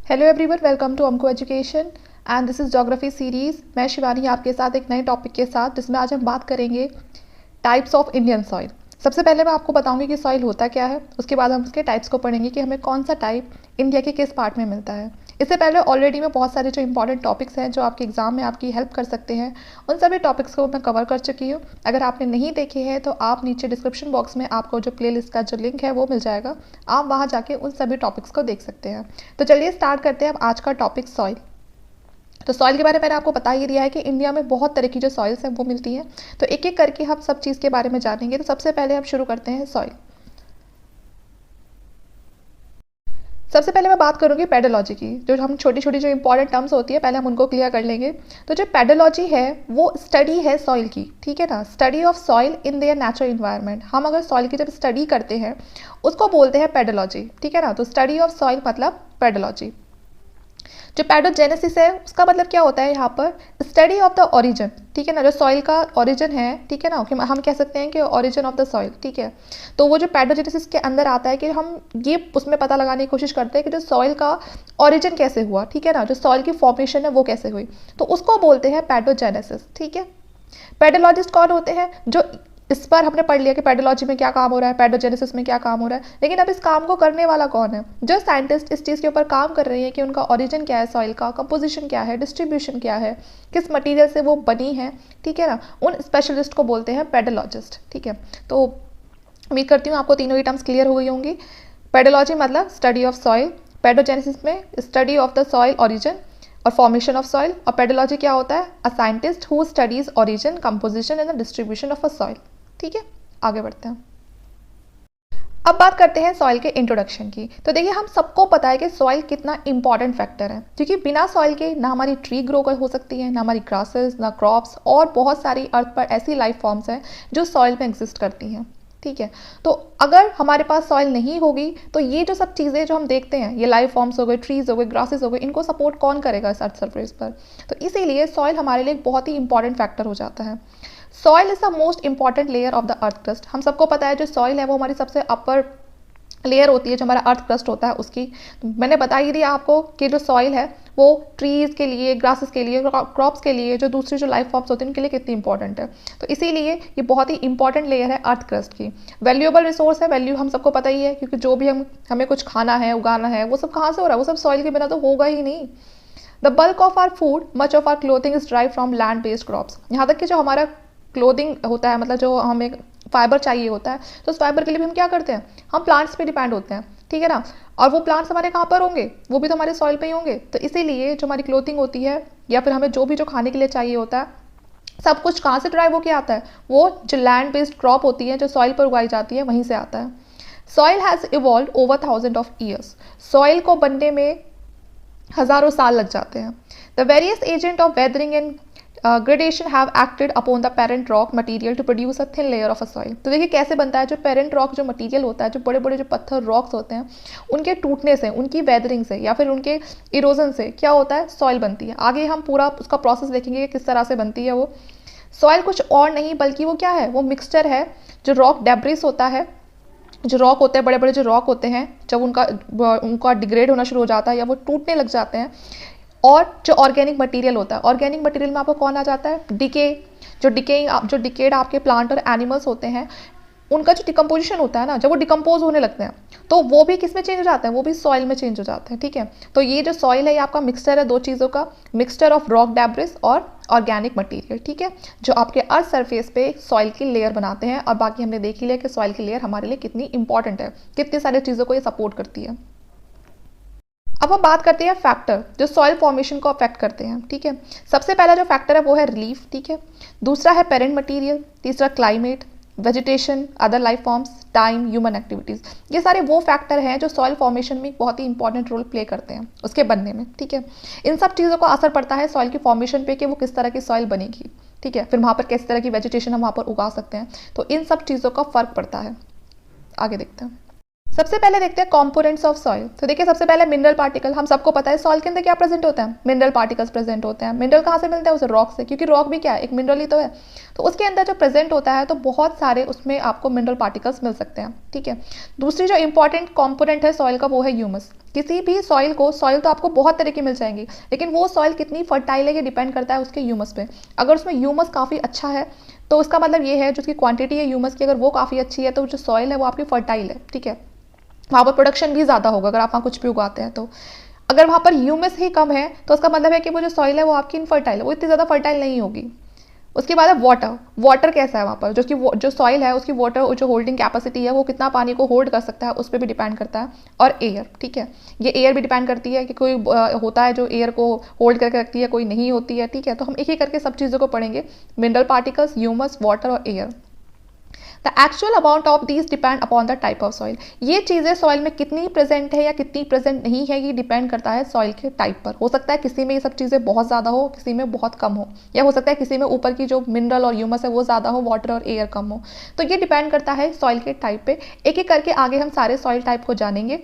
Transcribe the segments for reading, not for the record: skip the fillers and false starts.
Hello everyone, welcome to हमको education and this is geography series. मैं शिवानी आपके साथ एक नए टॉपिक के साथ, जिसमें आज हम बात करेंगे टाइप्स ऑफ इंडियन सॉइल। सबसे पहले मैं आपको बताऊंगी कि सॉइल होता क्या है, उसके बाद हम उसके टाइप्स को पढ़ेंगे कि हमें कौन सा टाइप इंडिया के किस पार्ट में मिलता है। इससे पहले ऑलरेडी मैं बहुत सारे जो इंपॉर्टेंट टॉपिक्स हैं जो आपके एग्जाम में आपकी हेल्प कर सकते हैं, उन सभी टॉपिक्स को मैं कवर कर चुकी हूँ। अगर आपने नहीं देखे हैं तो आप नीचे डिस्क्रिप्शन बॉक्स में आपको जो प्लेलिस्ट का जो लिंक है वो मिल जाएगा, आप वहाँ जाके उन सभी टॉपिक्स को देख सकते हैं। तो चलिए स्टार्ट करते हैं अब आज का टॉपिक सॉइल। तो सॉइल के बारे में मैंने आपको बता ही दिया है कि इंडिया में बहुत तरह की जो सॉइल्स हैं वो मिलती हैं। तो एक एक करके हम सब चीज़ के बारे में जानेंगे। तो सबसे पहले हम शुरू करते हैं सॉइल। सबसे पहले मैं बात करूंगी पेडोलॉजी की। जो हम छोटी छोटी जो इंपॉर्टेंट टर्म्स होती है पहले हम उनको क्लियर कर लेंगे। तो जो पेडोलॉजी है वो स्टडी है सॉइल की, ठीक है ना। Study of soil in their natural environment. हम अगर सॉइल की जब स्टडी करते हैं उसको बोलते हैं पेडोलॉजी, ठीक है ना। तो स्टडी ऑफ सॉइल मतलब पेडोलॉजी। जो पैडोजेनेसिस है उसका मतलब क्या होता है यहाँ पर, स्टडी ऑफ द ओरिजिन, ठीक है ना। जो सॉइल का ओरिजिन है, ठीक है ना, कि हम कह सकते हैं कि ओरिजिन ऑफ द सॉइल, ठीक है। तो वो जो पैडोजेनेसिस के अंदर आता है कि हम ये उसमें पता लगाने की कोशिश करते हैं कि जो सॉइल का ओरिजिन कैसे हुआ, ठीक है ना, जो सॉइल की फॉर्मेशन है वो कैसे हुई, तो उसको बोलते हैं पैडोजेनेसिस, ठीक है। पैडोलॉजिस्ट कौन होते हैं, जो इस पर हमने पढ़ लिया कि पैडोलॉजी में क्या काम हो रहा है, पैडोजेनेसिस में क्या काम हो रहा है, लेकिन अब इस काम को करने वाला कौन है। जो साइंटिस्ट इस चीज़ के ऊपर काम कर रहे हैं कि उनका ओरिजिन क्या है, सॉइल का कंपोजिशन क्या है, डिस्ट्रीब्यूशन क्या है, किस मटेरियल से वो बनी है, ठीक है ना, उन स्पेशलिस्ट को बोलते हैं पैडोलॉजिस्ट, ठीक है। तो उम्मीद करती हूँ आपको तीनों ही टर्म्स क्लियर हो गई होंगी। पैडोलॉजी मतलब स्टडी ऑफ सॉइल, पैडोजेनेसिस में study of the soil origin और फॉर्मेशन ऑफ सॉइल, और पेडोलॉजी क्या होता है, a scientist who studies origin, composition and the distribution of a soil, ठीक है। आगे बढ़ते हैं। अब बात करते हैं सॉइल के इंट्रोडक्शन की। तो देखिए, हम सबको पता है कि सॉइल कितना इंपॉर्टेंट फैक्टर है, क्योंकि बिना सॉइल के ना हमारी ट्री ग्रो कर हो सकती है, ना हमारी ग्रासेस, ना क्रॉप्स, और बहुत सारी अर्थ पर ऐसी लाइफ फॉर्म्स हैं जो सॉइल में एग्जिस्ट करती हैं, ठीक है। तो अगर हमारे पास सॉइल नहीं होगी तो ये जो सब चीज़ें जो हम देखते हैं, ये लाइफ फॉर्म्स हो गए, ट्रीज हो गए, ग्रासेस हो गए, इनको सपोर्ट कौन करेगा इस अर्थ सरफेस पर। तो इसीलिए सॉइल हमारे लिए एक बहुत ही इंपॉर्टेंट फैक्टर हो जाता है। Soil is the most important layer of the earth crust. हम सबको पता है जो सॉइल है वो हमारी सबसे अपर लेयर होती है, जो हमारा अर्थ क्रस्ट होता है उसकी। तो मैंने बता ही दिया आपको कि जो सॉइल है वो ट्रीज़ के लिए, ग्रासेस के लिए, क्रॉप्स के लिए, जो दूसरी जो लाइफ फॉर्म्स होती हैं उनके लिए कितनी इंपॉर्टेंट है। तो इसीलिए ये बहुत ही इंपॉर्टेंट लेयर है अर्थ क्रस्ट की। वैल्यूएबल रिसोर्स है, वैल्यू हम सबको पता ही है, क्योंकि जो भी हमें कुछ खाना है, उगाना है, वो सब कहाँ से हो रहा है, वो सब सॉइल के बिना तो होगा ही नहीं। The bulk of our food, much of our clothing is derived from land based crops. यहाँ तक कि जो हमारा क्लोथिंग होता है, मतलब जो हमें फाइबर चाहिए होता है, तो उस फाइबर के लिए भी हम क्या करते हैं, हम प्लांट्स पे डिपेंड होते हैं, ठीक है ना। और वो प्लांट्स हमारे कहाँ पर होंगे, वो भी तो हमारे सॉइल पे ही होंगे। तो इसीलिए जो हमारी क्लोथिंग होती है या फिर हमें जो भी जो खाने के लिए चाहिए होता है, सब कुछ कहाँ से ड्राइव होकर आता है, वो जो लैंड बेस्ड क्रॉप होती है, जो सॉइल पर उगाई जाती है, वहीं से आता है। Soil has evolve over thousand of years. Soil को बनने में हज़ारों साल लग जाते हैं। The various agent of weathering and gradation have acted upon the parent rock material to produce a thin layer of a soil. तो देखिए कैसे बनता है, जो पेरेंट रॉक जो मटेरियल होता है, जो बड़े बड़े जो पत्थर रॉक्स होते हैं, उनके टूटने से, उनकी वेदरिंग से या फिर उनके इरोजन से क्या होता है, सॉइल बनती है। आगे हम पूरा उसका प्रोसेस देखेंगे कि किस तरह से बनती है वो सॉइल। कुछ और नहीं बल्कि वो क्या है, वो मिक्सचर है। जो रॉक डेब्रिस होता है, जो रॉक होते हैं, बड़े बड़े जो रॉक होते हैं, जब उनका डिग्रेड होना शुरू हो जाता है या वो टूटने लग जाते हैं, और जो ऑर्गेनिक मटेरियल होता है, ऑर्गेनिक मटेरियल में आपको कौन आ जाता है, डिके। जो डिकेड आपके प्लांट और एनिमल्स होते हैं, उनका जो डिकम्पोजिशन होता है ना, जब वो डिकम्पोज होने लगते हैं तो वो भी किस में चेंज हो जाते हैं, वो भी सॉइल में चेंज हो जाते हैं, ठीक है। तो ये जो सॉइल है ये आपका मिक्सचर है दो चीज़ों का, मिक्सचर ऑफ रॉक डेब्रिस और ऑर्गेनिक मटेरियल, ठीक है, जो आपके अर्थ सरफेस पे सॉइल की लेयर बनाते हैं। और बाकी हमने देख ही लिया कि सॉइल की लेयर हमारे लिए कितनी इंपॉर्टेंट है, कितनी सारी चीज़ों को ये सपोर्ट करती है। अब हम बात करते हैं फैक्टर जो सॉइल फॉर्मेशन को अफेक्ट करते हैं, ठीक है। सबसे पहला जो फैक्टर है वो है रिलीफ, ठीक है। दूसरा है पेरेंट मटेरियल, तीसरा climate, vegetation, other life forms, time, human activities. ये सारे वो फैक्टर हैं जो सॉइल फॉर्मेशन में बहुत ही इंपॉर्टेंट रोल प्ले करते हैं उसके बनने में, ठीक है। इन सब चीज़ों का असर पड़ता है सॉइल की फॉर्मेशन पे कि वो किस तरह की सॉइल बनेगी, ठीक है। फिर वहाँ पर किस तरह की वेजिटेशन हम वहाँ पर उगा सकते हैं, तो इन सब चीज़ों का फर्क पड़ता है। आगे देखते हैं। सबसे पहले देखते हैं कंपोनेंट्स ऑफ सॉइल। तो देखिए सबसे पहले मिनरल पार्टिकल, हम सबको पता है सॉइल के अंदर क्या प्रेजेंट होता है, मिनरल पार्टिकल्स प्रेजेंट होते हैं। मिनरल कहाँ से मिलते हैं, उसे रॉक से, क्योंकि रॉक भी क्या है, एक मिनरल ही तो है। तो उसके अंदर जो प्रेजेंट होता है तो बहुत सारे उसमें आपको मिनरल पार्टिकल्स मिल सकते हैं, ठीक है। दूसरी जो इंपॉर्टेंट कॉम्पोनेंट है सॉइल का वो है ह्यूमस। किसी भी सॉइल तो आपको बहुत तरह की मिल जाएंगी, लेकिन वो सॉइल कितनी फर्टाइल है ये डिपेंड करता है उसके ह्यूमस पे। अगर उसमें ह्यूमस काफ़ी अच्छा है तो उसका मतलब ये है जो उसकी क्वांटिटी है ह्यूमस की, अगर वो काफ़ी अच्छी है तो जो सॉइल है वो आपकी फर्टाइल है, ठीक है। वहाँ पर प्रोडक्शन भी ज़्यादा होगा अगर आप वहाँ कुछ भी उगाते हैं तो। अगर वहाँ पर ह्यूमस ही कम है तो उसका मतलब है कि वो जो सॉइल है वो आपकी इनफर्टाइल है, वो इतनी ज़्यादा फर्टाइल नहीं होगी। उसके बाद है वाटर। वाटर कैसा है वहाँ पर, जो सॉइल है उसकी वाटर जो होल्डिंग कैपेसिटी है वो कितना पानी को होल्ड कर सकता है उस पर भी डिपेंड करता है। और एयर, ठीक है, ये एयर भी डिपेंड करती है कि कोई होता है जो एयर को होल्ड करके रखती है, कोई नहीं होती है, ठीक है। तो हम एक ही करके सब चीज़ों को पढ़ेंगे, मिनरल पार्टिकल्स, ह्यूमस, वाटर और air. The actual amount of these depend upon the type of soil. ये चीज़ें सॉइल में कितनी प्रेजेंट है या कितनी प्रेजेंट नहीं है ये डिपेंड करता है सॉइल के टाइप पर। हो सकता है किसी में ये सब चीज़ें बहुत ज़्यादा हो, किसी में बहुत कम हो, या हो सकता है किसी में ऊपर की जो मिनरल और ह्यूमस है वो ज़्यादा हो, वाटर और एयर कम हो। तो ये डिपेंड करता है सॉइल के टाइप पे। एक एक करके आगे हम सारे सॉइल टाइप को जानेंगे।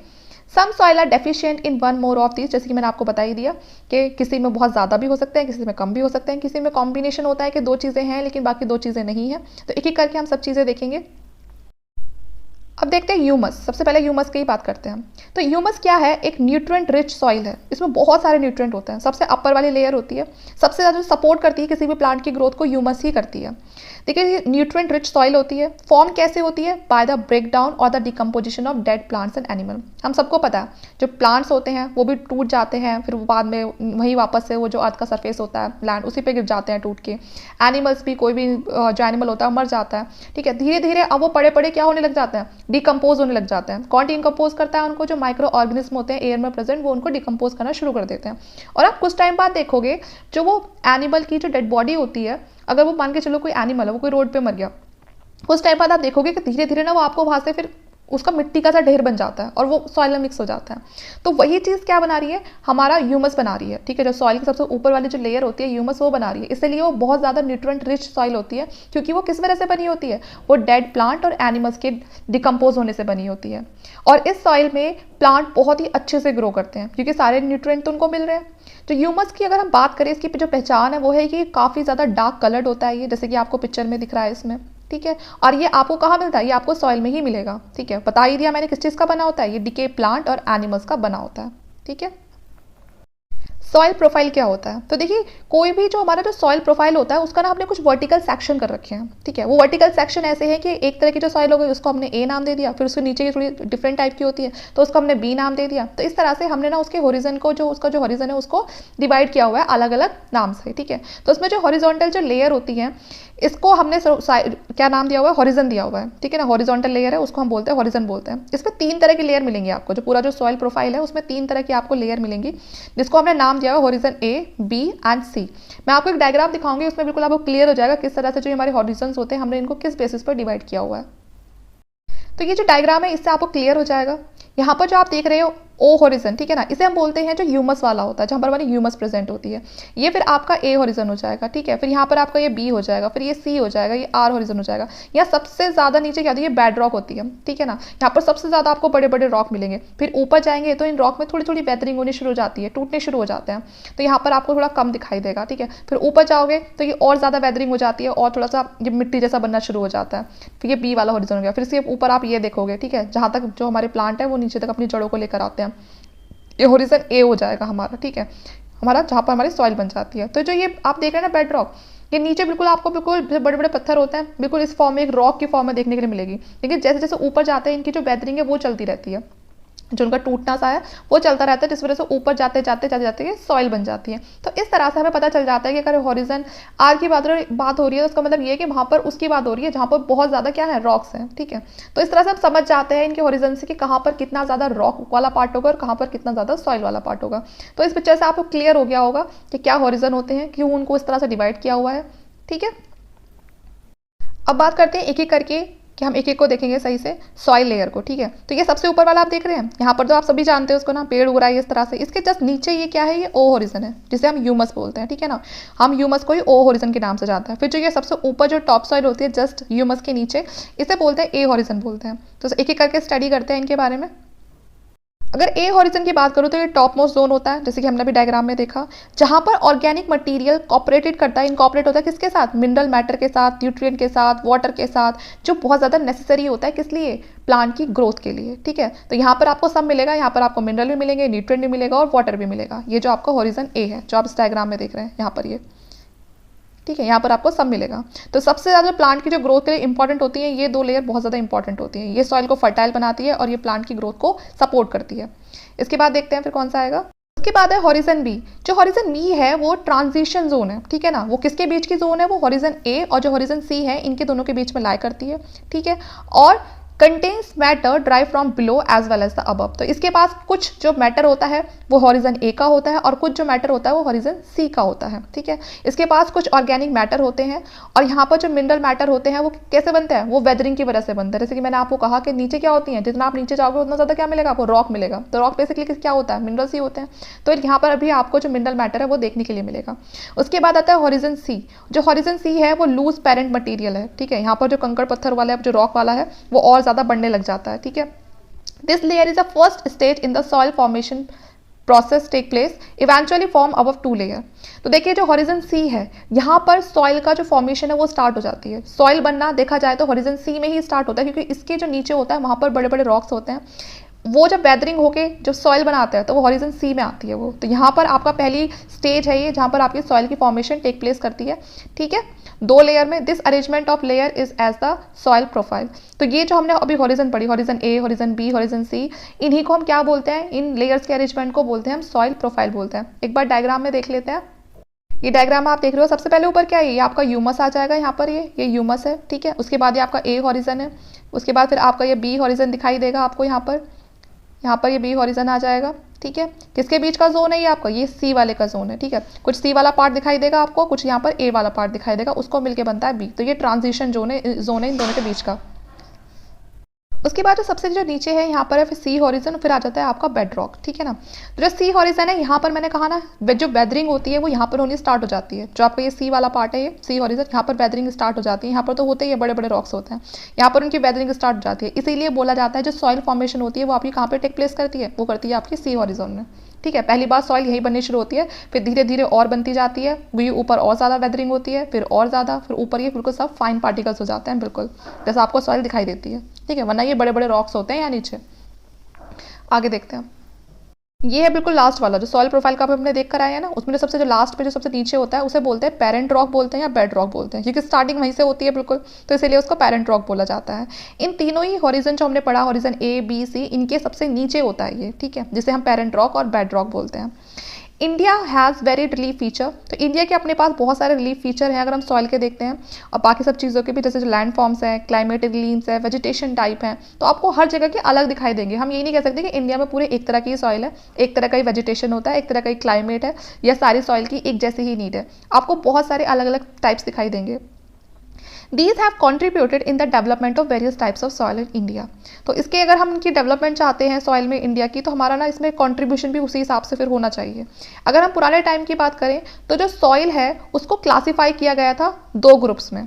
Some soil are deficient in one more of this, जैसे कि मैंने आपको बता ही दिया कि किसी में बहुत ज़्यादा भी हो सकते हैं, किसी में कम भी हो सकते हैं, किसी में कॉम्बिनेशन होता है कि दो चीज़ें हैं लेकिन बाकी दो चीज़ें नहीं हैं। तो एक एक करके हम सब चीज़ें देखेंगे। अब देखते हैं ह्यूमस। सबसे पहले ह्यूमस की ही बात करते हैं। तो ह्यूमस क्या है, एक न्यूट्रिएंट रिच सॉइल है। इसमें बहुत सारे न्यूट्रिएंट होते हैं। सबसे अपर वाली लेयर होती है, सबसे ज़्यादा सपोर्ट करती है किसी भी प्लांट की ग्रोथ को ह्यूमस ही करती है। देखिए ये न्यूट्रिएंट रिच सॉइल होती है। फॉर्म कैसे होती है, बाय द ब्रेक डाउन और the decomposition of dead plants and animal. हम सबको पता है जो प्लांट्स होते हैं वो भी टूट जाते हैं, फिर बाद में वहीं वापस से वो जो अर्थ का सरफेस होता है लैंड उसी पे गिर जाते हैं टूट के। एनिमल्स भी, कोई भी जो एनिमल होता है मर जाता है, ठीक है। धीरे धीरे अब वो पड़े पड़े क्या होने लग जाते हैं, डिकम्पोज होने लग जाते हैं। कौन डिकम्पोज करता है उनको, जो माइक्रो ऑर्गेनिज्म होते हैं एयर में प्रेजेंट वो उनको डिकम्पोज करना शुरू कर देते हैं। और आप कुछ टाइम बाद देखोगे जो वो एनिमल की जो डेड बॉडी होती है, अगर वो मान के चलो कोई एनिमल है वो कोई रोड पे मर गया, कुछ टाइम बाद आप देखोगे कि धीरे धीरे ना वो आपको वहाँ से फिर उसका मिट्टी का सा ढेर बन जाता है और वो सॉइल में मिक्स हो जाता है। तो वही चीज़ क्या बना रही है, हमारा ह्यूमस बना रही है, ठीक है। जो सॉइल की सबसे ऊपर वाली जो लेयर होती है ह्यूमस वो बना रही है, इसलिए वो बहुत ज़्यादा न्यूट्रिएंट रिच सॉइल होती है, क्योंकि वो किस वजह से बनी होती है, वो डेड प्लांट और एनिमल्स के डिकम्पोज होने से बनी होती है। और इस सॉइल में प्लांट बहुत ही अच्छे से ग्रो करते हैं क्योंकि सारे न्यूट्रिएंट तो उनको मिल रहे हैं। तो ह्यूमस की अगर हम बात करें, इसकी जो पहचान है वो है कि काफ़ी ज़्यादा डार्क कलर्ड होता है ये, जैसे कि आपको पिक्चर में दिख रहा है इसमें, ठीक है। और ये आपको कहाँ मिलता है, ये आपको सॉइल में ही मिलेगा, ठीक है। बता ही दिया मैंने किस चीज़ का बना होता है, ये डिके प्लांट और एनिमल्स का बना होता है, ठीक है। सॉइल प्रोफाइल क्या होता है, तो देखिए कोई भी जो हमारा जो सॉइल प्रोफाइल होता है उसका ना हमने कुछ वर्टिकल सेक्शन कर रखे हैं, ठीक है। वो वर्टिकल सेक्शन ऐसे है कि एक तरह की जो सॉइल हो गई उसको हमने ए नाम दे दिया, फिर उसके नीचे की थोड़ी डिफरेंट टाइप की होती है तो उसको हमने बी नाम दे दिया। तो इस तरह से हमने ना उसके हॉरिजन को, जो उसका जो हॉरिजन है उसको डिवाइड किया हुआ है अलग अलग नाम से, ठीक है। तो उसमें जो हॉरिजॉन्टल जो लेयर होती है इसको हमने क्या नाम दिया हुआ है, हॉरिजन दिया हुआ है, ठीक है ना। हॉरिजॉन्टल लेयर है उसको हम बोलते हैं हॉरिजन बोलते हैं। इसमें तीन तरह की लेयर मिलेंगी आपको, जो पूरा जो सॉइल प्रोफाइल है उसमें तीन तरह की आपको लेयर मिलेंगी, जिसको हमने नाम दिया हुआ हॉरिजन ए, बी एंड सी। मैं आपको एक डायग्राम दिखाऊंगी, उसमें बिल्कुल आपको क्लियर हो जाएगा किस तरह से जो हमारे हॉरिजन्स होते हैं हमने इनको किस बेसिस पर डिवाइड किया हुआ है। तो ये जो डायग्राम है इससे आपको क्लियर हो जाएगा। यहाँ पर जो आप देख रहे हो ओ हॉरिजन, ठीक है ना, इसे हम बोलते हैं जो ह्यूमस वाला होता है, जहाँ पर हमारी ह्यूमस प्रेजेंट होती है। ये फिर आपका ए हॉरिजन हो जाएगा, ठीक है। फिर यहाँ पर आपका ये बी हो जाएगा, फिर ये सी हो जाएगा, ये आर हॉरिजन हो जाएगा। यहाँ सबसे ज़्यादा नीचे क्या होती है, बेड रॉक होती है, ठीक है ना। यहाँ पर सबसे ज़्यादा आपको बड़े बड़े रॉक मिलेंगे। फिर ऊपर जाएंगे तो इन रॉक में थोड़ी थोड़ी वेदरिंग होनी शुरू हो जाती है, टूटने शुरू हो जाते हैं, तो यहाँ पर आपको थोड़ा कम दिखाई देगा, ठीक है। फिर ऊपर जाओगे तो ये और ज़्यादा वेदरिंग हो जाती है और थोड़ा सा ये मिट्टी जैसा बनना शुरू हो जाता है। फिर ये बी वाला हॉरिजन हो गया। फिर इसके ऊपर आप ये देखोगे, ठीक है, जहाँ तक जो हमारे प्लांट है वो नीचे तक अपनी जड़ों को लेकर आते हैं, ये हॉरिजन ए हो जाएगा हमारा, ठीक है, हमारा जहाँ पर हमारी सॉइल बन जाती है। तो जो ये आप देख रहे हैं ना बेड रॉक, ये नीचे बिल्कुल आपको बिल्कुल बड़े बड़े पत्थर होते हैं, बिल्कुल इस फॉर्म में एक रॉक की फॉर्म में देखने के लिए मिलेगी। लेकिन जैसे जैसे ऊपर जाते हैं इनकी जो वेदरिंग है वो चलती रहती है, जो उनका टूटना सा है वो चलता रहता है, जिस वजह से ऊपर जाते जाते जाते जाते ये सॉइल बन जाती है। तो इस तरह से हमें पता चल जाता है कि अगर हॉरिजन आर की बात हो रही है तो उसका मतलब ये है कि वहाँ पर उसकी बात हो रही है जहाँ पर बहुत ज़्यादा क्या है, रॉक्स हैं, ठीक है। तो इस तरह से हम समझ जाते हैं इनके हॉरिजन से कि कहाँ पर कितना ज़्यादा रॉक वाला पार्ट होगा और कहाँ पर कितना ज़्यादा सॉइल वाला पार्ट होगा। तो इस पिक्चर से आपको क्लियर हो गया होगा कि क्या हॉरिजन होते हैं, क्यों उनको इस तरह से डिवाइड किया हुआ है, ठीक है। अब बात करते हैं एक एक करके कि हम एक एक को देखेंगे सही से, सॉइल लेयर को, ठीक है। तो ये सबसे ऊपर वाला आप देख रहे हैं, यहाँ पर तो आप सभी जानते हैं उसको ना, पेड़ उग रहा है इस तरह से। इसके जस्ट नीचे ये क्या है, ये ओ होरिजन है, जिसे हम ह्यूमस बोलते हैं, ठीक है ना। हम ह्यूमस को ही ओ होरिजन के नाम से जानते हैं। फिर जो ये सबसे ऊपर जो टॉप सॉइल होती है जस्ट ह्यूमस के नीचे, इसे बोलते हैं ए होरिजन बोलते हैं। तो एक एक करके स्टडी करते हैं इनके बारे में। अगर ए हॉरिजन की बात करूँ तो ये टॉप मोस्ट जोन होता है, जैसे कि हमने भी डायग्राम में देखा, जहाँ पर ऑर्गेनिक मटेरियल कॉपरेटेड करता है, इनकॉपरेट होता है किसके साथ, मिनरल मैटर के साथ, न्यूट्रिएंट के साथ, वाटर के साथ, जो बहुत ज़्यादा नेसेसरी होता है किस लिए, प्लांट की ग्रोथ के लिए, ठीक है। तो यहाँ पर आपको सब मिलेगा, यहाँ पर आपको मिनरल भी मिलेंगे, न्यूट्रिएंट भी मिलेगा और वाटर भी मिलेगा। ये जो आपका हॉरिजन ए है, जो आप इस डायग्राम में देख रहे हैं यहाँ पर ये, ठीक है, यहाँ पर आपको सब मिलेगा। तो सबसे ज़्यादा प्लांट की जो ग्रोथ के लिए इंपॉर्टेंट होती है, ये दो लेयर बहुत ज़्यादा इंपॉर्टेंट होती है। ये सॉइल को फर्टाइल बनाती है और ये प्लांट की ग्रोथ को सपोर्ट करती है। इसके बाद देखते हैं फिर कौन सा आएगा। उसके बाद है हॉरिजन बी। जो हॉरिजन बी है वो ट्रांजिशन जोन है, ठीक है ना। वो किसके बीच की जोन है, वो हॉरिजन ए और जो हॉरिजन सी है इनके दोनों के बीच में लाई करती है, ठीक है। और contains matter derived from below as well as the above. तो इसके पास कुछ जो मैटर होता है वो हॉरिजन ए का होता है और कुछ जो मैटर होता है वो हॉरिजन सी का होता है, ठीक है। इसके पास कुछ ऑर्गेनिक मैटर होते हैं और यहाँ पर जो मिनरल मैटर होते हैं वो कैसे बनते हैं, वो वेदरिंग की वजह से बनते हैं। जैसे कि मैंने आपको कहा कि नीचे क्या होती है, जितना आप नीचे जाओगे उतना ज़्यादा क्या मिलेगा, आपको रॉक मिलेगा। तो रॉक बेसिकली क्या होता है, मिनरल्स ही होते हैं। तो यहाँ पर अभी आपको जो मिनरल मैटर है वो देखने के लिए मिलेगा। उसके बाद आता है हॉरिजन सी। जो हॉरिजन सी है वो लूज पेरेंट मटीरियल है, ठीक है। यहाँ पर जो कंकड़ पत्थर वाला है, जो रॉक वाला है, वो और ज़्यादा बढ़ने लग जाता है, ठीक है। This layer is the first stage in the soil formation process take place, eventually form above two layer. तो देखिए जो हॉरिजन सी है, यहाँ पर सॉइल का जो फॉर्मेशन है वो स्टार्ट हो जाती है। सॉइल बनना देखा जाए तो हॉरिजन सी में ही स्टार्ट होता है, क्योंकि इसके जो नीचे होता है वहाँ पर बड़े बड़े रॉक्स होते हैं। वो जब वेदरिंग होके जब सॉइल बनाते हैं तो वो हॉरिजन सी में आती है वो। तो यहाँ पर आपका पहली स्टेज है ये, जहाँ पर आपकी सॉइल की फॉर्मेशन टेक प्लेस करती है, ठीक है, दो लेयर में। This arrangement of layer is as the soil profile. तो ये जो हमने अभी हॉरिजन पढ़ी, horizon A, horizon B, horizon C, इन्हीं को हम क्या बोलते हैं, इन लेयर्स के अरेंजमेंट को बोलते हैं हम सॉइल प्रोफाइल बोलते हैं। एक बार डायग्राम में देख लेते हैं। ये डायग्राम आप देख रहे हो, सबसे पहले ऊपर क्या है, ये आपका ह्यूमस आ जाएगा, यहाँ पर ये ह्यूमस है, ठीक है। उसके बाद ये आपका ए हॉरिजन है। उसके बाद फिर आपका ये बी हॉरिजन दिखाई देगा आपको, यहाँ पर ये बी हॉरिजन आ जाएगा, ठीक है। किसके बीच का जोन है ये आपका, ये सी वाले का जोन है, ठीक है। कुछ सी वाला पार्ट दिखाई देगा आपको, कुछ यहाँ पर ए वाला पार्ट दिखाई देगा, उसको मिलके बनता है बी। तो ये ट्रांजिशन जोन है इन दोनों के बीच का। उसके बाद जो सबसे जो नीचे है यहाँ पर है फिर सी हॉरिजन, फिर आ जाता है आपका बेड रॉक, ठीक है ना। तो जो सी हॉरिजन है यहाँ पर मैंने कहा ना, जो वेदरिंग होती है वो यहाँ पर होनी स्टार्ट हो जाती है। जो आपका ये सी वाला पार्ट है, ये सी हॉरिजन, यहाँ पर वेदरिंग स्टार्ट हो जाती है। यहाँ पर तो होते ही बड़े बड़े रॉक्स होते हैं, यहाँ पर उनकी वेदरिंग स्टार्ट हो जाती है। इसीलिए बोला जाता है जो सॉइल फॉर्मेशन होती है वो आपकी कहाँ पर टेक प्लेस करती है, वो करती है आपकी सी हॉरिजन में, ठीक है। पहली बार सॉइल यही बननी शुरू होती है, फिर धीरे धीरे और बनती जाती है, ये ऊपर और ज़्यादा वेदरिंग होती है, फिर और ज़्यादा, फिर ऊपर ये बिल्कुल सब फाइन पार्टिकल्स हो जाते हैं, बिल्कुल जैसा आपको सॉइल दिखाई देती है, ठीक है। वरना ये बड़े बड़े रॉक्स होते हैं यहाँ नीचे। आगे देखते हैं। ये है बिल्कुल लास्ट वाला जो सॉइल प्रोफाइल का हमने देख कर आए हैं ना, उसमें जो सबसे जो लास्ट पे जो सबसे नीचे होता है उसे बोलते हैं पेरेंट रॉक बोलते हैं या बेड रॉक बोलते हैं, क्योंकि स्टार्टिंग वहीं से होती है बिल्कुल, तो इसीलिए उसको पेरेंट रॉक बोला जाता है। इन तीनों ही हॉरिजन जो हमने पढ़ा, हॉरिजन ए बी सी, इनके सबसे नीचे होता है ये, ठीक है, जिसे हम पेरेंट रॉक और बेड रॉक बोलते हैं। India has very relief feature. तो इंडिया के अपने पास बहुत सारे रिलीफ फीचर हैं अगर हम सॉइल के देखते हैं, और बाकी सब चीज़ों के भी, जैसे जो लैंड फॉर्म्स हैं, क्लाइमेटिक रीजन्स है, वेजिटेशन टाइप हैं, तो आपको हर जगह के अलग दिखाई देंगे। हम ये नहीं कह सकते कि इंडिया में पूरे एक तरह की सॉइल है, एक तरह का ही वेजिटेशन होता है, एक तरह का ही क्लाइमेट है, या सारी सॉइल की एक जैसी ही नीड है। आपको बहुत सारे अलग अलग टाइप्स दिखाई देंगे। These have contributed in the development of various types of soil in India। तो इसके अगर हम इनकी डेवलपमेंट चाहते हैं सॉइल में इंडिया की, तो हमारा ना इसमें कंट्रीब्यूशन भी उसी हिसाब से फिर होना चाहिए। अगर हम पुराने टाइम की बात करें तो जो सॉइल है उसको क्लासीफाई किया गया था दो ग्रुप्स में।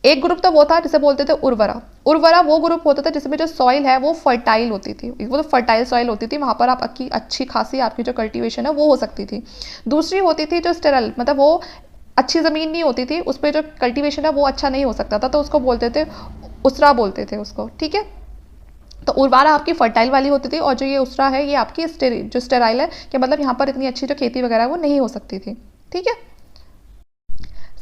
एक ग्रुप तो वो था जिसे बोलते थे उर्वरा। उर्वरा वो ग्रुप होता था जिसमें जो सॉइल है वो फर्टाइल होती थी, वो तो फर्टाइल सॉइल होती थी, वहाँ पर आपकी अच्छी खासी आपकी जो कल्टीवेशन है वो हो सकती थी। दूसरी होती थी जो स्टेरल, मतलब वो अच्छी ज़मीन नहीं होती थी, उस पर जो कल्टीवेशन है वो अच्छा नहीं हो सकता था, तो उसको बोलते थे उसरा बोलते थे उसको, ठीक है। तो उर्वरा आपकी फर्टाइल वाली होती थी, और जो ये उसरा है ये आपकी जो स्टेराइल है, कि मतलब यहाँ पर इतनी अच्छी जो खेती वगैरह वो नहीं हो सकती थी, ठीक है।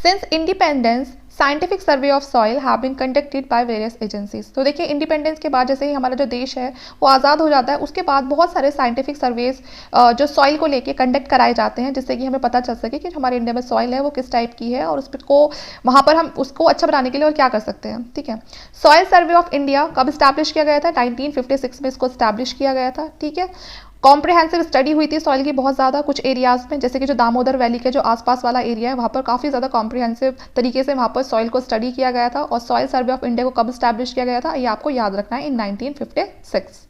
Since independence scientific survey of soil have been conducted by various agencies. तो देखिए इंडिपेंडेंस के बाद जैसे ही हमारा जो देश है वो आज़ाद हो जाता है, उसके बाद बहुत सारे साइंटिफिक सर्वेज जो सॉइल को लेके कंडक्ट कराए जाते हैं, जिससे कि हमें पता चल सके कि हमारे इंडिया में सॉइल है वो किस टाइप की है, और उसको वहाँ पर हम उसको अच्छा बनाने के लिए और क्या कर सकते हैं, ठीक है। सॉइल सर्वे ऑफ इंडिया कब इस्टेब्लिश किया गया था, 1956 में इसको इस्टेब्लिश किया गया था, ठीक है। कॉम्प्रिहेंसिव स्टडी हुई थी सॉइल की बहुत ज़्यादा कुछ एरियाज़ में, जैसे कि जो दामोदर वैली के जो आसपास वाला एरिया है वहाँ पर काफ़ी ज़्यादा कॉम्प्रिहेंसिव तरीके से वहाँ पर सॉइल को स्टडी किया गया था। और सॉइल सर्वे ऑफ इंडिया को कब स्टैब्लिश किया गया था, ये आपको याद रखना है, इन 1956।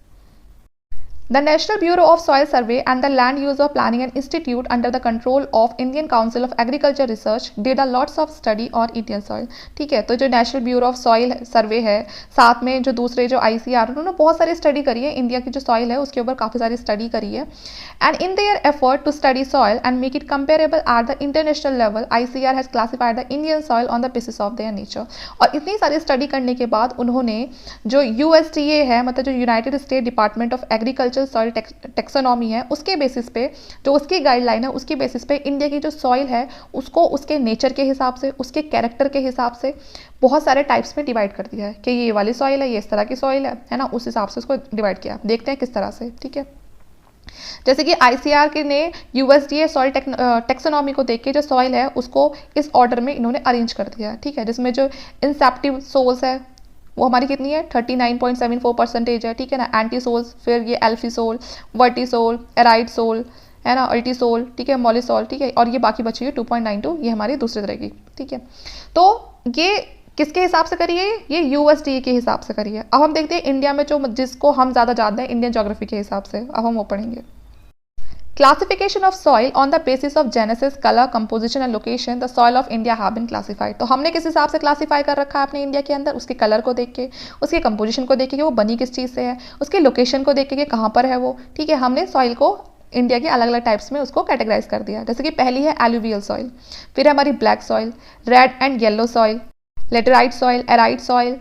The National Bureau of Soil Survey and the Land Use of Planning and Institute under the control of Indian Council of Agriculture Research did a lots of study on Indian soil। ठीक है, तो जो national bureau of soil सर्वे है, साथ में जो दूसरे जो ICR, उन्होंने बहुत सारी स्टडी करी है इंडिया की जो सॉइल है उसके ऊपर, काफ़ी सारी स्टडी करी है। And in their effort to study soil and make it comparable at the international level, ICR has classified the Indian soil on the basis of their nature. और इतनी सारी स्टडी करने के बाद उन्होंने जो USDA है, मतलब जो United state department of agriculture soil taxonomy है, उसके बेसिस पे, जो उसकी गाइडलाइन है उसकी बेसिस पे इंडिया की जो सॉइल है उसको उसके नेचर के हिसाब से, उसके कैरेक्टर के हिसाब से बहुत सारे टाइप्स में डिवाइड कर दिया है कि ये वाली सॉइल है, ये इस तरह की सॉइल है ना, उस हिसाब से उसको डिवाइड किया। देखते हैं किस तरह से। ठीक है, जैसे कि ICR के ने USDA सॉइल टेक्सोनॉमी को देख के जो सॉइल है उसको इस ऑर्डर में इन्होंने अरेंज कर दिया है। ठीक है, जिसमें जो इंसेप्टिव सोल्स है वो हमारी कितनी है, 39.74% है। ठीक है ना, एंटी सोल्स, फिर ये एल्फी soul, Varti soul, arid soul है ना, अल्टी सोल, ठीक है, मॉलिसोल, ठीक है, और ये बाकी बची है 2.92, ये हमारी दूसरी तरह की। ठीक है, तो ये किसके हिसाब से करिए, ये USDA के हिसाब से करिए। अब हम देखते हैं इंडिया में जो जिसको हम ज़्यादा जानते हैं इंडियन ज्योग्राफी के हिसाब से, अब हम वो पढ़ेंगे। Classification of soil on the basis of genesis, colour, composition and location, the soil of India have been classified. तो हमने किस हिसाब से क्लासीफाई कर रखा है अपने इंडिया के अंदर, उसके कलर को देख के, उसके कंपोजिशन को देख के कि वो बनी किस चीज़ से है, उसके लोकेशन को देख के कि कहाँ पर है वो। ठीक है, हमने सॉइल को इंडिया के अलग अलग टाइप्स में उसको कैटेगराइज कर दिया। जैसे कि पहली है एलुवियल सॉइल, फिर है हमारी black soil, red and yellow soil, laterite soil, arid soil,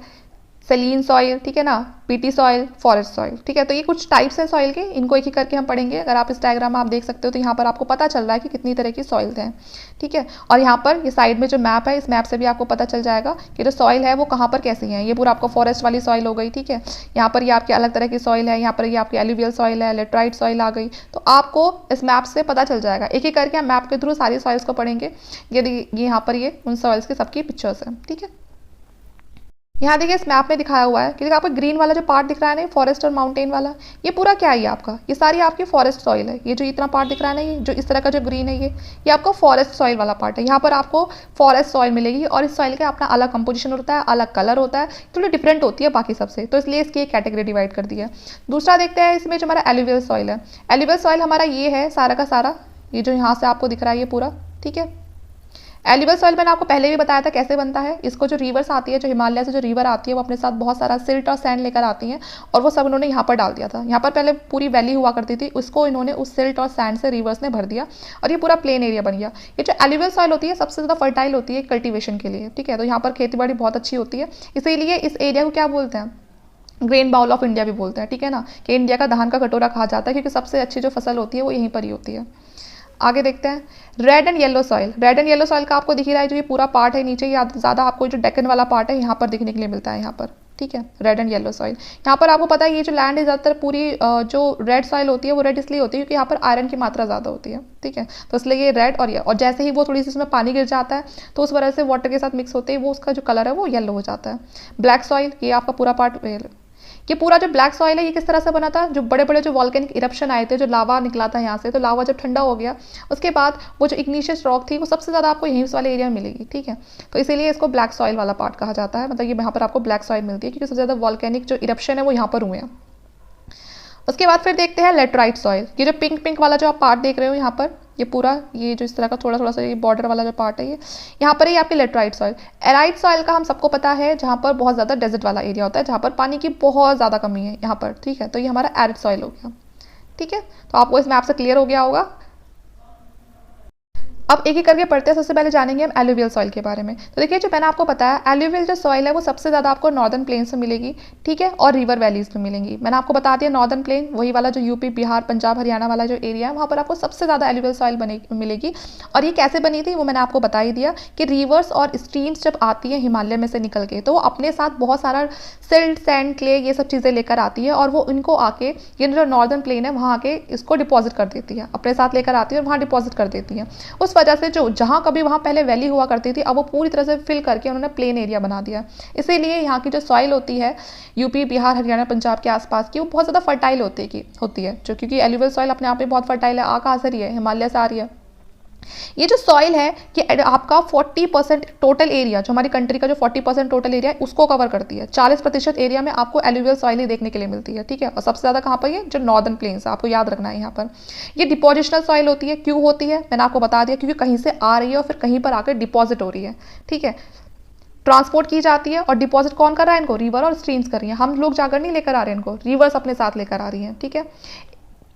saline soil, ठीक है ना, पीटी सॉइल, फॉरेस्ट सॉइल। ठीक है, तो ये कुछ टाइप्स हैं सॉइल के, इनको एक ही करके हम पढ़ेंगे। अगर आप इस डायग्राम में आप देख सकते हो तो यहाँ पर आपको पता चल रहा है कि कितनी तरह की सॉइल हैं। ठीक है, और यहाँ पर ये साइड में जो मैप है, इस मैप से भी आपको पता चल जाएगा कि जो सॉइल है वो कहाँ पर कैसी है। ये पूरा आपको फॉरेस्ट वाली सॉइल हो गई। ठीक है, यहाँ पर ये आपकी अलग तरह की सॉइल है, यहाँ पर ये आपकी एलुवियल सॉइल है, लेटराइट सॉइल आ गई। तो आपको इस मैप से पता चल जाएगा, एक एक करके हम मैप के थ्रू सारी सॉइल्स को पढ़ेंगे। ये यहाँ पर ये उन सॉइल्स की सबकी पिक्चर्स हैं। ठीक है, यहाँ देखिए इस मैप में दिखाया हुआ है कि देखिए आपको ग्रीन वाला जो पार्ट दिख रहा है ना, फॉरेस्ट और माउंटेन वाला, ये पूरा क्या है आपका, ये सारी आपकी फॉरेस्ट सॉइल है। ये जो इतना पार्ट दिख रहा है ना, ये जो इस तरह का जो ग्रीन है, ये आपका फॉरेस्ट सॉइल वाला पार्ट है। यहाँ पर आपको फॉरेस्ट सॉइल मिलेगी और इस सॉइल का अपना अलग कंपोजिशन होता है, अलग कलर होता है, थोड़ी डिफरेंट होती है बाकी सबसे, तो इसलिए इसकी एक कैटेगरी डिवाइड कर दी है। दूसरा देखते हैं इसमें जो हमारा एलुवियल सॉइल है। एलुवियल सॉइल हमारा ये है सारा का सारा, ये जो यहाँ से आपको दिख रहा है ये पूरा। ठीक है, एलुवियल सॉइल मैंने आपको पहले भी बताया था कैसे बनता है। इसको जो रिवर्स आती है, जो हिमालय से जो रिवर आती है, वो अपने साथ बहुत सारा सिल्ट और सैंड लेकर आती हैं और वो सब इन्होंने यहाँ पर डाल दिया था। यहाँ पर पहले पूरी वैली हुआ करती थी, उसको इन्होंने उस सिल्ट और सैंड से रिवर्स ने भर दिया और ये पूरा प्लेन एरिया बन गया। ये जो एलुवियल सॉइल होती है सबसे ज़्यादा फर्टाइल होती है कल्टिवेशन के लिए। ठीक है, तो यहाँ पर खेती बाड़ी बहुत अच्छी होती है, इसीलिए इस एरिया को क्या बोलते हैं, ग्रेन बाउल ऑफ इंडिया भी बोलते हैं। ठीक है ना, कि इंडिया का धान का कटोरा कहा जाता है, क्योंकि सबसे अच्छी जो फसल होती है वो यहीं पर ही होती है। आगे देखते हैं red and yellow soil. Red and yellow soil का आपको दिख रहा है जो ये पूरा पार्ट है नीचे, ये ज़्यादा आपको जो डेक्कन वाला पार्ट है यहाँ पर दिखने के लिए मिलता है यहाँ पर। ठीक है, रेड एंड येलो सॉइल। यहाँ पर आपको पता है ये जो लैंड है ज़्यादातर पूरी जो रेड सॉइल होती है वो रेड इसलिए होती है क्योंकि यहाँ पर आयरन की मात्रा ज़्यादा होती है। ठीक है, तो इसलिए ये रेड, और जैसे ही वो थोड़ी सी उसमें पानी गिर जाता है तो उस वजह से वाटर के साथ मिक्स होते ही वो उसका जो कलर है वो येलो हो जाता है। ब्लैक सॉइल, ये आपका पूरा पार्ट, ये पूरा जो ब्लैक सॉइल है ये किस तरह से बना था, जो बड़े बड़े जो वॉल्केनिक इरप्शन आए थे, जो लावा निकला था यहाँ से, तो लावा जब ठंडा हो गया उसके बाद वो जो इग्निशियस रॉक थी वो सबसे ज़्यादा आपको यहीं वाले एरिया में मिलेगी। ठीक है, तो इसीलिए इसको ब्लैक सॉइल वाला पार्ट कहा जाता है, मतलब ये यहाँ पर आपको ब्लैक सॉइल मिलती है क्योंकि सबसे ज़्यादा वॉल्केनिक जो इरप्शन है वो यहाँ पर हुए हैं। उसके बाद फिर देखते हैं लेटराइट सॉइल। ये जो पिंक पिंक वाला जो आप पार्ट देख रहे हो यहाँ पर, ये पूरा ये जो इस तरह का थोड़ा थोड़ा सा ये बॉर्डर वाला जो पार्ट है, ये यहाँ पर ही आपकी लेटराइट सॉइल। एराइट सॉइल का हम सबको पता है जहाँ पर बहुत ज़्यादा डेजर्ट वाला एरिया होता है, जहाँ पर पानी की बहुत ज़्यादा कमी है यहाँ पर। ठीक है, तो ये हमारा एरिड सॉइल हो गया। ठीक है, तो आपको इस मैप से क्लियर हो गया होगा। अब एक एक करके पढ़ते हैं। सबसे पहले जानेंगे हम एलुवियल सॉइल के बारे में। तो देखिए जो मैंने आपको बताया, एलुवियल जो सॉइल है वो सबसे ज़्यादा आपको नॉर्दर्न प्लेन्स में मिलेगी। ठीक है, और रिवर वैलीज में मिलेंगी। मैंने आपको बता दिया नॉर्दर्न प्लेन वही वाला जो यूपी, बिहार, पंजाब, हरियाणा वाला जो एरिया है वहाँ पर आपको सबसे ज़्यादा एलुवियल सॉइल मिलेगी। और ये कैसे बनी थी वो मैंने आपको बता ही दिया कि रिवर्स और स्ट्रीम्स जब आती हैं हिमालय में से निकल के, तो वो अपने साथ बहुत सारा सिल्ट, सैंड, क्ले, ये सब चीज़ें लेकर आती है और वो इनको आके, ये जो नॉर्दर्न प्लेन है वहाँ आके इसको डिपॉजिट कर देती है, अपने साथ लेकर आती है और वहाँ डिपॉजिट कर देती है। उस वजह से जो जहाँ कभी वहाँ पहले वैली हुआ करती थी, अब वो पूरी तरह से फिल करके उन्होंने प्लेन एरिया बना दिया। इसीलिए यहाँ की जो सॉइल होती है यूपी, बिहार, हरियाणा, पंजाब के आसपास की, वो बहुत ज़्यादा फर्टाइल होती है जो, क्योंकि एलुवियल सॉइल अपने आप में बहुत फर्टाइल है। कहाँ से रही है? हिमालय से आ रही है। ये जो सॉइल है कि आपका 40% टोटल एरिया, जो हमारी कंट्री का जो 40% टोटल एरिया है उसको कवर करती है। 40% एरिया में आपको एलुवियल सॉइल ही देखने के लिए मिलती है, ठीक है। और सबसे ज़्यादा कहाँ पर? ये जो नॉर्दर्न प्लेन्स है, आपको याद रखना है यहाँ पर। ये डिपोजिशनल सॉइल होती है। क्यों होती है? मैंने आपको बता दिया, क्योंकि कहीं से आ रही है और फिर कहीं पर आकर डिपॉजिट हो रही है, ठीक है। ट्रांसपोर्ट की जाती है और डिपॉजिट कौन कर रहा है इनको? रिवर और स्ट्रीम्स कर रही है। हम लोग जाकर नहीं लेकर आ रहे हैं इनको, रिवर्स अपने साथ लेकर आ रही हैं, ठीक है।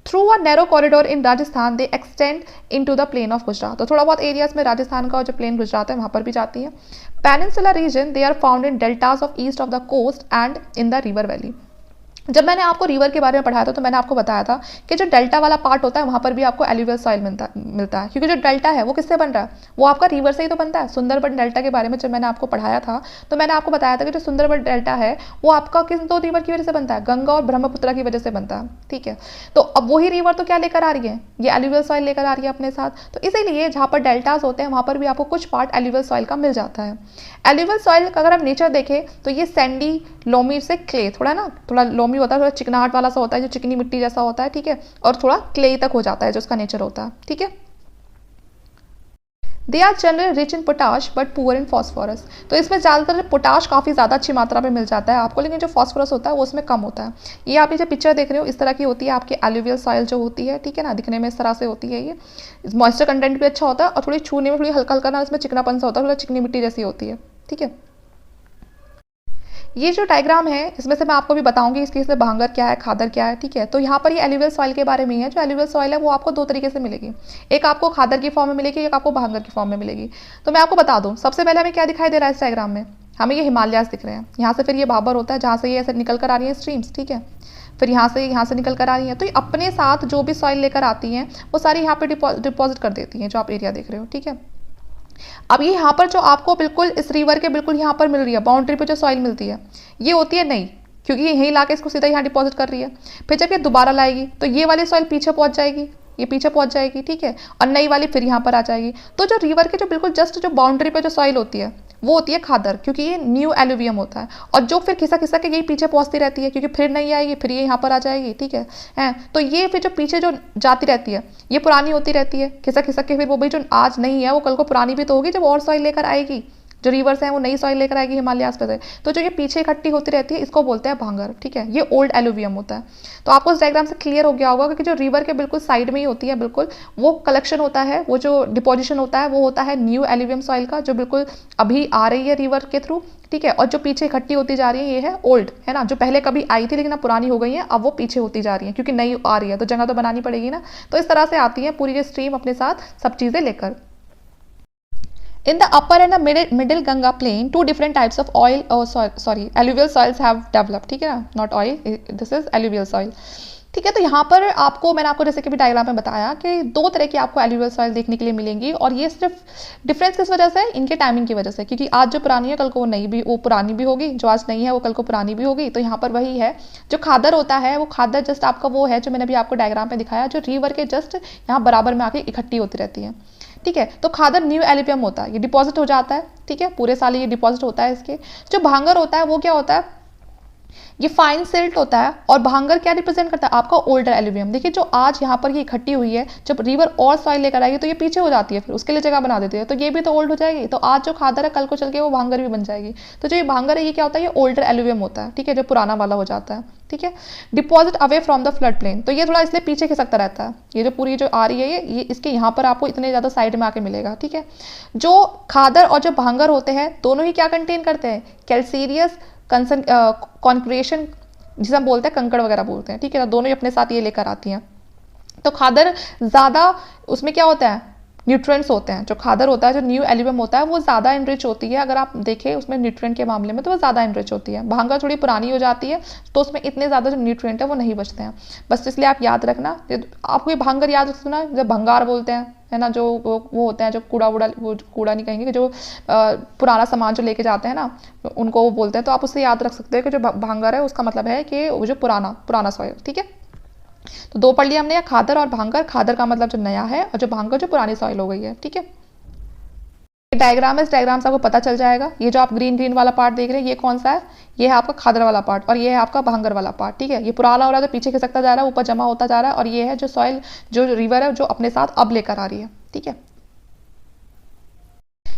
Through a narrow corridor in Rajasthan they extend into the plain of Gujarat. तो थोड़ा बहुत एरियाज में राजस्थान का जो प्लेन गुजरात है वहाँ पर भी जाती है। Peninsular region they are found in deltas of east of the coast and in the river valley. जब मैंने आपको रिवर के बारे में पढ़ाया था तो मैंने आपको बताया था कि जो डेल्टा वाला पार्ट होता है वहाँ पर भी आपको एलुवियल सॉइल मिलता है, क्योंकि जो डेल्टा है वो किससे बन रहा है? वो आपका रिवर से ही तो बनता है। सुंदरबन डेल्टा के बारे में जब मैंने आपको पढ़ाया था तो मैंने आपको बताया था कि जो सुंदरबन डेल्टा है वो आपका किस दो रिवर की वजह से बनता है? गंगा और ब्रह्मपुत्र की वजह से बनता है, ठीक है। तो अब वही रिवर तो क्या लेकर आ रही है? ये एलुवियल सॉइल लेकर आ रही है अपने साथ। तो इसीलिए जहाँ पर डेल्टाज होते हैं वहाँ पर भी आपको कुछ पार्ट एलुवियल सॉइल का मिल जाता है। एलुवियल सॉइल का अगर हम नेचर देखें तो ये सैंडी, लोमी से क्ले, थोड़ा लोमी होता है, थोड़ा चिकनाहट वाला सा होता है, जो चिकनी मिट्टी जैसा होता है, ठीक है। और थोड़ा क्ले तक हो जाता है जो उसका नेचर होता है, ठीक है। They are generally rich in potash but poor in phosphorus. तो इसमें ज़्यादातर पोटाश काफ़ी ज़्यादा अच्छी मात्रा में मिल जाता है आपको, लेकिन जो फॉस्फोरस होता है वो उसमें कम होता है। ये आप ये जो पिक्चर देख रहे हो इस तरह की होती है आपकी एलुवियल सॉइल जो होती है, ठीक है ना। दिखने में इस तरह से होती है ये। मॉइस्चर कंटेंट भी अच्छा होता है और थोड़ी छूने में थोड़ी हल्का हल्का ना इसमें चिकनापन सा होता है, थोड़ा चिकनी मिट्टी जैसी होती है, ठीक है। ये जो डायग्राम है इसमें से मैं आपको भी बताऊंगी इसके इसमें भांगर क्या है, खादर क्या है, ठीक है। तो यहाँ पर ये एलुवियल सॉइल के बारे में ही है। जो एलुवियल सॉइल है वो आपको दो तरीके से मिलेगी, एक आपको खादर की फॉर्म में मिलेगी, एक आपको भांगर की फॉर्म में मिलेगी। तो मैं आपको बता दूँ, सबसे पहले हमें क्या दिखाई दे रहा है इस डायग्राम में? हमें ये हिमालयास दिख रहे हैं। यहाँ से फिर ये भाबर होता है जहाँ से ये ऐसे निकल कर आ रही है स्ट्रीम्स, ठीक है। फिर यहाँ से निकल कर आ रही हैं। तो ये अपने साथ जो भी सॉइल लेकर आती हैं वो सारी यहाँ पे डिपॉजिट कर देती हैं, जो आप एरिया देख रहे हो, ठीक है। अब ये यहाँ पर जो आपको बिल्कुल इस रिवर के बिल्कुल यहाँ पर मिल रही है, बाउंड्री पे जो सॉइल मिलती है ये होती है नई, क्योंकि ये यहीं ला के इसको सीधा यहाँ डिपॉजिट कर रही है। फिर जब ये दोबारा लाएगी तो ये वाली सॉइल पीछे पहुँच जाएगी, ये पीछे पहुँच जाएगी, ठीक है। और नई वाली फिर यहाँ पर आ जाएगी। तो जो रिवर के जो बिल्कुल जस्ट जो बाउंड्री पे जो सॉइल होती है वो होती है खादर, क्योंकि ये न्यू एलुवियम होता है। और जो फिर खिसा खिसा के यही पीछे पहुँचती रहती है, क्योंकि फिर नहीं आएगी, फिर ये यहाँ पर आ जाएगी, ठीक है। तो ये फिर जो पीछे जो जाती रहती है ये पुरानी होती रहती है, खिसा खिसा के फिर वो भी जो आज नहीं है वो कल को पुरानी भी तो होगी जब और सॉइल लेकर आएगी। जो रिवर्स हैं वो नई सॉइल लेकर आएगी हिमालयास पे से। तो जो ये पीछे इकट्ठी होती रहती है इसको बोलते हैं भांगर, ठीक है। ये ओल्ड एलुवियम होता है। तो आपको इस डायग्राम से क्लियर हो गया होगा कि जो रिवर के बिल्कुल साइड में ही होती है, बिल्कुल वो कलेक्शन होता है, वो जो डिपोजिशन होता है वो होता है न्यू एलुवियम सॉइल का, जो बिल्कुल अभी आ रही है रिवर के थ्रू, ठीक है। और जो पीछे इकट्ठी होती जा रही है ये है ओल्ड, है ना, जो पहले कभी आई थी लेकिन अब पुरानी हो गई है, अब वो पीछे होती जा रही है क्योंकि नई आ रही है तो जगह तो बनानी पड़ेगी ना। तो इस तरह से आती है पूरी स्ट्रीम अपने साथ सब चीज़ें लेकर। In the upper and the middle Ganga plain, two different types of oil, alluvial soils have developed, ठीक है ना, not oil, this is alluvial soil, ठीक है। तो यहाँ पर आपको मैंने आपको जैसे कि भी डायग्राम में बताया कि दो तरह की आपको एलुवियल सॉइल देखने के लिए मिलेंगी। और ये सिर्फ डिफरेंस किस वजह से? इनके टाइमिंग की वजह से, क्योंकि आज जो पुरानी है कल को वो पुरानी भी होगी, जो आज नहीं है वो कल को पुरानी भी होगी। तो यहाँ पर वही है, जो खादर होता है वो खादर जस्ट आपका वो है जो मैंने अभी आपको डायग्राम में दिखाया, जो रिवर के जस्ट यहाँ बराबर में आके इकट्ठी होती रहती है, ठीक है। तो खादर न्यू एलुवियम होता है, ये डिपॉजिट हो जाता है, ठीक है, पूरे साल ये डिपॉजिट होता है इसके। जो भांगर होता है वो क्या होता है? ये फाइन सिल्ट होता है। और भांगर क्या रिप्रेजेंट करता है? आपका ओल्डर एलुवियम। देखिए जो आज यहाँ पर ये इकट्ठी हुई है, जब रिवर और सॉइल लेकर आएगी तो ये पीछे हो जाती है, फिर उसके लिए जगह बना देती है, तो ये भी तो ओल्ड हो जाएगी। तो आज जो खादर है कल को चल के वो भांगर भी बन जाएगी। तो जो ये भांगर है ये क्या होता है? ये ओल्डर एलुवियम होता है, ठीक है, जो पुराना वाला हो जाता है, ठीक है। Deposit away from the flood plain, तो ये थोड़ा इसलिए पीछे खिसकता रहता है। ये जो पूरी जो आ रही है ये इसके यहाँ पर आपको इतने ज़्यादा साइड में आके मिलेगा, ठीक है। जो खादर और जो भांगर होते हैं दोनों ही क्या कंटेन करते हैं? कैल्सीरियस कॉन्क्रेशन, जिसे हम बोलते हैं कंकड़ वगैरह बोलते हैं, ठीक है ना। दोनों ही अपने साथ ये लेकर आती हैं। तो खादर ज़्यादा उसमें क्या होता है? न्यूट्रिएंट्स होते हैं। जो खादर होता है, जो न्यू एलुवियम होता है वो ज़्यादा इनरिच होती है। अगर आप देखें उसमें न्यूट्रिएंट के मामले में तो वो ज़्यादा इनरिच होती है। भांगर थोड़ी पुरानी हो जाती है तो उसमें इतने ज़्यादा जो न्यूट्रिएंट है वो नहीं बचते हैं। बस इसलिए आप याद रखना, आपको ये भांगर याद रखना, जब भंगार बोलते हैं, है ना, जो वो होते हैं जो वो कूड़ा नहीं कहेंगे, जो पुराना सामान जो लेके जाते हैं ना उनको वो बोलते हैं। तो आप उससे याद रख सकते हैं कि जो भांगर है उसका मतलब है कि वो जो पुराना सॉइल, ठीक है। तो दो पढ़ लिया हमने, या खादर और भांगर। खादर का मतलब जो नया है और जो भांगर जो पुरानी सॉइल हो गई है, ठीक है। डायग्राम है, इस डायग्राम से आपको पता चल जाएगा। ये जो आप ग्रीन ग्रीन वाला पार्ट देख रहे हैं ये कौन सा है, ये है आपका खादर वाला पार्ट, और ये है आपका भांगर वाला पार्ट, ठीक है। ये पुराना हो रहा है तो पीछे खिसकता जा रहा है, ऊपर जमा होता जा रहा है, और ये है जो सॉइल, जो रिवर है जो अपने साथ अब लेकर आ रही है, ठीक है।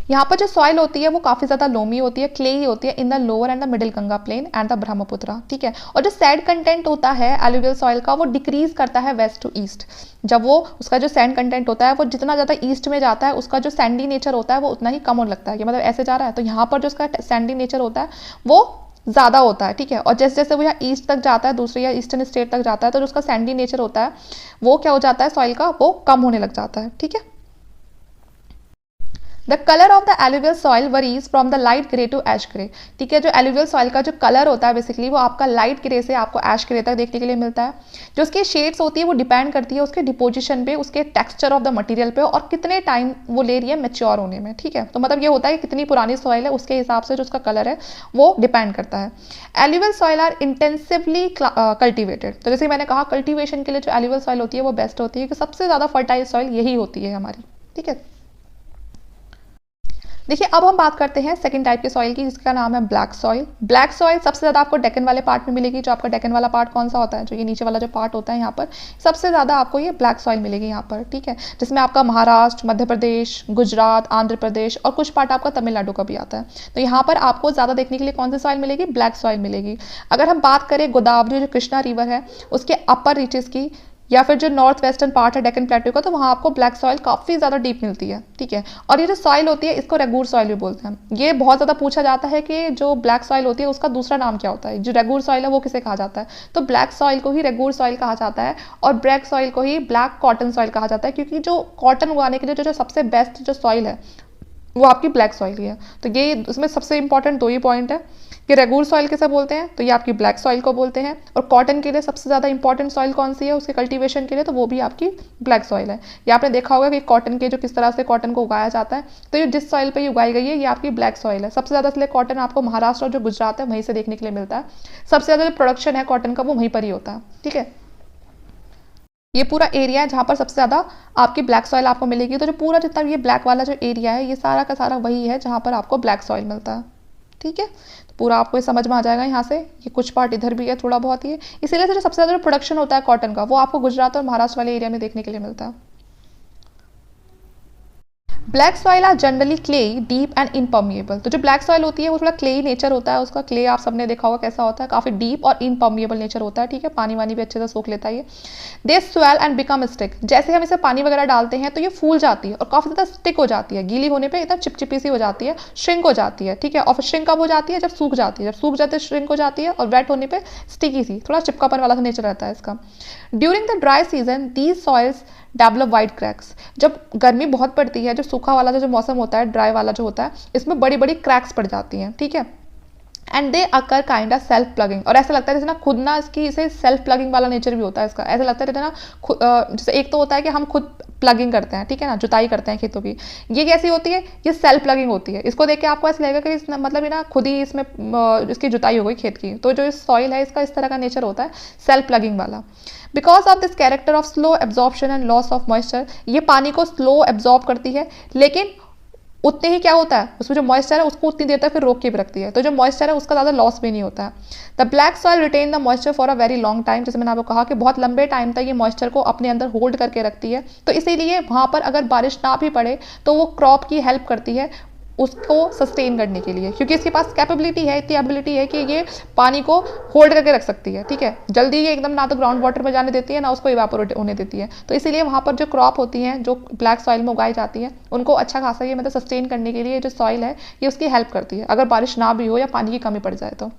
यहाँ पर जो सॉइल होती है वो काफ़ी ज़्यादा लोमी होती है, क्लेई होती है in the lower and the middle Ganga plain and the Brahmaputra, ठीक है। और जो सैंड कंटेंट होता है एलुवियल सॉइल का वो डिक्रीज करता है वेस्ट टू ईस्ट। जब वो उसका जो सैंड कंटेंट होता है वो जितना ज़्यादा ईस्ट में जाता है उसका जो सैंडी नेचर होता है वो उतना ही कम होने लगता है, कि मतलब ऐसे जा रहा है तो यहाँ पर जो उसका सैंडी नेचर होता है वो ज़्यादा होता है, ठीक है। और जैसे जैसे वो यहाँ ईस्ट तक जाता है, दूसरे या ईस्टर्न स्टेट तक जाता है, तो जो उसका सैंडी नेचर होता है वो क्या हो जाता है सॉइल का, वो कम होने लग जाता है, ठीक है। The colour of the alluvial soil varies from the light grey to ash grey, ठीक है। जो एलुवियल सॉइल का जो कलर होता है बेसिकली वो आपका लाइट ग्रे से आपको एश ग्रे तक देखने के लिए मिलता है। जो उसकी शेड्स होती है वो डिपेंड करती है उसके डिपोजिशन पे, उसके टेक्सचर ऑफ द मटेरियल पे, और कितने टाइम वो ले रही है मेच्योर होने में, ठीक है। तो मतलब ये होता है कि कितनी पुरानी सॉइल है उसके हिसाब से जो उसका कलर है वो डिपेंड करता है। Alluvial soil are intensively cultivated, तो जैसे मैंने कहा कल्टिवेशन के लिए जो एलुवियल सॉइल होती है वो बेस्ट होती है, कि सबसे ज़्यादा फर्टाइल सॉइल यही होती है हमारी, ठीक है। देखिए अब हम बात करते हैं सेकंड टाइप के सॉइल की, जिसका नाम है ब्लैक सॉइल। ब्लैक सॉइल सबसे ज़्यादा आपको डेक्कन वाले पार्ट में मिलेगी। जो आपका डेक्कन वाला पार्ट कौन सा होता है, जो ये नीचे वाला जो पार्ट होता है यहाँ पर, सबसे ज़्यादा आपको ये ब्लैक सॉइल मिलेगी यहाँ पर, ठीक है। जिसमें आपका महाराष्ट्र, मध्य प्रदेश, गुजरात, आंध्र प्रदेश और कुछ पार्ट आपका तमिलनाडु का भी आता है। तो यहाँ पर आपको ज़्यादा देखने के लिए कौन सी सॉइल मिलेगी, ब्लैक सॉइल मिलेगी। अगर हम बात करें गोदावरी जो कृष्णा रिवर है उसके अपर रीचेस की, या फिर जो नॉर्थ वेस्टर्न पार्ट है डेक्कन प्लेटू का, तो वहाँ आपको ब्लैक सॉइल काफ़ी ज़्यादा डीप मिलती है, ठीक है। और ये जो सॉइल होती है इसको रेगूर सॉइल भी बोलते हैं। ये बहुत ज़्यादा पूछा जाता है कि जो ब्लैक सॉइल होती है उसका दूसरा नाम क्या होता है, जो रेगूर सॉइल है वो किसे कहा जाता है। तो ब्लैक सॉइल को ही रेगूर सॉइल कहा जाता है, और ब्लैक सॉइल को ही ब्लैक कॉटन सॉइल कहा जाता है, क्योंकि जो कॉटन उगाने के लिए जो सबसे बेस्ट जो सॉइल है वो आपकी ब्लैक सॉइल ही है। तो ये इसमें सबसे इंपॉर्टेंट दो ही पॉइंट है कि रेगूर सॉइल किसे बोलते हैं, तो ये आपकी ब्लैक सॉइल को बोलते हैं। और कॉटन के लिए सबसे ज़्यादा इंपॉर्टेंट सॉइल कौन सी है उसके कल्टीवेशन के लिए, तो वो भी आपकी ब्लैक सॉइल है। ये आपने देखा होगा कि कॉटन के जो किस तरह से कॉटन को उगाया जाता है, तो ये जिस सॉइल पर ये उगाई गई है ये आपकी ब्लैक सॉइल है। सबसे ज़्यादा इसलिए कॉटन आपको महाराष्ट्र और जो गुजरात है वहीं से देखने के लिए मिलता है। सबसे ज़्यादा जो प्रोडक्शन है कॉटन का वो वहीं पर ही होता है, ठीक है। ये पूरा एरिया है जहाँ पर सबसे ज़्यादा आपकी ब्लैक सॉइल आपको मिलेगी। तो जो पूरा जितना ये ब्लैक वाला जो एरिया है ये सारा का सारा वही है जहाँ पर आपको ब्लैक सॉइल मिलता है, ठीक है। तो पूरा आपको ये समझ में आ जाएगा यहाँ से। ये कुछ पार्ट इधर भी है थोड़ा बहुत ही, इसीलिए से जो सबसे ज़्यादा जो प्रोडक्शन होता है कॉटन का वो आपको गुजरात और महाराष्ट्र वाले एरिया में देखने के लिए मिलता है। Black soil are generally clayey, deep and impermeable. तो जो ब्लैक सॉइल होती है वो थोड़ा क्लेई नेचर होता है उसका। क्ले आप सबने देखा होगा कैसा होता है, काफ़ी डीप और इनपर्मिएबल नेचर होता है, ठीक है। पानी वानी भी अच्छे से सोख लेता है ये। दे स्वेल एंड बिकम स्टिक, जैसे हम इसे पानी वगैरह डालते हैं तो ये फूल जाती है और काफ़ी ज़्यादा स्टिक हो जाती है। गीली होने पर एकदम चिपचिपी सी हो जाती है, श्रिंक हो जाती है, ठीक है। और फिर श्रिंक कब हो जाती है, जब सूख जाती है। जब सूख जाती है श्रिंक हो जाती है, और वेट होने पर स्टिकी सी, थोड़ा चिपकापन वाला नेचर रहता है इसका। During the dry season these soils develop white cracks. जब गर्मी बहुत पड़ती है, जो सूखा वाला जो मौसम होता है, ड्राई वाला जो होता है, इसमें बड़ी बड़ी क्रैक्स पड़ जाती हैं, ठीक है। And they occur kind of self plugging, और ऐसा लगता है जैसे ना खुद ना इसकी इसे सेल्फ प्लगिंग वाला नेचर भी होता है इसका। ऐसा लगता है जैसे ना जैसे एक तो होता है कि हम खुद प्लगिंग करते हैं, ठीक है ना, जुताई करते हैं खेतों की। ये कैसी होती है, ये सेल्फ प्लगिंग होती है। इसको देख के आपको ऐसा लगेगा कि मतलब ये ना खुद ही इसमें इसकी जुताई हो गई खेत की। तो जो इस सॉइल है इसका इस तरह का नेचर होता है सेल्फ प्लगिंग वाला। Because of this character of slow absorption and loss of moisture, ये पानी को स्लो एब्जॉर्ब करती है, लेकिन उतने ही क्या होता है उसमें जो मॉइस्चर है उसको उतनी देर तक फिर रोक के भी रखती है। तो जो मॉइस्चर है उसका ज़्यादा लॉस भी नहीं होता है। The black soil retain the moisture for a very long time, जैसे मैंने आपको कहा कि बहुत लंबे टाइम तक ये मॉइस्चर को अपने अंदर होल्ड करके रखती है। तो इसीलिए वहाँ पर अगर बारिश ना भी पड़े तो वो क्रॉप की हेल्प करती है उसको सस्टेन करने के लिए, क्योंकि इसके पास कैपेबिलिटी है, इतनी एबिलिटी है कि ये पानी को होल्ड करके रख सकती है, ठीक है। जल्दी ये एकदम ना तो ग्राउंड वाटर में जाने देती है ना उसको इवापोरेट होने देती है। तो इसीलिए वहाँ पर जो क्रॉप होती हैं जो ब्लैक सॉइल में उगाई जाती है उनको अच्छा खासा ये मतलब सस्टेन करने के लिए जो सॉइल है ये उसकी हेल्प करती है, अगर बारिश ना भी हो या पानी की कमी पड़ जाए तो,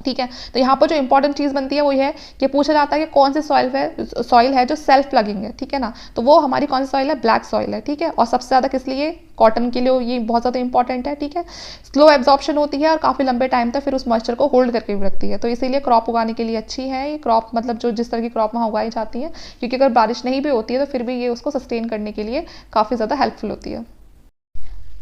ठीक है। तो यहाँ पर जो इंपॉर्टेंट चीज़ बनती है वो ये है कि पूछा जाता है कि कौन सी सॉइल है जो सेल्फ प्लगिंग है, ठीक है ना। तो वो हमारी कौन सी सॉइल है, ब्लैक सॉइल है, ठीक है। और सबसे ज़्यादा किस लिए, कॉटन के लिए ये बहुत ज़्यादा इंपॉर्टेंट है, ठीक है। स्लो एब्जॉर्प्शन होती है और काफ़ी लंबे टाइम तक फिर उस मॉइस्चर को होल्ड करके भी रखती है। तो इसीलिए क्रॉप उगाने के लिए अच्छी है ये क्रॉप, मतलब जो जिस तरह की क्रॉप वहाँ उगाई जाती है, क्योंकि अगर बारिश नहीं भी होती है तो फिर भी ये उसको सस्टेन करने के लिए काफ़ी ज़्यादा हेल्पफुल होती है।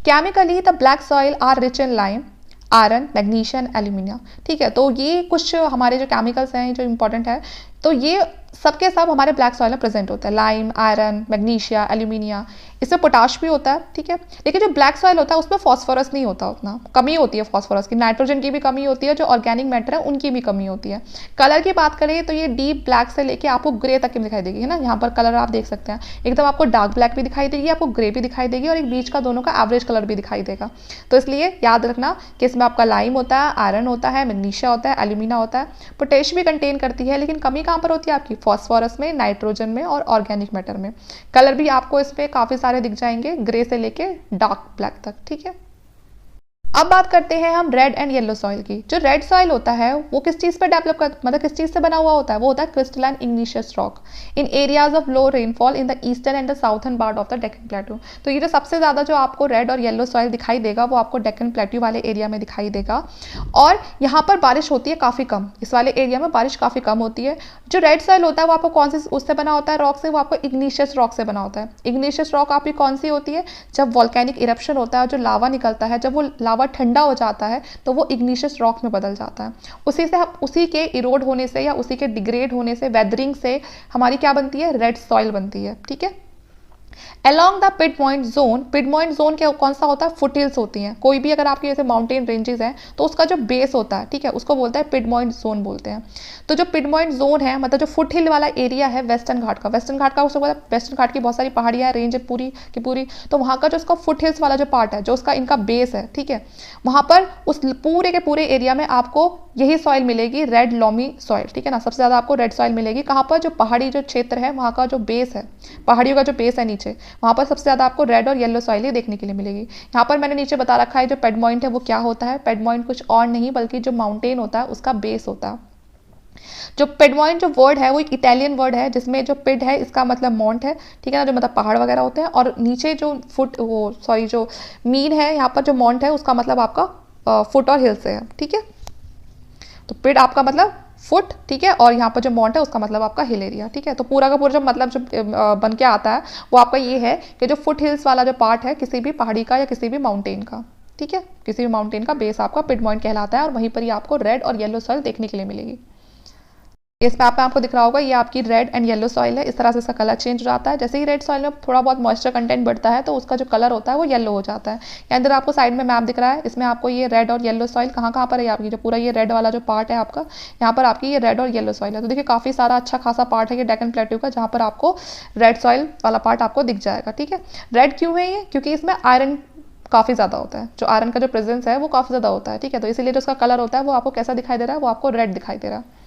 Chemically the black soil are rich in lime, iron, magnesium, aluminium, ठीक है। तो ये कुछ हमारे जो केमिकल्स हैं जो इंपॉर्टेंट है, तो ये सबके सब हमारे ब्लैक सॉइल में प्रेजेंट होता है, लाइम, आयरन, मैग्नीशिया, एल्यूमिनिया, इसमें पोटाश भी होता है, ठीक है। लेकिन जो ब्लैक सॉइल होता है उसमें फॉस्फोरस नहीं होता, उतना कमी होती है फॉस्फोरस की, नाइट्रोजन की भी कमी होती है, जो ऑर्गेनिक मैटर है उनकी भी कमी होती है। कलर की बात करें तो ये डीप ब्लैक से लेके आपको ग्रे तक की दिखाई देगी, है ना। यहाँ पर कलर आप देख सकते हैं, एकदम आपको डार्क ब्लैक भी दिखाई देगी, आपको ग्रे भी दिखाई देगी, और एक बीच का दोनों का एवरेज कलर भी दिखाई देगा। तो इसलिए याद रखना कि इसमें आपका लाइम होता है, आयरन होता है, मैग्नीशिया होता है, एल्यूमिना होता है, पोटेश भी कंटेन करती है, लेकिन कमी कहाँ पर होती है आपकी, फॉस्फोरस में, नाइट्रोजन में और ऑर्गेनिक मैटर में। कलर भी आपको इस पर काफ़ी सारे दिख जाएंगे, ग्रे से लेके डार्क ब्लैक तक, ठीक है। अब बात करते हैं हम रेड एंड येलो सॉइल की। जो रेड सॉइल होता है वो किस चीज़ पर डेवलप कर, मतलब किस चीज़ से बना हुआ होता है, वो होता है crystalline igneous rock in areas of low rainfall in the eastern and the southern part of the Deccan plateau. तो ये जो सबसे ज़्यादा जो आपको रेड और येलो सॉइल दिखाई देगा वो आपको डेक्कन प्लेट्यू वाले एरिया में दिखाई देगा, और यहाँ पर बारिश होती है काफ़ी कम, इस वाले एरिया में बारिश काफ़ी कम होती है। जो रेड सॉइल होता है वो आपको कौन से उससे बना होता है, रॉक से, वो आपको इग्निशियस रॉक से बना होता है। इग्निशियस रॉक आपकी कौन सी होती है, जब वॉल्केनिक इरप्शन होता है, जो लावा निकलता है, जब वो लावा ठंडा हो जाता है तो वो इग्निशियस रॉक में बदल जाता है। उसी से हम, उसी के इरोड होने से या उसी के डिग्रेड होने से, वेदरिंग से हमारी क्या बनती है, रेड सॉइल बनती है, ठीक है। Along द पिडमॉइंट जोन, पिडमॉइंट जोन क्या कौन सा होता है, फुट हिल्स होती हैं। कोई भी अगर आपके जैसे माउंटेन रेंजेस हैं तो उसका जो बेस होता है, ठीक है, उसको बोलते हैं पिडमॉइंट जोन बोलते हैं। तो जो पिडमॉइंट जोन है, मतलब जो फुट हिल वाला एरिया है वेस्टर्न घाट का, वेस्टर्न घाट का उसको बोलते हैं, वेस्टर्न घाट की बहुत सारी पहाड़ियाँ हैं, रेंज है पूरी की पूरी, तो वहाँ का जो उसका फुट हिल्स वाला जो पार्ट है, जो उसका इनका बेस है, ठीक है, वहाँ पर उस पूरे के पूरे एरिया में आपको यही सॉइल मिलेगी, रेड लॉमी सॉइल, ठीक है ना। सबसे ज़्यादा आपको रेड सॉइल मिलेगी कहाँ पर, जो पहाड़ी जो क्षेत्र है वहाँ का जो बेस है, पहाड़ियों का जो बेस है नीचे, वहाँ पर सबसे ज़्यादा आपको रेड और येलो सॉइल ही देखने के लिए मिलेगी। यहाँ पर मैंने नीचे बता रखा है जो पेडमॉइंट है वो क्या होता है। पेडमॉइंट कुछ और नहीं बल्कि जो माउंटेन होता है उसका बेस होता है। जो पेडमॉइंट जो वर्ड है वो एक इटालियन वर्ड है, जिसमें जो पिड है इसका मतलब माउंट है, ठीक है ना, जो मतलब पहाड़ वगैरह होते हैं, और नीचे जो फुट वो सॉरी जो मीन है यहाँ पर जो माउंट है उसका मतलब आपका फुट और हिल से है, ठीक है। तो पिड आपका मतलब फुट, ठीक है, और यहाँ पर जो माउंट है उसका मतलब आपका हिल एरिया, ठीक है। तो पूरा का पूरा जो मतलब जो बन के आता है वो आपका ये है कि जो फुट हिल्स वाला जो पार्ट है किसी भी पहाड़ी का या किसी भी माउंटेन का, ठीक है, किसी भी माउंटेन का बेस आपका पिडमॉइंट कहलाता है, और वहीं पर ही आपको रेड और येलो सॉइल देखने के लिए मिलेगी। इस मैप में आपको दिख रहा होगा ये आपकी रेड एंड येलो सॉइल है। इस तरह से इसका कलर चेंज हो जाता है। जैसे ही रेड सॉइल में थोड़ा बहुत मॉइस्चर कंटेंट बढ़ता है तो उसका जो कलर होता है वो येलो हो जाता है। या अंदर आपको साइड में मैप दिख रहा है, इसमें आपको ये रेड और येलो सॉइल कहाँ कहाँ पर है, आपकी जो पूरा ये रेड वाला जो पार्ट है आपका, यहाँ पर आपकी ये रेड और येलो सॉइल है। तो देखिए काफ़ी सारा अच्छा खासा पार्ट है ये डेक्कन प्लेट्यू का, जहाँ पर आपको रेड सॉइल वाला पार्ट आपको दिख जाएगा, ठीक है। रेड क्यों है ये, क्योंकि इसमें आयरन काफ़ी ज़्यादा होता है, जो आयरन का जो प्रेजेंस है वो काफ़ी ज़्यादा होता है, ठीक है। तो इसीलिए जो उसका कलर होता है वो आपको कैसा दिखाई दे रहा है, वो आपको रेड दिखाई दे रहा है।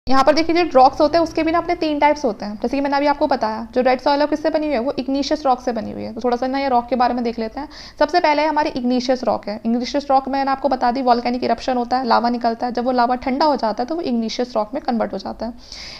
यहाँ पर देखिए जो रॉक्स होते हैं उसके भी ना अपने 3 टाइप्स होते हैं। जैसे कि मैंने अभी आपको बताया जो रेड सॉइल है किससे बनी हुई है, वो इग्निशियस रॉक से बनी हुई है। तो थोड़ा सा ना ये रॉक के बारे में देख लेते हैं। सबसे पहले हमारी इग्निशियस रॉक है। इग्निशियस रॉक में मैंने आपको बता दी वॉल्केनिक इरप्शन होता है, लावा निकलता है, जब वो लावा ठंडा हो जाता है तो वो इग्निशियस रॉक में कन्वर्ट हो जाता है।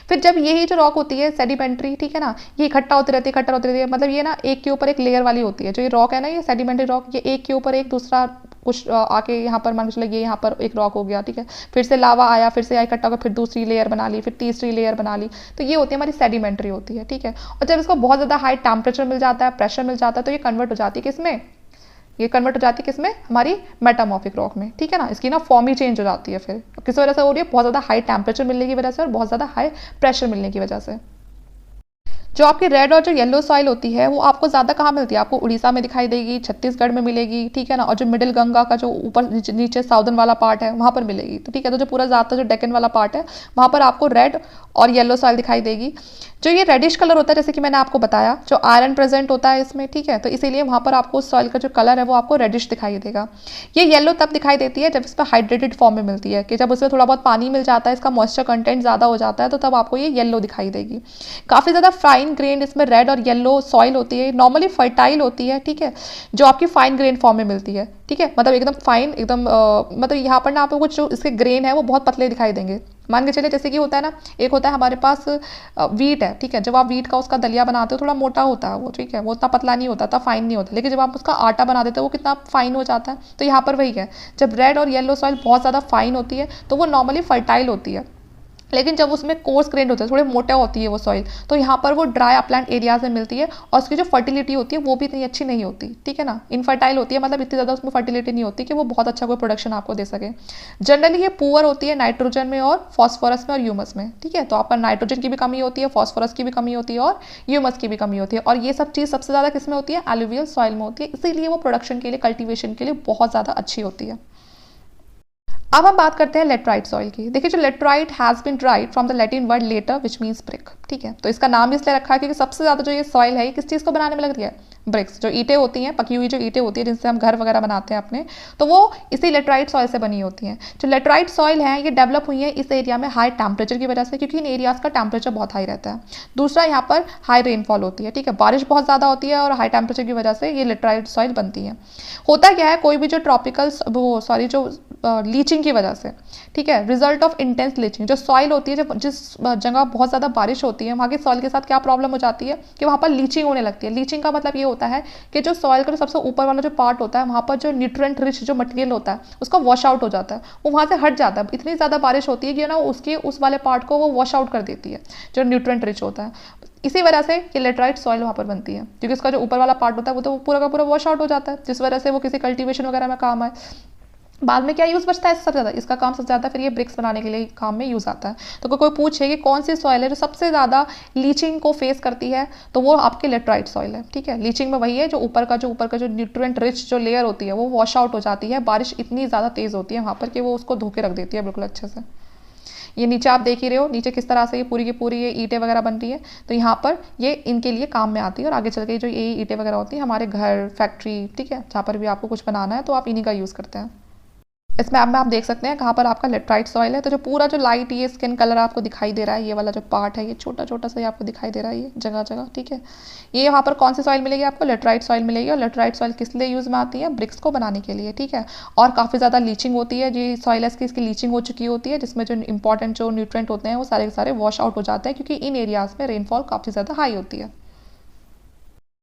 फिर जब यही जो रॉक होती है सेडिमेंट्री, ठीक है ना, ये इकट्ठा होती रहती है, इकट्ठा होती रहती है, मतलब ये ना एक के ऊपर एक लेयर वाली होती है। जो ये रॉक है ना, ये सेडिमेंट्री रॉक, ये एक के ऊपर एक दूसरा कुछ आके यहाँ पर मान के चलो ये यहाँ पर एक रॉक हो गया, ठीक है, फिर से लावा आया, फिर से इकट्ठा होकर फिर दूसरी लेयर बना ली, फिर तीसरी लेयर बना ली। तो ये होती है हमारी सेडिमेंट्री होती है, ठीक है। और जब इसको बहुत ज़्यादा हाई टेम्परेचर मिल जाता है, प्रेशर मिल जाता है, तो ये कन्वर्ट हो जाती है किसमें, ये कन्वर्ट हो जाती है किसमें, हमारी मेटामॉर्फिक रॉक में, ठीक है ना। इसकी ना फॉर्म ही चेंज हो जाती है। फिर किस वजह से हो रही है, बहुत ज़्यादा हाई टेम्परेचर मिलने की वजह से और बहुत ज़्यादा हाई प्रेशर मिलने की वजह से। जो आपकी रेड और जो येलो सॉइल होती है वो आपको ज़्यादा कहाँ मिलती है, आपको उड़ीसा में दिखाई देगी, छत्तीसगढ़ में मिलेगी, ठीक है ना, और जो मिडिल गंगा का जो ऊपर नीचे साउदर्न वाला पार्ट है वहाँ पर मिलेगी। तो ठीक है, तो जो पूरा ज़्यादातर जो डेक्कन वाला पार्ट है वहाँ पर आपको रेड और येलो सॉइल दिखाई देगी। जो ये रेडिश कलर होता है, जैसे कि मैंने आपको बताया, जो आयरन प्रेजेंट होता है इसमें, ठीक है, तो इसीलिए वहाँ पर आपको उस सॉइल का जो कलर है वो आपको रेडिश दिखाई देगा। ये येलो तब दिखाई देती है जब इस पर हाइड्रेटेड फॉर्म में मिलती है, कि जब उसमें थोड़ा बहुत पानी मिल जाता है, इसका मॉइस्चर कंटेंट ज़्यादा हो जाता है, तो तब आपको ये येलो दिखाई देगी। काफ़ी ज़्यादा फाइन ग्रेन इसमें रेड और येलो सॉइल होती है, नॉर्मली फर्टाइल होती है, ठीक है, जो आपकी फाइन ग्रेन फॉर्म में मिलती है, ठीक है, मतलब एकदम फाइन, एकदम मतलब यहाँ पर ना आपको कुछ जो इसके ग्रेन है वो बहुत पतले दिखाई देंगे। मान के चलिए जैसे कि होता है ना, एक होता है हमारे पास वीट है, ठीक है, जब आप वीट का उसका दलिया बनाते हो थोड़ा मोटा होता है वो, ठीक है, वो उतना पतला नहीं होता, इतना फाइन नहीं होता, लेकिन जब आप उसका आटा बना देते हो वो कितना फाइन हो जाता है। तो यहाँ पर वही है, जब रेड और येलो सॉइल बहुत ज़्यादा फाइन होती है तो वो नॉर्मली फर्टाइल होती है, लेकिन जब उसमें कोर्स ग्रेन्ड होते हैं, थोड़े मोटा होती है वो सॉइल, तो यहाँ पर वो ड्राई अपलैंड एरियाज में मिलती है और उसकी जो फर्टिलिटी होती है वो भी इतनी अच्छी नहीं होती, ठीक है ना, इनफर्टाइल होती है, मतलब इतनी ज़्यादा उसमें फर्टिलिटी नहीं होती कि वो बहुत अच्छा कोई प्रोडक्शन आपको दे सके। जनरली ये पुअर होती है नाइट्रोजन में और फॉस्फोरस में और ह्यूमस में, ठीक है। तो आपका नाइट्रोजन की भी कमी होती है, फॉस्फोरस की भी कमी होती है और ह्यूमस की भी कमी होती है, और ये सब चीज़ सबसे ज़्यादा किस में होती है, एलुवियल सॉइल में होती है, इसीलिए वो प्रोडक्शन के लिए, कल्टिवेशन के लिए बहुत ज़्यादा अच्छी होती है। अब हम बात करते हैं लेटराइट सॉइल की। देखिए, जो laterite has been derived from the Latin word later which means brick, ठीक है। तो इसका नाम इसलिए रखा है क्योंकि सबसे ज़्यादा जो ये सॉइल है ये किस चीज़ को बनाने में लग रही है, ब्रिक्स, जो ईंटें होती हैं, पकी हुई जो ईंटें होती हैं जिनसे हम घर वगैरह बनाते हैं अपने, तो वो इसी लेटराइट सॉइल से बनी होती हैं। जो लेटराइट सॉइल है ये डेवलप हुई है इस एरिया में हाई टेम्परेचर की वजह से, क्योंकि इन एरियाज़ का टेम्परेचर बहुत हाई रहता है। दूसरा, यहाँ पर हाई रेनफॉल होती है, ठीक है, बारिश बहुत ज़्यादा होती है और हाई टेम्परेचर की वजह से ये लेटराइट सॉइल बनती है। होता क्या है, कोई भी जो ट्रॉपिकल वो सॉरी जो लीचिंग की वजह से, ठीक है, रिजल्ट ऑफ इंटेंस लीचिंग, जो सॉइल होती है, जब जिस जगह बहुत ज़्यादा बारिश होती है वहाँ की सॉइल के साथ क्या प्रॉब्लम हो जाती है कि वहाँ पर लीचिंग होने लगती है। लीचिंग का मतलब ये होता है कि जो सॉइल का जो सबसे ऊपर वाला जो पार्ट होता है वहाँ पर जो न्यूट्रिएंट रिच जो मटेरियल होता है उसका वॉश आउट हो जाता है, वो वहाँ से हट जाता है। इतनी ज़्यादा बारिश होती है कि ना उसके उस वाले पार्ट को वो वॉश आउट कर देती है, जो न्यूट्रिएंट रिच होता है। इसी वजह से ये लेटराइट सॉइल वहाँ पर बनती है, क्योंकि उसका जो ऊपर वाला पार्ट होता है वो तो पूरा का पूरा वॉश आउट हो जाता है, जिस वजह से वो किसी कल्टीवेशन वगैरह में काम आए। बाद में क्या यूज़ बचता है सबसे ज़्यादा, इसका काम सबसे ज़्यादा फिर ये ब्रिक्स बनाने के लिए काम में यूज़ आता है। तो कोई पूछे कि कौन सी सॉइल है जो सबसे ज़्यादा लीचिंग को फेस करती है, तो वो आपके लेटराइट सॉइल है, ठीक है। लीचिंग में वही है जो ऊपर का जो न्यूट्रिएंट रिच जो लेयर होती है वो वॉश आउट हो जाती है, बारिश इतनी ज़्यादा तेज़ होती है वहाँ पर कि वो उसको धोके रख देती है बिल्कुल अच्छे से। ये नीचे आप देख ही रहे हो, नीचे किस तरह से ये पूरी की पूरी ये ईंटें वगैरह बन रही है, तो यहाँ पर ये इनके लिए काम में आती है, और आगे चल के जो ये ईंटें वगैरह होती है हमारे घर, फैक्ट्री, ठीक है, जहाँ पर भी आपको कुछ बनाना है तो आप इन्हीं का यूज़ करते हैं। इस मैप में आप देख सकते हैं कहाँ पर आपका लेटराइट सॉइल है। तो जो पूरा जो लाइट ये स्किन कलर आपको दिखाई दे रहा है, ये वाला जो पार्ट है ये छोटा छोटा सा आपको दिखाई दे रहा है, ये जगह जगह, ठीक है। ये यहाँ पर कौन सी सॉइल मिलेगी आपको, लेटराइट सॉइल मिलेगी। और लेटराइट सॉइल किस लिए यूज़ में आती है, ब्रिक्स को बनाने के लिए, ठीक है। और काफ़ी ज़्यादा लीचिंग होती है, जी सॉइल है इसकी लीचिंग हो चुकी होती है, जिसमें जो इंपॉर्टेंट जो न्यूट्रिएंट होते हैं वो सारे के सारे वॉश आउट हो जाते हैं, क्योंकि इन एरियाज़ में रेनफॉल काफ़ी ज़्यादा हाई होती है।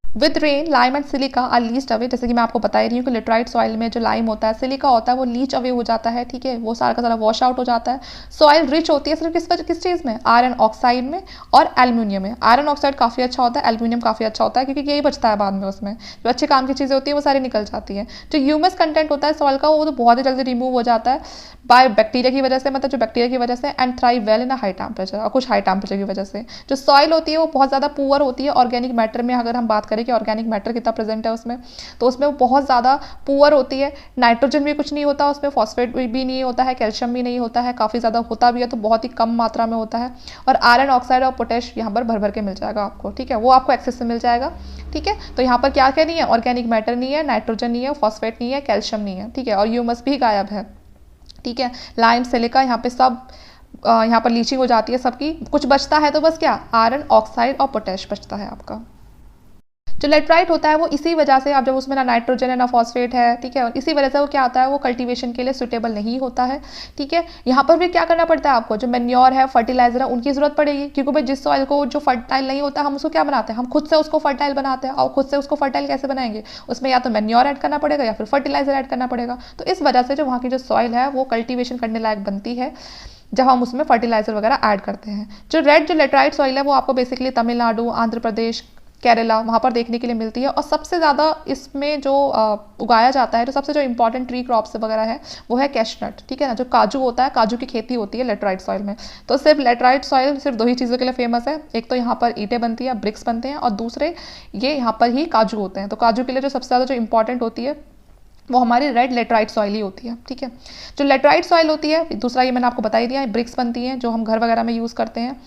With rain lime and silica are leached away, जैसे कि मैं आपको बता ही रही हूँ कि लेटराइट सॉइल में जो लाइम होता है, सिलिका होता है, वो लीच अवे हो जाता है, ठीक है, वो सारा का सारा वॉश आउट हो जाता है। सॉइल रिच होती है सिर्फ किस चीज़ में, आयरन ऑक्साइड में और एल्यूमिनियम में। आयरन ऑक्साइड काफ़ी अच्छा होता है, एल्यूमिनियम काफ़ी अच्छा होता है, क्योंकि यही बचता है बाद में, उसमें जो अच्छे काम की चीज़ें होती है वो सारी निकल जाती है। जो ह्यूमस कंटेंट होता है सॉइल का वो तो बहुत ही जल्दी रिमूव हो जाता है बाय बैक्टीरिया की वजह से, मतलब जो बैक्टीरिया की वजह से, and thrive well in a high temperature, और कुछ हाई टेम्परेचर की वजह से। जो सॉइल होती है वो बहुत ज़्यादा पुअर होती है ऑर्गेनिक मैटर में, अगर हम बात करें कि ऑर्गेनिक मैटर कितना प्रेजेंट है उसमें, तो उसमें वो बहुत ज़्यादा पुअर होती है। नाइट्रोजन भी कुछ नहीं होता उसमें, फॉस्फेट भी नहीं होता है, कैल्शियम भी नहीं होता है, काफ़ी ज़्यादा होता भी है तो बहुत ही कम मात्रा में होता है। और आयरन ऑक्साइड और पोटेश यहाँ पर भर भर के मिल जाएगा आपको, ठीक है, वो आपको एक्सेस से मिल जाएगा, ठीक है। तो यहाँ पर क्या क्या नहीं है, ऑर्गेनिक मैटर नहीं है, नाइट्रोजन नहीं है, फॉस्फेट नहीं है, कैल्शियम नहीं है, ठीक है, और ह्यूमस भी गायब है, ठीक है। लाइम, सिलिका, यहाँ पे सब यहाँ पर लीचिंग हो जाती है सबकी। कुछ बचता है तो बस क्या, आयरन ऑक्साइड और पोटेश बचता है आपका। जो लेटराइट होता है वो इसी वजह से, आप जब उसमें ना नाइट्रोजन है ना फॉस्फेट है, ठीक है, इसी वजह से वो क्या होता है, वो कल्टीवेशन के लिए सुटेबल नहीं होता है, ठीक है। यहाँ पर भी क्या करना पड़ता है आपको, जो मैन्योर है, फर्टिलाइजर है, उनकी ज़रूरत पड़ेगी, क्योंकि भाई जिस सॉइल को जो फर्टाइल नहीं होता हम उसको क्या बनाते हैं, हम खुद से उसको फर्टाइल बनाते हैं। और खुद से उसको फर्टाइल कैसे बनाएंगे, उसमें या तो मैन्योर ऐड करना पड़ेगा या फिर फर्टिलाइजर ऐड करना पड़ेगा। तो इस वजह से जो वहाँ की जो सॉइल है वो कल्टीवेशन करने लायक बनती है जब हम उसमें फर्टिलाइजर वगैरह ऐड करते हैं। जो रेड जो लेटराइट सॉइल है वो आपको बेसिकली तमिलनाडु, आंध्र प्रदेश, केरला, वहाँ पर देखने के लिए मिलती है। और सबसे ज़्यादा इसमें जो उगाया जाता है, जो सबसे जो इंपॉर्टेंट ट्री क्रॉप्स वगैरह है वो है कैशनट, ठीक है ना, जो काजू होता है, काजू की खेती होती है लेटराइट सॉइल में। तो सिर्फ लेटराइट सॉइल सिर्फ दो ही चीज़ों के लिए फेमस है, एक तो यहाँ पर ईंटें बनती हैं, ब्रिक्स बनते हैं, और दूसरे ये यहाँ पर ही काजू होते हैं। तो काजू के लिए जो सबसे ज़्यादा जो इंपॉर्टेंट होती है वो हमारी रेड लेटराइट सॉइल ही होती है, ठीक है। जो लेटराइट सॉइल होती है, दूसरा ये मैंने आपको बता ही दिया है, ब्रिक्स बनती हैं जो हम घर वगैरह में यूज़ करते हैं।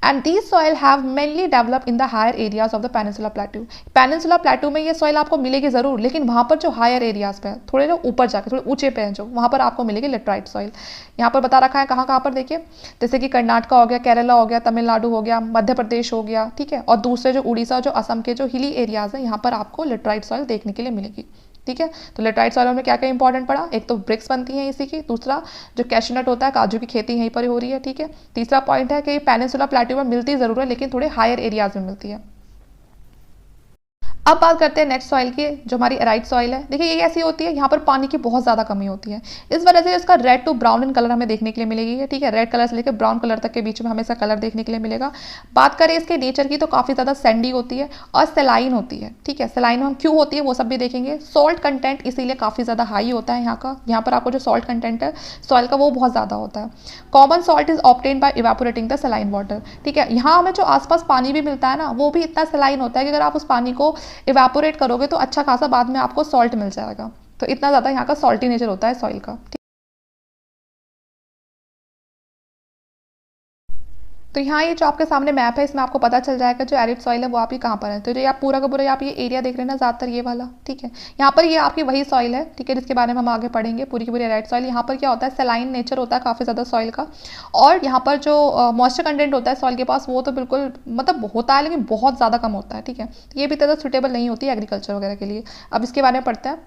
And these soil have mainly develop in the higher areas of the peninsula plateau. Peninsula plateau में ये सॉइल आपको मिलेगी ज़रूर, लेकिन वहाँ पर जो हायर एरियाज पे है, थोड़े जो ऊपर जाके थोड़े ऊंचे पे हैं, जो वहाँ पर आपको मिलेगी लेटराइट सॉइल। यहाँ पर बता रखा है कहाँ कहाँ पर, देखिए, जैसे कि कर्नाटका हो गया, केरला हो गया, तमिलनाडु हो गया, मध्य प्रदेश हो गया, ठीक है। और दूसरे जो उड़ीसा, जो असम के जो हिली एरियाज हैं, यहाँ पर आपको लेटराइट सॉइल देखने के लिए मिलेगी, ठीक है। तो लेटराइट सॉइल में क्या क्या इंपॉर्टेंट पड़ा, एक तो ब्रिक्स बनती हैं इसी की, दूसरा जो कैशनट होता है, काजू की खेती यहीं पर हो रही है, ठीक है। तीसरा पॉइंट है कि पेनिनसुला प्लेटू में मिलती ज़रूर है, लेकिन थोड़े हायर एरियाज में मिलती है। अब बात करते हैं नेक्स्ट सॉइल की, जो हमारी एराइट सॉइल है। देखिए ये ऐसी होती है, यहाँ पर पानी की बहुत ज़्यादा कमी होती है, इस वजह से इसका red to brown in colour हमें देखने के लिए मिलेगी, ठीक है। रेड कलर से लेकर ब्राउन कलर तक के बीच में हमें इसका कलर देखने के लिए मिलेगा। बात करें इसके नेचर की तो काफ़ी ज़्यादा सैंडी होती है और सेलाइन होती है, ठीक है। सेलाइन हम क्यों होती है वो सब भी देखेंगे। सॉल्ट कंटेंट इसीलिए काफ़ी ज़्यादा हाई होता है यहाँ का, यहाँ पर आपको जो सॉल्ट कंटेंट है सॉइल का वो बहुत ज़्यादा होता है। Common salt is obtained by evaporating the saline water, ठीक है। यहाँ हमें जो आसपास पानी भी मिलता है ना वो भी इतना सेलाइन होता है कि अगर आप उस पानी को इवेपोरेट करोगे तो अच्छा खासा बाद में आपको सॉल्ट मिल जाएगा। तो इतना ज़्यादा यहाँ का सॉल्टी नेचर होता है सॉइल का। तो यहाँ ये जो आपके सामने मैप है इसमें आपको पता चल जाएगा जो एरिड सॉइल है वो आपकी कहाँ पर है। तो जो आप पूरा का पूरा आप ये एरिया देख रहे हैं ना ज़्यादातर ये वाला, ठीक है। यहाँ पर ये आपकी वही सॉइल है, ठीक है, जिसके बारे में हम आगे पढ़ेंगे। पूरी की पूरी एरिड सॉइल, यहाँ पर क्या होता है सेलाइन नेचर होता है काफ़ी ज़्यादा सॉइल का, और यहाँ पर जो मॉइस्चर कंटेंट होता है सॉइल के पास वो तो बिल्कुल मतलब होता है लेकिन बहुत ज़्यादा कम होता है, ठीक है। तो ये भी ज़्यादा सुटेबल नहीं होती है एग्रीकल्चर वगैरह के लिए। अब इसके बारे में पढ़ते हैं।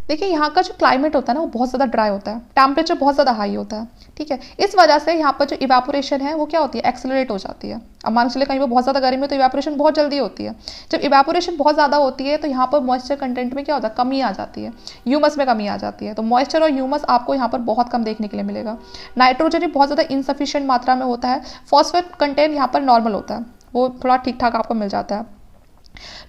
देखिए यहाँ का जो क्लाइमेट होता है ना वो बहुत ज़्यादा ड्राई होता है, टेम्परेचर बहुत ज़्यादा हाई होता है, ठीक है। इस वजह से यहाँ पर जो इवेपोरेशन है वो क्या होती है, एक्सेलरेट हो जाती है। अब मान चलिए कहीं पर बहुत ज़्यादा गर्मी है तो इवेपोरेशन बहुत जल्दी होती है। जब इवेपोरेशन बहुत ज़्यादा होती है तो यहाँ पर मॉइस्चर कंटेंट में क्या होता है, कमी आ जाती है, ह्यूमस में कमी आ जाती है। तो मॉइस्चर और ह्यूमस आपको यहाँ पर बहुत कम देखने के लिए मिलेगा। नाइट्रोजन भी बहुत ज़्यादा इनसफिशियंट मात्रा में होता है। फॉस्फेट कंटेंट यहाँ पर नॉर्मल होता है, वो थोड़ा ठीक ठाक आपको मिल जाता है।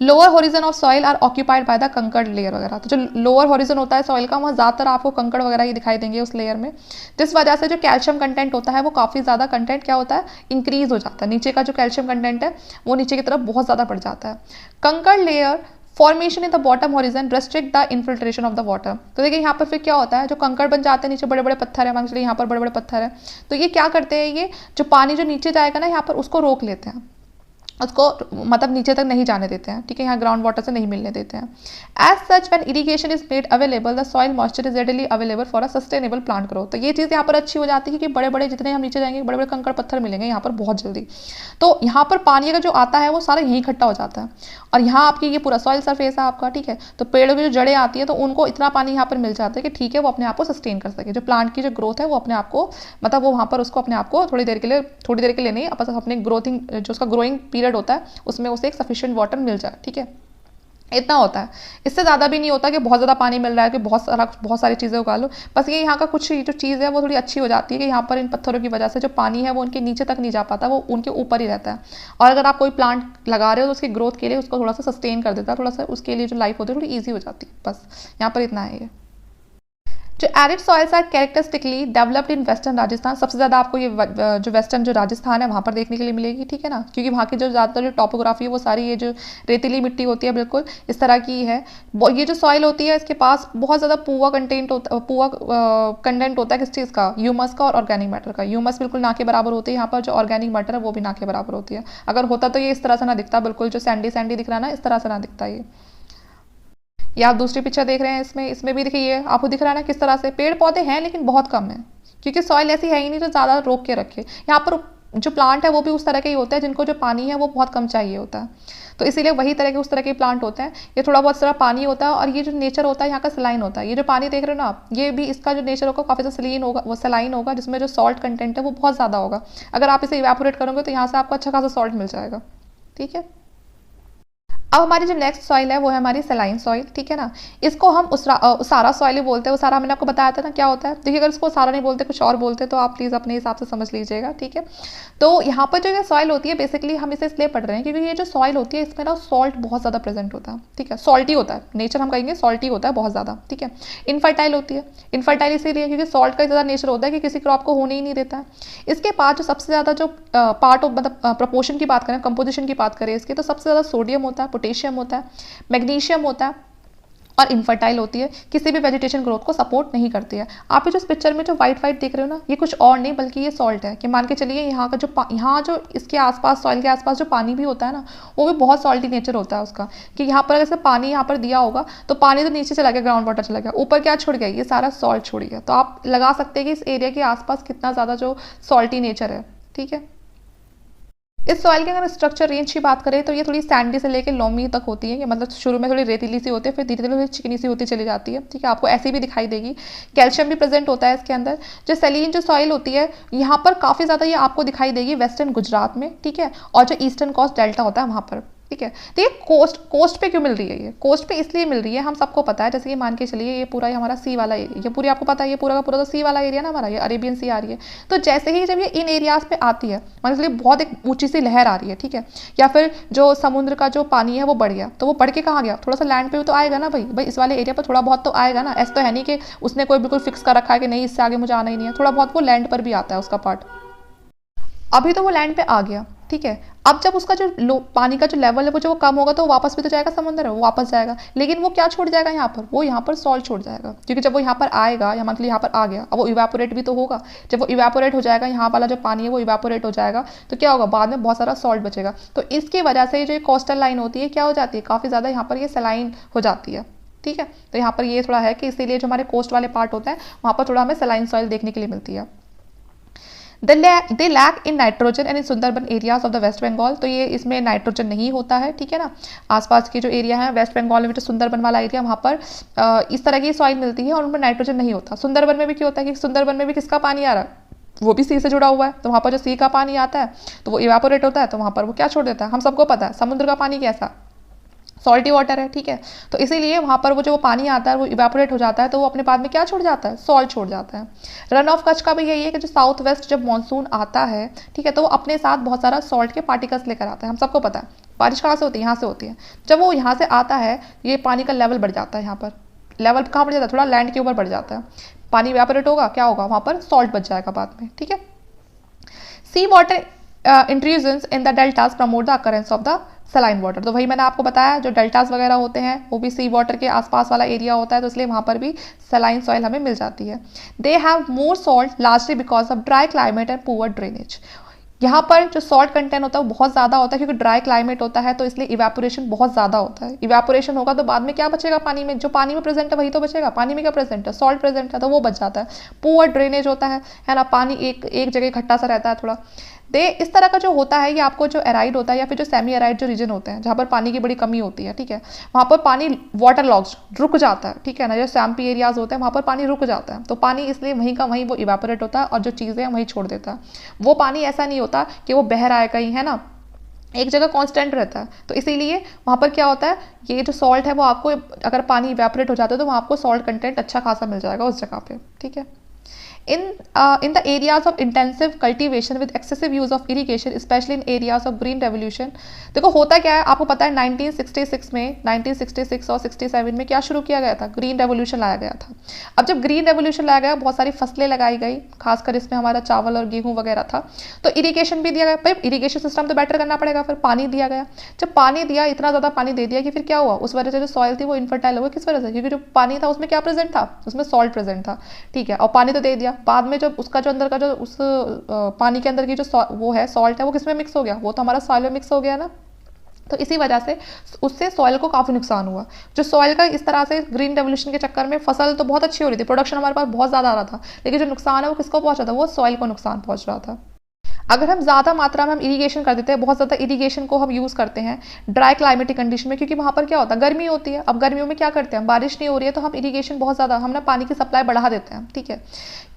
Lower horizon of soil are occupied by the kankar layer वगैरह। तो जो लोअर होरिजन होता है सॉइल का वहाँ ज़्यादातर आपको कंकड़ वगैरह ही दिखाई देंगे उस लेयर में, जिस वजह से जो कैल्शियम कंटेंट होता है वो काफ़ी ज़्यादा कंटेंट क्या होता है, इंक्रीज हो जाता है। नीचे का जो कैल्शियम कंटेंट है वो नीचे की तरफ बहुत ज़्यादा बढ़ जाता है। कंकड़ layer formation in the bottom horizon restrict the infiltration of the water. तो देखिए यहाँ पर फिर क्या होता है, जो कंकड़ बन जाते हैं नीचे बड़े बड़े पत्थर है, मान लीजिए यहाँ पर बड़े बड़े पत्थर है, तो ये क्या करते हैं, ये जो पानी जो नीचे जाएगा ना यहाँ पर उसको रोक लेते हैं, उसको मतलब नीचे तक नहीं जाने देते हैं, ठीक है, यहाँ ग्राउंड वाटर से नहीं मिलने देते हैं। As such when irrigation is made available the soil moisture is readily available for a sustainable plant growth. तो ये चीज़ यहाँ पर अच्छी हो जाती है कि बड़े बड़े जितने हम नीचे जाएंगे बड़े बड़े कंकड़ पत्थर मिलेंगे यहाँ पर बहुत जल्दी। तो यहाँ पर पानी का जो आता है वो सारा यहीं इकट्ठा हो जाता है, और यहाँ आपकी ये पूरा सॉइल सरफेस है आपका, ठीक है। तो पेड़ों की जो जड़ें आती है तो उनको इतना पानी यहाँ पर मिल जाता है कि ठीक है वो अपने आप को सस्टेन कर सके। जो प्लांट की जो ग्रोथ है वो अपने आप को मतलब वो वहाँ पर उसको अपने आप को थोड़ी देर के लिए नहीं अपने ग्रोथिंग जो उसका ग्रोइंग पीरियड होता है उसमें उसे एक सफिशिएंट वाटर मिल जाए, ठीक है। इतना होता है, इससे ज़्यादा भी नहीं होता कि बहुत ज़्यादा पानी मिल रहा है कि बहुत सारी चीज़ें उगा लो। बस ये यहाँ का कुछ जो चीज़ है वो थोड़ी अच्छी हो जाती है कि यहाँ पर इन पत्थरों की वजह से जो पानी है वो उनके नीचे तक नहीं जा पाता, वो उनके ऊपर ही रहता है। और अगर आप कोई प्लांट लगा रहे हो तो उसकी ग्रोथ के लिए उसको थोड़ा सा सस्टेन कर देता है, थोड़ा सा उसके लिए जो लाइफ होती है थोड़ी ईजी हो जाती है। बस यहाँ पर इतना है ये। जो arid soils are characteristically developed in western Rajasthan, सबसे ज़्यादा आपको ये जो वेस्टर्न जो राजस्थान है वहाँ पर देखने के लिए मिलेगी, ठीक है ना, क्योंकि वहाँ की जो ज़्यादातर जो टॉपोग्राफी है वो सारी ये जो रेतीली मिट्टी होती है बिल्कुल इस तरह की है। ये जो सॉइल होती है इसके पास बहुत ज़्यादा पुआ कंटेंट होता है किस चीज़ का, ह्यूमस का और ऑर्गेनिक मैटर का। ह्यूमस बिल्कुल ना के बराबर होती है यहाँ पर, जो ऑर्गेनिक मैटर है वो भी ना के बराबर होती है। अगर होता तो ये इस तरह से ना दिखता, बिल्कुल जो सैंडी दिख रहा है ना इस तरह से ना दिखता ये आप दूसरी पिक्चर देख रहे हैं इसमें भी देखिए ये आपको दिख रहा है ना किस तरह से पेड़ पौधे हैं लेकिन बहुत कम है, क्योंकि सॉइल ऐसी है ही नहीं तो ज़्यादा रोक के रखे। यहाँ पर जो प्लांट है वो भी उस तरह के ही होते हैं जिनको जो पानी है वो बहुत कम चाहिए होता है, तो इसीलिए वही तरह के उस तरह के प्लांट होते हैं। ये थोड़ा बहुत सारा पानी होता है, और ये जो नेचर होता है यहाँ का सलाइन होता है। ये जो पानी देख रहे हो ना आप, ये भी इसका जो नेचर होगा काफ़ी ज़्यादा सलीन होगा, वो सलाइन होगा, जिसमें जो सॉल्ट कंटेंट है वो बहुत ज़्यादा होगा। अगर आप इसे इवेपोरेट करोगे तो यहाँ से आपको अच्छा खासा सॉल्ट मिल जाएगा, ठीक है। अब हमारी जो नेक्स्ट सॉइल है वो है हमारी सेलाइन सॉइल, ठीक है ना। इसको हम उसारा सॉइल ही बोलते हैं। उसारा मैंने आपको बताया था ना क्या होता है। देखिए अगर इसको उसारा नहीं बोलते कुछ और बोलते तो आप प्लीज़ अपने हिसाब से समझ लीजिएगा, ठीक है। तो यहाँ पर जो ये सॉइल होती है बेसिकली हम इसे इसलिए पढ़ रहे हैं क्योंकि ये जो सॉइल होती है इसमें ना सॉल्ट बहुत ज़्यादा प्रेजेंट होता है, ठीक है। सॉल्टी होता है, नेचर हम कहेंगे सॉल्टी होता है बहुत ज़्यादा, ठीक है। इनफर्टाइल होती है, इनफर्टाइल इसीलिए क्योंकि सॉल्ट का ज़्यादा नेचर होता है कि किसी क्रॉप को होने ही नहीं देता है। इसके बाद जो सबसे ज़्यादा जो पार्ट ऑफ मतलब प्रपोर्शन की बात करें, कंपोजिशन की बात करें इसकी, तो सबसे ज़्यादा सोडियम होता है, पोटेशियम होता है, मैग्नीशियम होता है, और इनफर्टाइल होती है, किसी भी वेजिटेशन ग्रोथ को सपोर्ट नहीं करती है। आप ये जो पिक्चर में जो वाइट देख रहे हो ना, ये कुछ और नहीं बल्कि ये सॉल्ट है। कि मान के चलिए यहाँ का जो यहाँ जो इसके आसपास सॉइल के आसपास जो पानी भी होता है ना वो भी बहुत सॉल्टी नेचर होता है उसका। कि यहाँ पर अगर पानी यहाँ पर दिया होगा तो पानी तो नीचे चला गया, ग्राउंड वाटर चला गया, ऊपर क्या छोड़ गया, ये सारा सॉल्ट छोड़ गया। तो आप लगा सकते हैं कि इस एरिया के आसपास कितना ज़्यादा जो सॉल्टी नेचर है, ठीक है। इस सॉइल की अगर स्ट्रक्चर रेंज की बात करें तो ये थोड़ी सैंडी से लेकर लोमी तक होती है, कि मतलब शुरू में थोड़ी रेतीली सी होती है, फिर धीरे धीरे चिकनी सी होती चली जाती है, ठीक है। आपको ऐसी भी दिखाई देगी। कैल्शियम भी प्रेजेंट होता है इसके अंदर। जो सैलिन जो सॉइल होती है यहाँ पर काफ़ी ज़्यादा ये आपको दिखाई देगी वेस्टर्न गुजरात में, ठीक है, और जो ईस्टर्न कोस्ट डेल्टा होता है वहाँ पर। ठीक है। तो ये कोस्ट पे क्यों मिल रही है? ये कोस्ट पे इसलिए मिल रही है, हम सबको पता है, जैसे कि मान के चलिए ये पूरा हमारा सी वाला एरिया, ये पूरी आपको पता है ये पूरा का पूरा तो सी वाला एरिया ना हमारा, ये अरेबियन सी आ रही है। तो जैसे ही जब ये इन एरियाज पे आती है, मान लीजिए बहुत एक ऊंची सी लहर आ रही है, ठीक है, या फिर जो समुद्र का जो पानी है वो बढ़ गया, तो वो बढ़ के कहाँ गया? थोड़ा सा लैंड पे तो आएगा ना भाई, इस वाले एरिया पर थोड़ा बहुत तो आएगा ना। ऐसा तो है नहीं कि उसने कोई बिल्कुल फिक्स कर रखा है कि नहीं इससे आगे मुझे आना ही नहीं है, थोड़ा बहुत वो लैंड पर भी आता है उसका पार्ट। अभी तो वो लैंड पे आ गया, ठीक है। अब जब उसका जो पानी का जो लेवल है वो जो कम होगा तो वापस भी तो जाएगा, समुद्र है वो वापस जाएगा, लेकिन वो क्या छोड़ जाएगा यहाँ पर? वो यहाँ पर सॉल्ट छोड़ जाएगा, क्योंकि जब वो यहाँ पर आएगा या मतलब यहाँ पर आ गया, अब वो इवेपोरेट भी तो होगा। जब वो इवेपोरेट हो जाएगा, यहाँ वाला जो पानी है वो इवेपोरेट हो जाएगा, तो क्या होगा? बाद में बहुत सारा सॉल्ट बचेगा। तो इसकी वजह से जो कोस्टल लाइन होती है क्या हो जाती है? काफ़ी ज़्यादा यहाँ पर ये सलाइन हो जाती है, ठीक है। तो यहाँ पर ये थोड़ा है कि इसीलिए जो हमारे कोस्ट वाले पार्ट होते हैं वहाँ पर थोड़ा हमें सलाइन सॉइल देखने के लिए मिलती है। They lack in nitrogen and in Sundarban areas of the West Bengal. तो ये इसमें नाइट्रोजन नहीं होता है, ठीक है ना। आसपास के जो एरिया है वेस्ट बंगाल में, जो सुंदरबन वाला एरिया, वहाँ पर इस तरह की सॉइल मिलती है और उनमें नाइट्रोजन नहीं होता। सुंदरबन में भी क्यों होता है कि सुंदरबन में भी किसका पानी आ रहा है? वो भी सी से जुड़ा हुआ है, तो वहाँ पर जो सी का पानी आता है तो वो इवापोरेट होता है, तो वहाँ पर वो क्या छोड़ देता है? हम सबको पता है समुद्र का पानी कैसा, सॉल्टी वाटर है, ठीक है। तो इसीलिए वहाँ पर वो जो पानी आता है वो इवेपोरेट हो जाता है, तो वो अपने बाद में क्या छोड़ जाता है? सॉल्ट छोड़ जाता है। रन ऑफ कच्छ का भी यही है कि जो साउथ वेस्ट जब मानसून आता है, ठीक है, तो वो अपने साथ बहुत सारा सॉल्ट के पार्टिकल्स लेकर आता है। हम सबको पता है बारिश कहाँ से होती है? यहाँ से होती है। जब वो यहाँ से आता है ये पानी का लेवल बढ़ जाता है, यहाँ पर लेवल कहाँ बढ़ जाता है? थोड़ा लैंड के ऊपर बढ़ जाता है, पानी इवेपोरेट होगा, क्या होगा? वहाँ पर सॉल्ट बच जाएगा बाद में, ठीक है। Sea water intrusions in the deltas promote the occurrence of the saline water. तो वही मैंने आपको बताया, जो डेल्टास वगैरह होते हैं वो भी सी वाटर के आसपास वाला एरिया होता है, तो इसलिए वहाँ पर भी सलाइन सॉइल हमें मिल जाती है। They have more salt largely because of dry climate and poor drainage. यहाँ पर जो सॉल्ट कंटेंट होता है वो बहुत ज़्यादा होता है, क्योंकि ड्राई क्लाइमेट होता है, तो इसलिए इवेपोरेशन बहुत ज़्यादा होता है। इवेपोरेशन होगा तो बाद में क्या बचेगा? पानी में जो पानी में प्रेजेंट है वही तो बचेगा। पानी में क्या प्रेजेंट है? सॉल्ट प्रेजेंट है, तो वो बच जाता है। पुअर ड्रेनेज होता है ना, पानी एक जगह इकट्ठा सा रहता है थोड़ा। इस तरह का जो होता है, ये आपको जो एराइड होता है या फिर जो सेमी एराइड जो रीजन होते हैं जहाँ पर पानी की बड़ी कमी होती है, ठीक है, वहाँ पर पानी वाटर लॉक्ड रुक जाता है, ठीक है ना। जो सैम्पी एरियाज होते हैं वहाँ पर पानी रुक जाता है, तो पानी इसलिए वहीं का वहीं वो इवेपोरेट होता है और जो चीज़ें हैं वहीं छोड़ देता है। वो पानी ऐसा नहीं होता कि वो बह रहा है कहीं, है ना, एक जगह कांस्टेंट रहता है। तो इसीलिए वहाँ पर क्या होता है, ये जो सॉल्ट है वो आपको, अगर पानी इवेपोरेट हो जाता है तो वहाँ आपको सॉल्ट कंटेंट अच्छा खासा मिल जाएगा उस जगह पे, ठीक है। In the areas of intensive cultivation with excessive use of irrigation, especially in areas of green revolution। देखो होता क्या है, आपको पता है 1966 में, 1966 और 67 में क्या शुरू किया गया था? ग्रीन रेवोल्यूशन लाया गया था। अब जब ग्रीन रेवोल्यूशन लाया गया, बहुत सारी फसलें लगाई गई, खासकर इसमें हमारा चावल और गेहूं वगैरह था, तो इरीगेशन भी दिया गया। भाई इरीगेशन सिस्टम तो बेटर करना पड़ेगा, फिर पानी दिया गया। जब पानी दिया, इतना ज़्यादा पानी दे दिया कि फिर क्या हुआ, उस वजह से जो सॉइल थी वो इनफर्टाइल हो गई। किस वजह से? क्योंकि जो पानी था उसमें क्या प्रेजेंट था? उसमें सॉल्ट प्रेजेंट था, ठीक है, और पानी तो दे दिया, बाद में जब उसका जो अंदर का जो उस पानी के अंदर की जो वो है सॉल्ट है, वो किसमें मिक्स हो गया? वो तो हमारा सॉइल में मिक्स हो गया ना। तो इसी वजह से उससे सॉइल को काफ़ी नुकसान हुआ। जो सॉइल का इस तरह से ग्रीन रेवोल्यूशन के चक्कर में फसल तो बहुत अच्छी हो रही थी, प्रोडक्शन हमारे पास बहुत ज़्यादा आ रहा था, लेकिन जो नुकसान है वो किसको पहुंच रहा था? वो सॉइल को नुकसान पहुंच रहा था। अगर हम ज़्यादा मात्रा में हम इरीगेशन कर देते हैं, बहुत ज़्यादा इरीगेशन को हम यूज़ करते हैं ड्राई क्लाइमेटिक कंडीशन में, क्योंकि वहाँ पर क्या होता है, गर्मी होती है। अब गर्मियों में क्या करते हैं, बारिश नहीं हो रही है तो हम इरीगेशन बहुत ज़्यादा, हम ना पानी की सप्लाई बढ़ा देते हैं, ठीक है।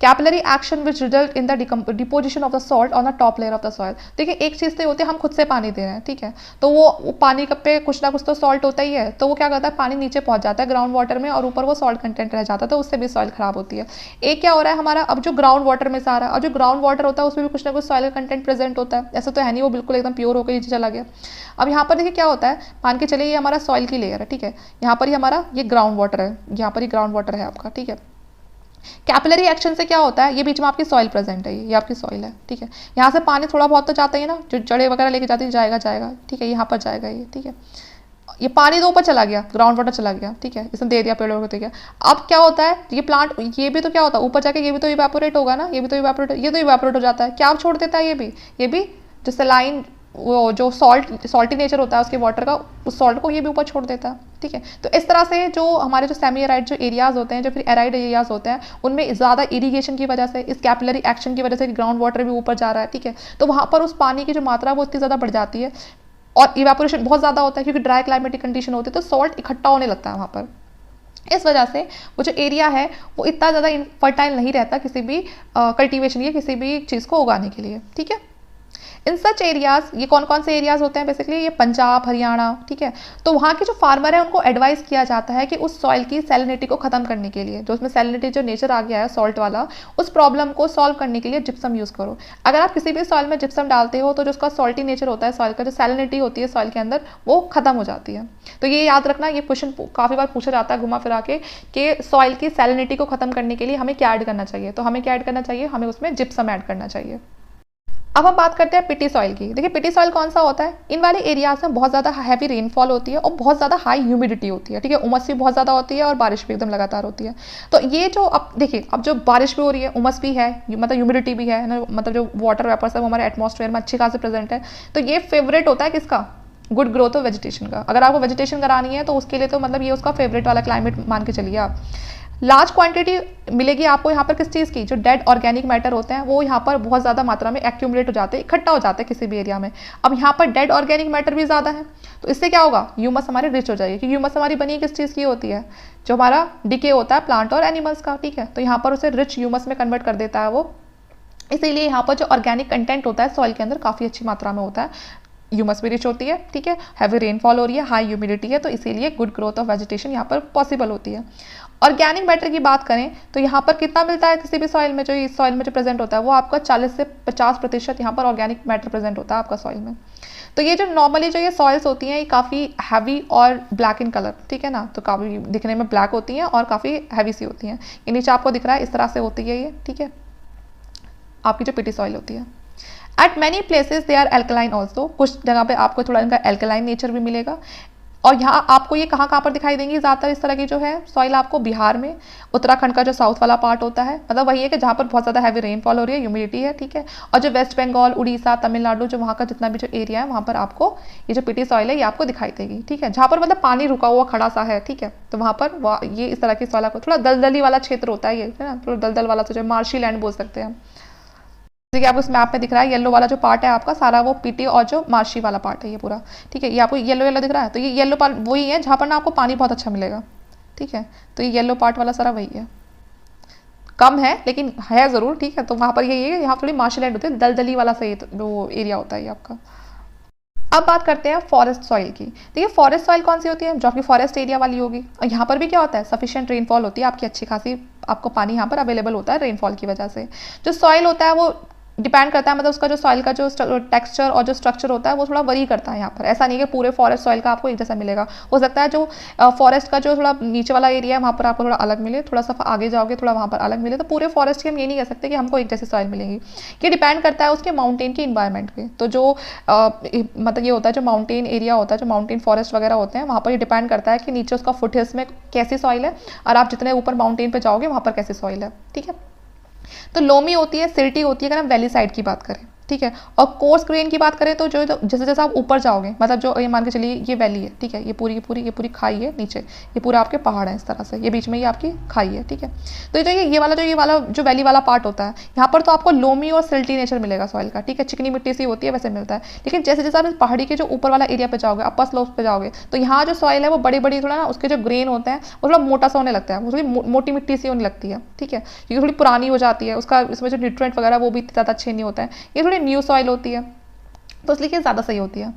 Capillary action which result in the deposition of the salt on the top layer of the soil. देखिए एक चीज़ तो होती है हम खुद से पानी दे रहे हैं, ठीक है, तो वो पानी पे कुछ ना कुछ तो सॉल्ट होता ही है, तो वो क्या करता है, पानी नीचे पहुंच जाता है ग्राउंड वाटर में और ऊपर वो सॉल्ट कंटेंट रह जाता है, तो उससे भी सॉइल खराब होती है। एक क्या हो रहा है हमारा, अब जो ग्राउंड वाटर में से आ रहा है, और जो ग्राउंड वाटर होता है उसमें भी कुछ ना कुछ सॉइल कंटेंट प्रेजेंट होता है, ऐसा तो है नहीं वो बिल्कुल एकदम प्योर होकर नीचे चला गया। अब यहाँ पर देखिए क्या होता है, मान के चलिए ये हमारा सॉइल की लेयर है, ठीक है, यहाँ पर ही हमारा ये ग्राउंड वाटर है, यहाँ पर ही ग्राउंड वाटर है आपका, ठीक है। कैपिलरी एक्शन से क्या होता है, ये बीच में आपकी सॉइल प्रेजेंट है, ये आपकी सॉइल है, ठीक है। यहाँ से पानी थोड़ा बहुत तो जाता ही है ना, जो जड़ें वगैरह लेके जाती है, जाएगा, ठीक है, यहाँ पर जाएगा ये, ठीक है। ये पानी तो ऊपर चला गया, ग्राउंड वाटर चला गया, ठीक है, इसने दे दिया पेड़ों को, ठीक है। अब क्या होता है, ये प्लांट, ये भी तो क्या होता है ऊपर जाके, ये भी तो इवेपोरेट होगा ना, ये भी तो इवेपोरेट हो जाता है। क्या छोड़ देता है, ये भी जो सलाइन, वो जो सॉल्टी नेचर होता है उसके वाटर का, उस सॉल्ट को ये भी ऊपर छोड़ देता है, ठीक है। तो इस तरह से जो हमारे जो सेमी एराइड जो एरियाज होते हैं, जो फिर एराइड एरियाज होते हैं, उनमें ज़्यादा इरीगेशन की वजह से, इस कैपिलरी एक्शन की वजह से ग्राउंड वाटर भी ऊपर जा रहा है, ठीक है, तो वहाँ पर उस पानी की जो मात्रा वो इतनी ज़्यादा बढ़ जाती है और इवेपोरेशन बहुत ज़्यादा होता है, क्योंकि ड्राई क्लाइमेटिक कंडीशन होती है, तो सॉल्ट इकट्ठा होने लगता है वहाँ पर। इस वजह से वो जो एरिया है वो इतना ज़्यादा फर्टाइल नहीं रहता किसी भी कल्टीवेशन या किसी भी चीज़ को उगाने के लिए, ठीक है। इन सच एरियाज, ये कौन कौन से एरियाज होते हैं बेसिकली, ये पंजाब, हरियाणा, ठीक है। तो वहाँ के जो फार्मर है उनको एडवाइस किया जाता है कि उस सॉइल की सैलिनिटी को खत्म करने के लिए, जो उसमें सैलिनिटी जो नेचर आ गया है सॉल्ट वाला, उस प्रॉब्लम को सॉल्व करने के लिए जिप्सम यूज़ करो। अगर आप किसी भी सॉइल में जिप्सम डालते हो तो जो उसका सॉल्टी नेचर होता है सॉइल का, जो सैलिनिटी होती है सॉइल के अंदर, वो खत्म हो जाती है। तो ये याद रखना, ये क्वेश्चन काफ़ी बार पूछा जाता है घुमा फिरा के कि सॉइल की सैलिनिटी को खत्म करने के लिए हमें क्या ऐड करना चाहिए। तो हमें क्या ऐड करना चाहिए, हमें उसमें जिप्सम ऐड करना चाहिए। अब हम बात करते हैं पिटी सॉइल की। देखिए पिटी सॉइल कौन सा होता है, इन वाले एरियाज में बहुत ज़्यादा हैवी रेनफॉल होती है और बहुत ज़्यादा हाई ह्यूमिडिटी होती है, ठीक है। उमस भी बहुत ज़्यादा होती है और बारिश भी एकदम लगातार होती है। तो ये जो अब देखिए, अब जो बारिश भी हो रही है, उमस भी है, मतलब ह्यूमिडिटी भी है ना, मतलब जो वाटर वेपर्स है वो हमारे एटमॉस्फेयर में अच्छी खासी प्रेजेंट है। तो ये फेवरेट होता है किसका, गुड ग्रोथ ऑफ वेजिटेशन का। अगर आपको वेजिटेशन करानी है तो उसके लिए तो मतलब ये उसका फेवरेट वाला क्लाइमेट मान के चलिए आप। लार्ज क्वांटिटी मिलेगी आपको यहाँ पर किस चीज़ की, जो डेड ऑर्गेनिक मैटर होते हैं वो यहाँ पर बहुत ज़्यादा मात्रा में एक्यूमुलेट हो जाते हैं, इकट्ठा हो जाते हैं किसी भी एरिया में। अब यहाँ पर डेड ऑर्गेनिक मैटर भी ज़्यादा है, तो इससे क्या होगा, ह्यूमस हमारी रिच हो जाएगी। क्योंकि ह्यूमस हमारी बनी किस चीज़ की होती है, जो हमारा डिके होता है प्लांट और एनिमल्स का, ठीक है। तो यहाँ पर उसे रिच ह्यूमस में कन्वर्ट कर देता है वो, इसीलिए यहाँ पर जो ऑर्गेनिक कंटेंट होता है सॉइल के अंदर काफ़ी अच्छी मात्रा में होता है। ह्यूमस भी रिच होती है, ठीक है, हैवी रेनफॉल हो रही है, हाई ह्यूमिडिटी है, तो इसीलिए गुड ग्रोथ ऑफ वेजिटेशन यहाँ पर पॉसिबल होती है। ऑर्गेनिक मैटर की बात करें तो यहाँ पर कितना मिलता है किसी भी सॉइल में, जो इस सॉइल में जो प्रेजेंट होता है वो आपका 40 से 50% यहाँ पर ऑर्गेनिक मैटर प्रेजेंट होता है आपका सॉइल में। तो ये जो नॉर्मली जो ये सॉइल्स होती हैं ये काफ़ी हैवी और ब्लैक इन कलर, ठीक है ना, तो काफ़ी दिखने में ब्लैक होती हैं और काफ़ी हैवी सी होती हैं। ये नीचे आपको दिख रहा है इस तरह से होती है ये, ठीक है, आपकी जो पिटी सॉइल होती है। At many places they are alkaline also, कुछ जगह पे आपको थोड़ा इनका एल्कलाइन नेचर भी मिलेगा। और यहाँ आपको ये कहाँ पर दिखाई देंगी ज़्यादातर इस तरह की जो है सॉइल, आपको बिहार में, उत्तराखंड का जो साउथ वाला पार्ट होता है, मतलब वही है कि जहाँ पर बहुत ज़्यादा हैवी रेनफॉल हो रही है, ह्यूमिडिटी है, ठीक है। और जो वेस्ट बंगाल, उड़ीसा, तमिलनाडु, जो वहाँ का जितना भी जो एरिया है वहाँ पर आपको ये जो पिटी सॉइल है ये आपको दिखाई देगी, ठीक है। जहाँ पर मतलब पानी रुका हुआ खड़ा सा है, ठीक है, तो वहाँ पर ये इस तरह की सॉइल आपको, थोड़ा दलदली वाला क्षेत्र होता है ये, है ना, थोड़ा दलदल वाला, तो जो मार्शी लैंड बोल सकते हैं। जैसे कि आपको इस मैप में दिख रहा है येलो वाला जो पार्ट है आपका सारा वो पीटी और जो मार्शी वाला पार्ट है ये पूरा, ठीक है। ये आपको येलो येलो दिख रहा है, तो ये येलो पार्ट वही है जहाँ पर ना आपको पानी बहुत अच्छा मिलेगा, ठीक है। तो ये येलो पार्ट वाला सारा वही है, कम है लेकिन है ज़रूर, ठीक है। तो वहाँ पर ये यहाँ थोड़ी मार्शी लैंड होती है, दलदली वाला सही वो एरिया होता है ये आपका। अब बात करते हैं फॉरेस्ट सॉइल की। देखिए फॉरेस्ट सॉइल कौन सी होती है, जो आपकी फॉरेस्ट एरिया वाली होगी। और यहाँ पर भी क्या होता है, सफिशिएंट रेनफॉल होती है आपकी, अच्छी खासी आपको पानी यहाँ पर अवेलेबल होता है रेनफॉल की वजह से। जो सॉइल होता है वो डिपेंड करता है, मतलब उसका जो सॉइल का जो टेक्सचर और जो स्ट्रक्चर होता है वो थोड़ा वरी करता है यहाँ पर। ऐसा नहीं कि पूरे फॉरेस्ट सॉइल का आपको एक जैसा मिलेगा, हो सकता है जो फॉरेस्ट का जो थोड़ा नीचे वाला एरिया है वहाँ पर आपको थोड़ा अलग मिले, थोड़ा सा आगे जाओगे थोड़ा वहाँ पर अलग मिले। तो पूरे फॉरेस्ट की हम ये नहीं कह सकते कि हमको एक जैसी सॉइल मिलेगी, ये डिपेंड करता है उसके माउंटेन के इन्वायरमेंट पे। तो जो मतलब ये होता है जो माउंटेन एरिया होता है, जो माउंटेन फॉरेस्ट वगैरह होते हैं, वहाँ पर ये डिपेंड करता है कि नीचे उसका फुट हिल्स में कैसी सॉइल है और आप जितने ऊपर माउंटेन पे जाओगे वहाँ पर कैसी सॉइल है, ठीक है। तो लोमी होती है, सिल्टी होती है अगर हम वैली साइड की बात करें, ठीक है। और कोर्स ग्रेन की बात करें तो जो जैसे जैसे आप ऊपर जाओगे, मतलब जो ये मान के चलिए ये वैली है, ठीक है, ये पूरी खाई है नीचे, ये पूरा आपके पहाड़ है इस तरह से, ये बीच में ये आपकी खाई है, ठीक है। तो ये वाला जो वैली वाला पार्ट होता है यहाँ पर तो आपको लोमी और सिल्टी नेचर मिलेगा सॉइल का, ठीक है, चिकनी मिट्टी सी होती है वैसे मिलता है। लेकिन जैसे जैसे आप इस पहाड़ी के जो ऊपर वाला एरिया पे जाओगे, अपर स्लोप पे जाओगे, तो यहाँ जो सॉइल है वो बड़ी बड़ी थोड़ा ना उसके जो ग्रेन होते हैं वो थोड़ा मोटा सा होने लगता है, वो थोड़ी मोटी मिट्टी सी होने लगती है, ठीक है, क्योंकि थोड़ी पुरानी हो जाती है, उसका इसमें जो न्यूट्रिएंट वगैरह वो भी ज़्यादा अच्छे नहीं होता है, ये थोड़ी न्यू सॉइल होती है, तो इसलिए ज़्यादा सही होती है।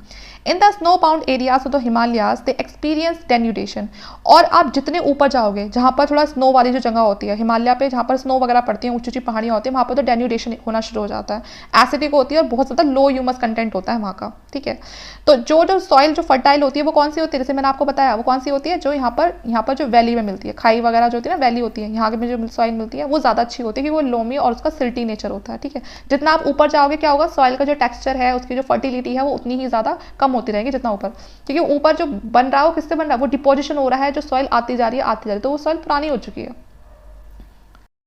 In the snow bound areas of the Himalayas they experience denudation. और आप जितने ऊपर जाओगे, जहाँ पर थोड़ा स्नो वाली जो जगह होती है हिमालय पे, जहाँ पर स्नो वगैरह पड़ती है, ऊंची ऊंची पहाड़ियाँ होती है, वहाँ पर तो डेन्यूडेशन होना शुरू हो जाता है, एसिडिक होती है और बहुत ज़्यादा लो ह्यूमस कंटेंट होता है वहाँ का, ठीक है। तो जो सॉइल जो फर्टाइल होती है वो कौन सी होती है, जैसे मैंने आपको बताया वो कौन सी होती है, जो यहाँ पर जो वैली में मिलती है, खाई वगैरह जो होती है ना वैली होती है, यहाँ में जो सॉइल मिलती है वो ज़्यादा अच्छी होती है क्योंकि वो लोमी और उसका सिल्टी नेचर होता है, ठीक है। जितना आप ऊपर जाओगे क्या होगा, सॉइल का जो टेक्सचर है, उसकी जो फर्टिलिटी है वो उतनी ही ज़्यादा कम होती रहेगी जितना ऊपर, क्योंकि ऊपर जो बन रहा है वो किससे बन रहा है, वो डिपोजिशन हो रहा है, जो सॉइल आती जा रही है तो वो सॉइल पुरानी हो चुकी है।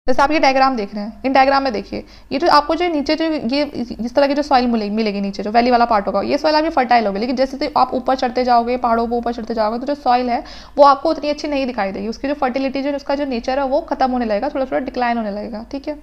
जैसे आप ये डायग्राम देख रहे हैं, इन डायग्राम में देखिए ये जो आपको जो नीचे जो ये इस तरह की जो सॉइल मिलेगी नीचे जो वैली वाला पार्ट होगा, ये सॉइल आपकी फर्टाइल होगी। लेकिन जैसे आप ऊपर चढ़ते जाओगे, पहाड़ों पर ऊपर चढ़ते जाओगे, तो जो सॉइल है वो आपको उतनी अच्छी नहीं दिखाई देगी, उसकी जो फर्टिलिटी जो उसका जो नेचर है वो खत्म होने लगेगा, थोड़ा थोड़ा डिक्लाइन होने लगेगा, ठीक है।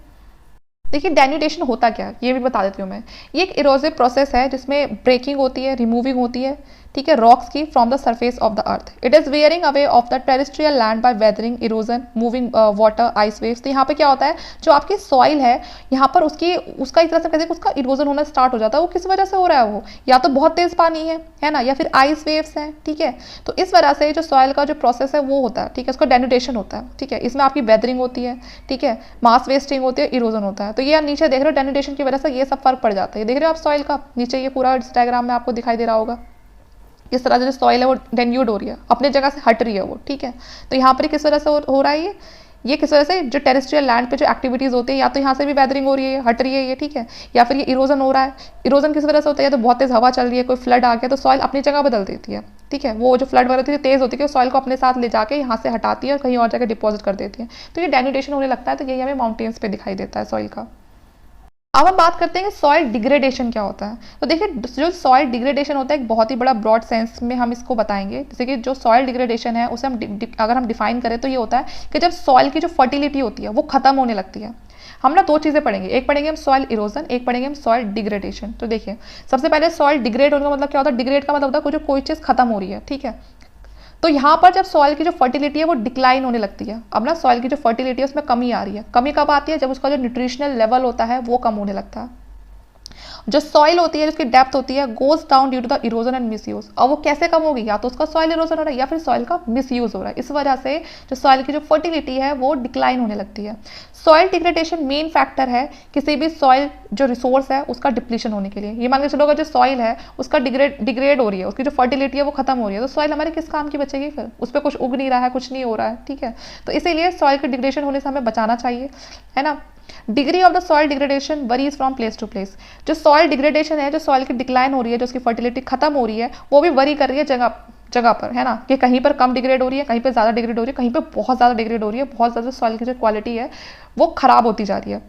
देखिए डेन्यूडेशन होता क्या है ये भी बता देती हूँ मैं। ये एक इरोसिव प्रोसेस है जिसमें ब्रेकिंग होती है, रिमूविंग होती है, ठीक है, रॉक्स की from the surface of the earth. It is wearing away of the terrestrial land by weathering, erosion, moving water, ice waves. तो यहाँ पे क्या होता है, जो आपकी सॉइल है यहाँ पर उसका एक तरह से कहते हैं उसका इरोजन होना स्टार्ट हो जाता है। वो किस वजह से हो रहा है, वो या तो बहुत तेज पानी है ना, या फिर आइस वेव्स हैं, ठीक है। तो इस वजह से जो सॉइल का जो प्रोसेस है वो होता है, ठीक है, उसका डेनुडेशन होता है, ठीक है। इसमें आपकी वेदरिंग होती है, ठीक है, मास वेस्टिंग होती है, इरोजन होता है। तो ये नीचे देख रहे हो डेनुडेशन की वजह से ये सब फर्क पड़ जाता है। देख रहे हो आप सॉइल का नीचे ये पूरा डायग्राम में आपको दिखाई दे रहा होगा, इस तरह जो सॉइल है वो डेन्यूड हो रही है, अपने जगह से हट रही है वो, ठीक है। तो यहाँ पर किस वजह से हो रहा है ये किस वजह से, जो टेरेस्ट्रियल लैंड पे जो एक्टिविटीज़ होती है, या तो यहाँ से भी वेदरिंग हो रही है, हट रही है ये, ठीक है, या फिर ये इरोजन हो रहा है। इरोजन किस वजह से होता है, या तो बहुत तेज़ हवा चल रही है, कोई फ्लड आ गया तो सॉइल अपनी जगह बदल देती है, ठीक है। वो जो फ्लड वगैरह होती है तेज़ होती है कि सॉइल को अपने साथ ले जाके यहाँ से हटाती है और कहीं और जगह डिपॉजिट कर देती है। तो ये डेनुडेशन होने लगता है, तो यही हमें माउंटेन्स पे दिखाई देता है सॉइल का। अब हम बात करते हैं कि सॉइल डिग्रेडेशन क्या होता है। तो देखिए, जो सॉइल डिग्रेडेशन होता है एक बहुत ही बड़ा ब्रॉड सेंस में हम इसको बताएंगे। जैसे कि जो सॉइल डिग्रेडेशन है उसे अगर हम डिफाइन करें तो ये होता है कि जब सॉइल की जो फर्टिलिटी होती है वो खत्म होने लगती है। हम ना दो चीज़ें पढ़ेंगे, एक पढ़ेंगे हम सॉइल इरोजन, एक पढ़ेंगे हम सॉइल डिग्रेडेशन। तो देखिए, सबसे पहले सॉइल डिग्रेड होने का मतलब क्या होता है, डिग्रेड का मतलब होता है कोई चीज़ खत्म हो रही है, ठीक है। तो यहाँ पर जब सॉइल की जो फर्टिलिटी है वो डिक्लाइन होने लगती है, अब ना सॉइल की जो फर्टिलिटी है उसमें कमी आ रही है। कमी कब आती है, जब उसका जो न्यूट्रिशनल लेवल होता है वो कम होने लगता है। जो सॉइल होती है, जिसकी डेप्थ होती है, goes down due to the erosion and misuse. अब वो कैसे कम होगी, या तो उसका सॉइल इरोजन हो रहा है या फिर सॉइल का मिसयूज हो रहा है। इस वजह से जो सॉइल की जो फर्टिलिटी है वो डिक्लाइन होने लगती है। सॉइल डिग्रेडेशन मेन फैक्टर है किसी भी सॉइल जो रिसोर्स है उसका डिप्लीशन होने के लिए। ये मान के चलो, अगर जो सॉइल है उसका डिग्रेड हो रही है, उसकी जो फर्टिलिटी है वो खत्म हो रही है, तो सॉइल हमारे किस काम की बचेगी फिर, उस पर कुछ उग नहीं रहा है, कुछ नहीं हो रहा है, ठीक है। तो इसीलिए सॉइल के डिग्रेडेशन होने से हमें बचाना चाहिए, है ना। Degree of the soil degradation varies from place to place. जो सॉइल डिग्रेडेशन है, जो सॉइल की डिक्लाइन हो रही है, जो उसकी फर्टिलिटी खत्म हो रही है, वो भी वरी कर रही है जगह जगह पर, है ना, कि कहीं पर कम डिग्रेड हो रही है, कहीं पर ज़्यादा डिग्रेड हो रही है, कहीं पर बहुत ज़्यादा डिग्रेड हो रही है, बहुत ज़्यादा सॉइल की जो क्वालिटी है वो खराब होती जा रही है।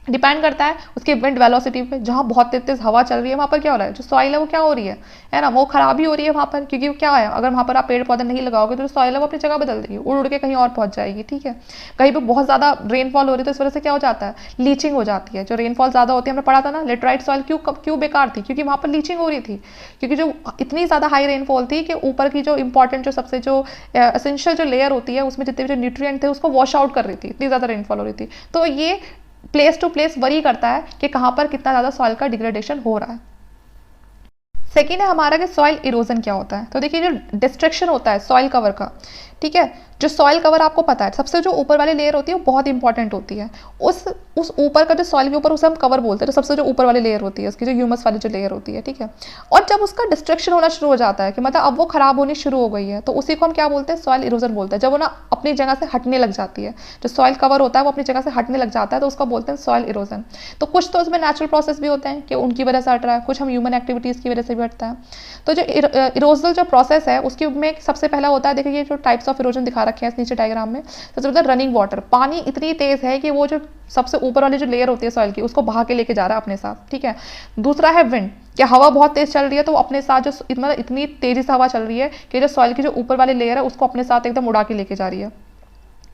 डिपेंड करता है उसके विंड वेलोसिटी पे। जहाँ बहुत तेज तेज हवा चल रही है वहाँ पर क्या हो रहा है, जो सॉइल है वो क्या हो रही है ना, वो खराबी हो रही है वहाँ पर, क्योंकि क्या है, अगर वहाँ पर आप पेड़ पौधे नहीं लगाओगे तो जो सॉइल है वो अपनी जगह बदल देगी, उड़ उड़ के कहीं और पहुँच जाएगी, ठीक है। कहीं पर बहुत ज़्यादा रेनफॉल हो रही है तो इस वजह से क्या हो जाता है, लीचिंग हो जाती है। जो रेनफॉल ज़्यादा होती है, हमने पढ़ा था ना, लेटराइट सॉइल क्यों बेकार थी, क्योंकि वहाँ पर लीचिंग हो रही थी, क्योंकि जो इतनी ज़्यादा हाई रेनफॉल थी कि ऊपर की जो इंपॉर्टेंट जो सबसे जो एसेंशियल जो लेयर होती है उसमें जितने भी जो न्यूट्रिएंट थे उसको वॉश आउट कर रही थी, इतनी ज़्यादा रेनफॉल हो रही थी। तो ये प्लेस टू प्लेस वरी करता है कि कहाँ पर कितना ज़्यादा सॉइल का डिग्रेडेशन हो रहा है। सेकेंड है हमारा कि सॉइल इरोजन क्या होता है। तो देखिए, जो डिस्ट्रक्शन होता है सॉइल कवर का, ठीक है, जो सॉइल कवर आपको पता है सबसे जो ऊपर वाली लेयर होती है वो बहुत इंपॉर्टेंट होती है। उस ऊपर का जो सॉइल के ऊपर उसे हम कवर बोलते हैं, तो सबसे जो ऊपर वाली लेयर होती है उसकी जो ह्यूमस वाली जो लेयर होती है, ठीक है। और जब उसका डिस्ट्रक्शन होना शुरू हो जाता है कि मतलब अब वो खराब होनी शुरू हो गई है, तो उसी को हम क्या बोलते हैं, सॉइल इरोजन बोलते हैं। जब वो ना अपनी जगह से हटने लग जाती है, जो सॉइल कवर होता है वो अपनी जगह से हटने लग जाता है, तो उसका बोलते हैं सॉइल इरोजन। तो कुछ तो उसमें नेचुरल प्रोसेस भी होते हैं कि उनकी वजह से हट रहा है, कुछ हम ह्यूमन एक्टिविटीज़ की वजह से भी हटता है। तो जो इरोजल जो प्रोसेस है उसकी में सबसे पहला होता है, देखिए जो टाइप्स ऑफ इरोजन दिखा रखे हैं इस नीचे डायग्राम में। सबसे पहले रनिंग वाटर, पानी इतनी तेज है कि वो जो सबसे ऊपर वाली जो लेयर होती है सॉइल की उसको बहा के लेके जा रहा है अपने साथ, ठीक है। दूसरा है विंड, कि हवा बहुत तेज चल रही है तो अपने साथ जो मतलब इतनी तेजी से हवा चल रही है कि जो सॉइल की जो ऊपर वाली लेयर है उसको अपने साथ एकदम उड़ा के लेके जा रही है,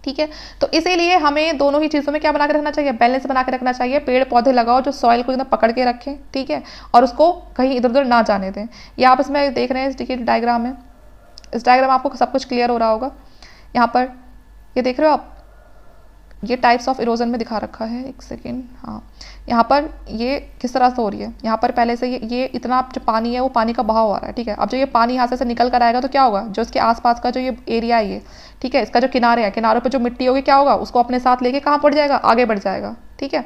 ठीक है। तो इसीलिए हमें दोनों ही चीज़ों में क्या बना के रखना चाहिए, बैलेंस बना के रखना चाहिए। पेड़ पौधे लगाओ जो सॉइल को एकदम पकड़ के रखें, ठीक है, और उसको कहीं इधर उधर ना जाने दें। ये आप इसमें देख रहे हैं देखिए डायग्राम में, इस डायग्राम में आपको सब कुछ क्लियर हो रहा होगा। यहाँ पर ये देख रहे हो आप, ये टाइप्स ऑफ इरोजन में दिखा रखा है, एक सेकेंड, हाँ। यहाँ पर ये किस तरह से हो रही है, यहाँ पर पहले से ये इतना जो पानी है वो पानी का बहाव आ रहा है, ठीक है। अब जो ये पानी यहाँ से निकल कर आएगा तो क्या होगा, जो इसके आसपास का जो ये एरिया है ये, ठीक है, इसका जो किनारे है, किनारों पर जो मिट्टी होगी क्या होगा, उसको अपने साथ लेके कहाँ बढ़ जाएगा, आगे बढ़ जाएगा, ठीक है।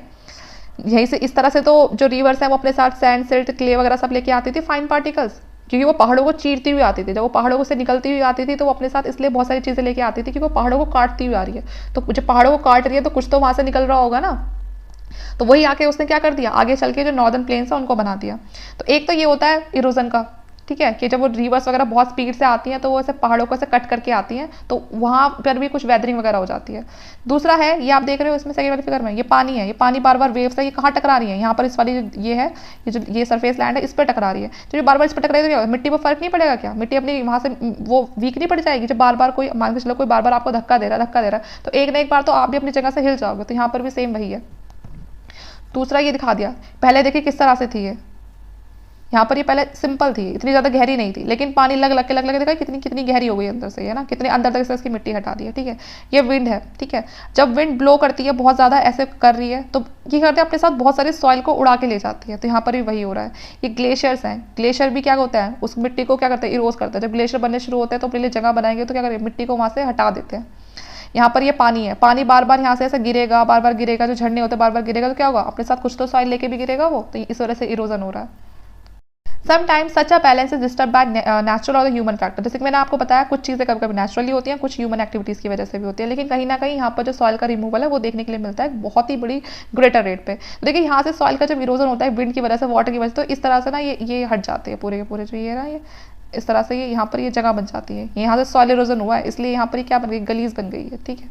यहीं से इस तरह से तो जो रिवर्स हैं वो अपने साथ सैंड, सिल्ट, क्ले वगैरह सब लेके आती थी, फाइन पार्टिकल्स, क्योंकि वो पहाड़ों को चीरती हुई आती थी। जब वो पहाड़ों से निकलती हुई आती थी तो वो अपने साथ इसलिए बहुत सारी चीज़ें लेके आती थी क्योंकि वो पहाड़ों को काटती हुई आ रही है। तो जब पहाड़ों को काट रही है तो कुछ तो वहाँ से निकल रहा होगा ना, तो वही आके उसने क्या कर दिया, आगे चल के जो नॉर्दर्न प्लेन्स है उनको बना दिया। तो एक तो ये होता है इरोजन का, ठीक है, कि जब वो रिवर्स वगैरह बहुत स्पीड से आती हैं तो वो ऐसे पहाड़ों को ऐसे कट करके आती हैं, तो वहाँ पर भी कुछ वेदरिंग वगैरह हो जाती है। दूसरा है ये आप देख रहे हो इसमें सेकंड वाली फिगर में, ये पानी है, ये पानी बार बार वेव्स है, ये कहाँ टकरा रही है, यहाँ पर इस वाली ये है, ये जो ये सरफेस लैंड है इस पर टकरा रही है। तो ये बार बार इस पर टकरा रही है, मिट्टी पर फर्क नहीं पड़ेगा क्या, मिट्टी अपनी वहाँ से वो वीक नहीं पड़ जाएगी। जब बार बार कोई मान के चलो कोई बार बार आपको धक्का दे रहा है, तो एक ना एक बार तो आप भी अपनी जगह से हिल जाओगे। तो यहाँ पर भी सेम वही है। दूसरा ये दिखा दिया, पहले देखिए किस तरह से थी ये, यहाँ पर ये पहले सिंपल थी, इतनी ज़्यादा गहरी नहीं थी, लेकिन पानी लग के देखा कितनी कितनी गहरी हो गई अंदर से, है ना, कितने अंदर तक से इसकी मिट्टी हटा दी है। ठीक है, ये विंड है। ठीक है, जब विंड ब्लो करती है बहुत ज़्यादा ऐसे कर रही है तो ये करते हैं अपने साथ बहुत सारे सॉइल को उड़ा के ले जाती है। तो यहाँ पर भी वही हो रहा है। ये ग्लेशियर्स हैं, ग्लेशियर भी क्या होता है, उस मिट्टी को क्या करते हैं, इरोज करते हैं। जब ग्लेशियर बनने शुरू होते हैं तो अपने लिए जगह बनाएंगे तो क्या करें, मिट्टी को वहाँ से हटा देते हैं। यहाँ पर ये पानी है, पानी बार बार यहाँ से ऐसे गिरेगा, बार बार गिरेगा, जो झरने होते हैं बार बार गिरेगा, तो क्या होगा, अपने साथ कुछ तो सॉइल लेके भी गिरेगा वो, तो इस वजह से इरोजन हो रहा है। Sometimes such a balance is disturb by natural और ह्यूमन फैक्टर। जैसे कि मैंने आपको बताया कुछ चीज़ें कभी कभी नेचुरली होती हैं, कुछ ह्यूमन एक्टिविटीज़ की वजह से भी होती है, लेकिन कहीं ना कहीं यहाँ पर जो सॉइल का रिमूवल है वो देखने के लिए मिलता है बहुत ही बड़ी ग्रेटर रेट पे। तो देखिए यहाँ से सॉइल का जब इरोजन होता है विंड की वजह से, वाटर की वजह से, तो इस तरह से ना ये हट जाते हैं पूरे के पूरे, जो ये ना ये इस तरह से ये यहाँ पर ये जगह बन जाती है। यहाँ से सॉइल इरोजन हुआ है इसलिए यहाँ पर क्या बन गई, गलीज बन गई है। ठीक है,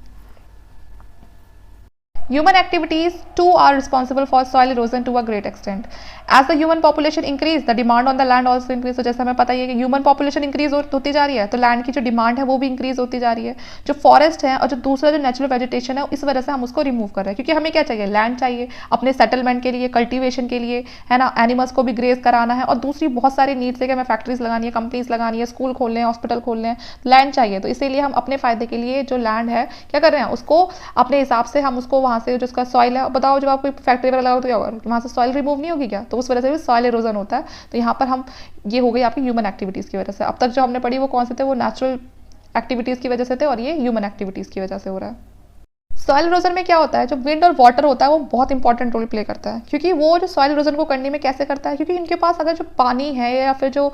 human activities too are responsible for soil erosion to a great extent. As the human population increase, the demand on the land also increase. तो जैसे हमें पता ही है कि ह्यूमन पॉपुलेशन इंक्रीज होती जा रही है तो लैंड की जो डिमांड है वो भी इंक्रीज होती जा रही है। जो फॉरेस्ट है और जो दूसरा जो नेचुरल वेजिटेशन है इस वजह से हम उसको रिमूव कर रहे हैं, क्योंकि हमें क्या चाहिए, लैंड चाहिए अपने सेटलमेंट के लिए, कल्टिवेशन के लिए, है ना, एनिमल्स को भी ग्रेज कराना है, और दूसरी बहुत सारी नीड्स है कि हमें फैक्ट्रीज लगानी है, कंपनीज लगानी है, स्कूल खोलने हैं, हॉस्पिटल खोलने हैं, लैंड चाहिए। तो इसीलिए हम अपने फायदे के लिए जो लैंड है क्या कर रहे हैं, उसको अपने हिसाब से हम उसको वहाँ से जो उसका सॉइल है, बताओ जब आप कोई फैक्ट्री वगैरह लगाओ तो क्या होगा, वहाँ से सॉइल रिमूव नहीं होगी क्या, तो उस वजह से भी सॉइल इरोजन होता है। तो यहाँ पर हम ये हो गई आपकी ह्यूमन एक्टिविटीज़ की वजह से। अब तक जो हमने पढ़ी वो कौन से थे, वो नेचुरल एक्टिविटीज़ की वजह से थे, और ये ह्यूमन एक्टिविटीज़ की वजह से हो रहा है। सॉइल इरोजन में क्या होता है, जो विंड और वाटर होता है वो बहुत इंपॉर्टेंट रोल प्ले करता है, क्योंकि वो जो सॉइल इरोजन को करने में कैसे करता है, क्योंकि इनके पास अगर जो पानी है या फिर जो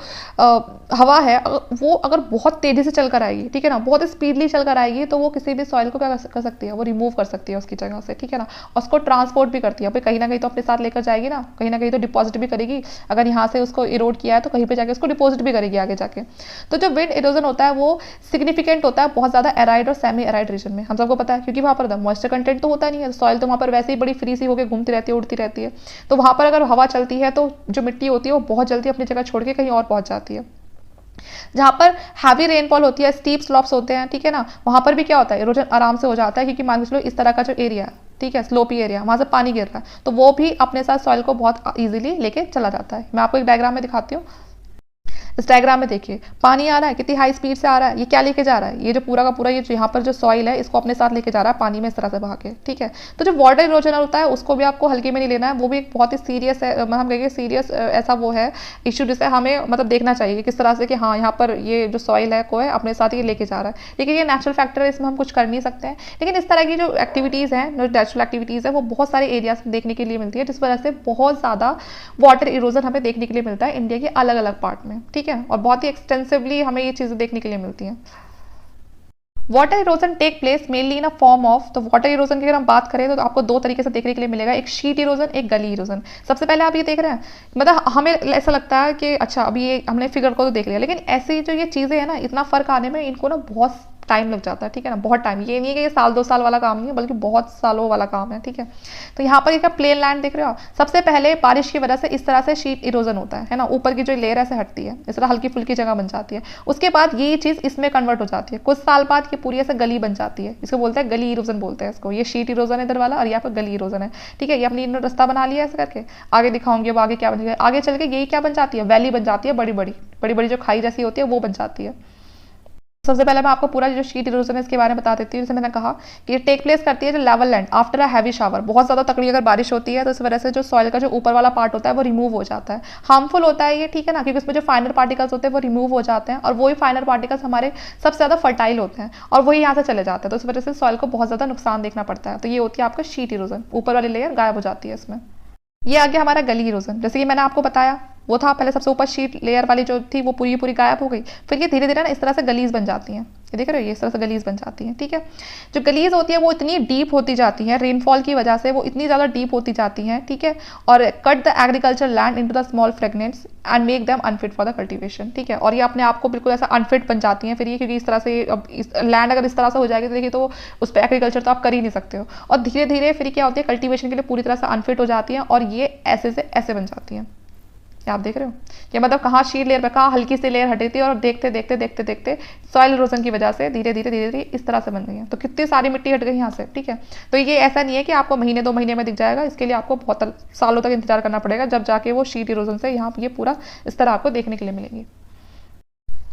हवा है वो अगर बहुत तेज़ी से चल कर आएगी, ठीक है ना, बहुत स्पीडली चल कर आएगी, तो वो किसी भी सॉइल को क्या कर सकती है, वो रिमूव कर सकती है उसकी जगह से। ठीक है ना, और उसको ट्रांसपोर्ट भी करती है, भाई कहीं ना कहीं तो अपने साथ लेकर जाएगी ना, कहीं ना कहीं तो डिपॉजिट भी करेगी। अगर यहाँ से उसको इरोड किया है तो कहीं पर जाके उसको डिपॉजिट भी करेगी आगे जाके। तो जो विंड इरोजन होता है वो सिग्निफिकेंट होता है बहुत ज़्यादा एराइड और सेमी एराइड रीजन में, हम सबको पता है, क्योंकि वहाँ पर मॉइस्चर कंटेंट तो होता नहीं है, सॉइल तो वहाँ पर वैसे ही बड़ी फ्री सी होकर घूमती रहती है, उड़ती रहती है। तो वहाँ पर अगर हवा चलती है तो जो मिट्टी होती है वो बहुत जल्दी अपनी जगह छोड़ के कहीं और पहुँच जाती है। जहाँ पर हैवी रेनफॉल होती है, स्टीप स्लॉप्स होते हैं, ठीक है ना, वहाँ पर भी क्या होता है, इरोजन आराम से हो जाता है, क्योंकि मान के चलो इस तरह का जो एरिया है, ठीक है, स्लोपी एरिया, वहाँ से पानी गिर रहा है, तो वो भी अपने साथ सॉइल को बहुत ईजिली लेके चला जाता है। मैं आपको एक डायग्राम में दिखाती हूँ। इस डायग्राम में देखिए पानी आ रहा है, कितनी हाई स्पीड से आ रहा है, ये क्या लेके जा रहा है, ये जो पूरा का पूरा ये जो यहाँ पर जो सॉइल है इसको अपने साथ लेके जा रहा है पानी में इस तरह से बहा के। ठीक है, तो जो वाटर इरोजन होता है उसको भी आपको हल्के में नहीं लेना है, वो भी एक बहुत ही सीरियस है, मतलब हम कहेंगे सीरियस ऐसा वो है इशू, जिसे हमें मतलब देखना चाहिए कि किस तरह से कि हाँ यहाँ पर ये जो सॉइल है को है अपने साथ ये लेके जा रहा है। लेकिन ये नेचुरल फैक्टर है, इसमें हम कुछ कर नहीं सकते हैं, लेकिन इस तरह की जो एक्टिविटीज़ हैं, जो नेचुरल एक्टिविटीज़ है वो बहुत सारे एरियाज में देखने के लिए मिलती है, जिस वजह से बहुत ज़्यादा वाटर इरोजन हमें देखने के लिए मिलता है इंडिया के अलग अलग पार्ट में। ठीक है, और बहुत ही एक्सटेंसिवली हमें ये चीज़ें देखने के लिए मिलती हैं। Water erosion take place mainly in a form of, तो वाटर इरोजन की अगर हम बात करें तो आपको दो तरीके से देखने के लिए मिलेगा, एक शीट इरोजन, एक गली इरोजन। सबसे पहले आप ये देख रहे हैं, मतलब हमें ऐसा लगता है कि अच्छा अभी ये हमने फिगर को तो देख लिया, लेकिन ऐसी जो ये चीज़ें हैं ना, इतना फर्क आने में इनको ना बहुत टाइम लग जाता है। ठीक है ना, बहुत टाइम, ये नहीं है कि ये साल 2 साल वाला काम नहीं है, बल्कि बहुत सालों वाला काम है। ठीक है, तो यहाँ पर एक प्लेन लैंड देख रहे हो, सबसे पहले बारिश की वजह से इस तरह से शीट इरोजन होता है ना, ऊपर की जो लेयर ऐसे हटती है, इस तरह हल्की फुल्की जगह बन जाती है। उसके बाद ये चीज़ इसमें कन्वर्ट हो जाती है, कुछ साल बाद ये पूरी ऐसे गली बन जाती है, इसको बोलते हैं गली इरोजन बोलते हैं इसको। ये शीट इरोजन है इधर वाला, और यहाँ पर गली इरोजन है। ठीक है, ये अपनी रास्ता बना लिया ऐसे करके, आगे दिखाऊंगी अब आगे क्या बन जाएगा। आगे चल के यही क्या बन जाती है, वैली बन जाती है, बड़ी बड़ी जो खाई जैसी होती है वो बन जाती है। सबसे पहले मैं आपको पूरा जो शीट इरोजन है इसके बारे में बता देती हूँ। जैसे मैंने कहा कि ये टेक प्लेस करती है जो level land after a heavy shower, बहुत ज़्यादा तकड़ी अगर बारिश होती है तो इस वजह से जो सॉइल का जो ऊपर वाला पार्ट होता है वो रिमूव हो जाता है। हार्मफुल होता है ये, ठीक है ना, क्योंकि उसमें जो फाइनर पार्टिकल्स होते हैं वो रिमूव हो जाते हैं, और वही फाइनर पार्टिकल्स हमारे सबसे ज़्यादा फर्टाइल होते हैं और वही यहाँ से चले जाते हैं, तो इस वजह से सॉइल को बहुत ज़्यादा नुकसान देखना पड़ता है। तो ये होती है आपका शीट इरोजन, ऊपर वाली लेयर गायब हो जाती है इसमें। ये आ गया हमारा गली इरोजन, जैसे कि मैंने आपको बताया वो था पहले सबसे ऊपर शीट लेयर वाली जो थी वो पूरी पूरी गायब हो गई, फिर ये धीरे धीरे ना इस तरह से गलीज बन जाती हैं, ये देख रहे हो, ये इस तरह से गलीज बन जाती हैं। ठीक है, जो गलीज होती है वो इतनी डीप होती जाती हैं, रेनफॉल की वजह से वो इतनी ज़्यादा डीप होती जाती हैं। ठीक है, और cut the agriculture land into the small fragments and make them unfit for the cultivation. ठीक है, और ये अपने आप को बिल्कुल ऐसा अनफिट बन जाती हैं फिर ये, क्योंकि इस तरह से अब लैंड अगर इस तरह से हो जाएगी तो देखिए तो उस पर एग्रीकल्चर तो आप कर ही नहीं सकते हो, और धीरे धीरे फिर क्या होती है कल्टीवेशन के लिए पूरी तरह से अनफिट हो जाती हैं और ये ऐसे से ऐसे बन जाती हैं। ये आप देख रहे हो, ये मतलब कहाँ शीट लेयर पे कहाँ हल्की सी लेयर हटी थी और देखते देखते देखते देखते सॉइल इरोजन की वजह से धीरे धीरे धीरे धीरे इस तरह से बन गई है। तो कितनी सारी मिट्टी हट गई यहाँ से, ठीक है। तो ये ऐसा नहीं है कि आपको महीने 2 महीने में दिख जाएगा, इसके लिए आपको बहुत सालों तक इंतजार करना पड़ेगा, जब जाके वो शीट इरोजन से यहाँ ये पूरा इस तरह आपको देखने के लिए मिलेंगी।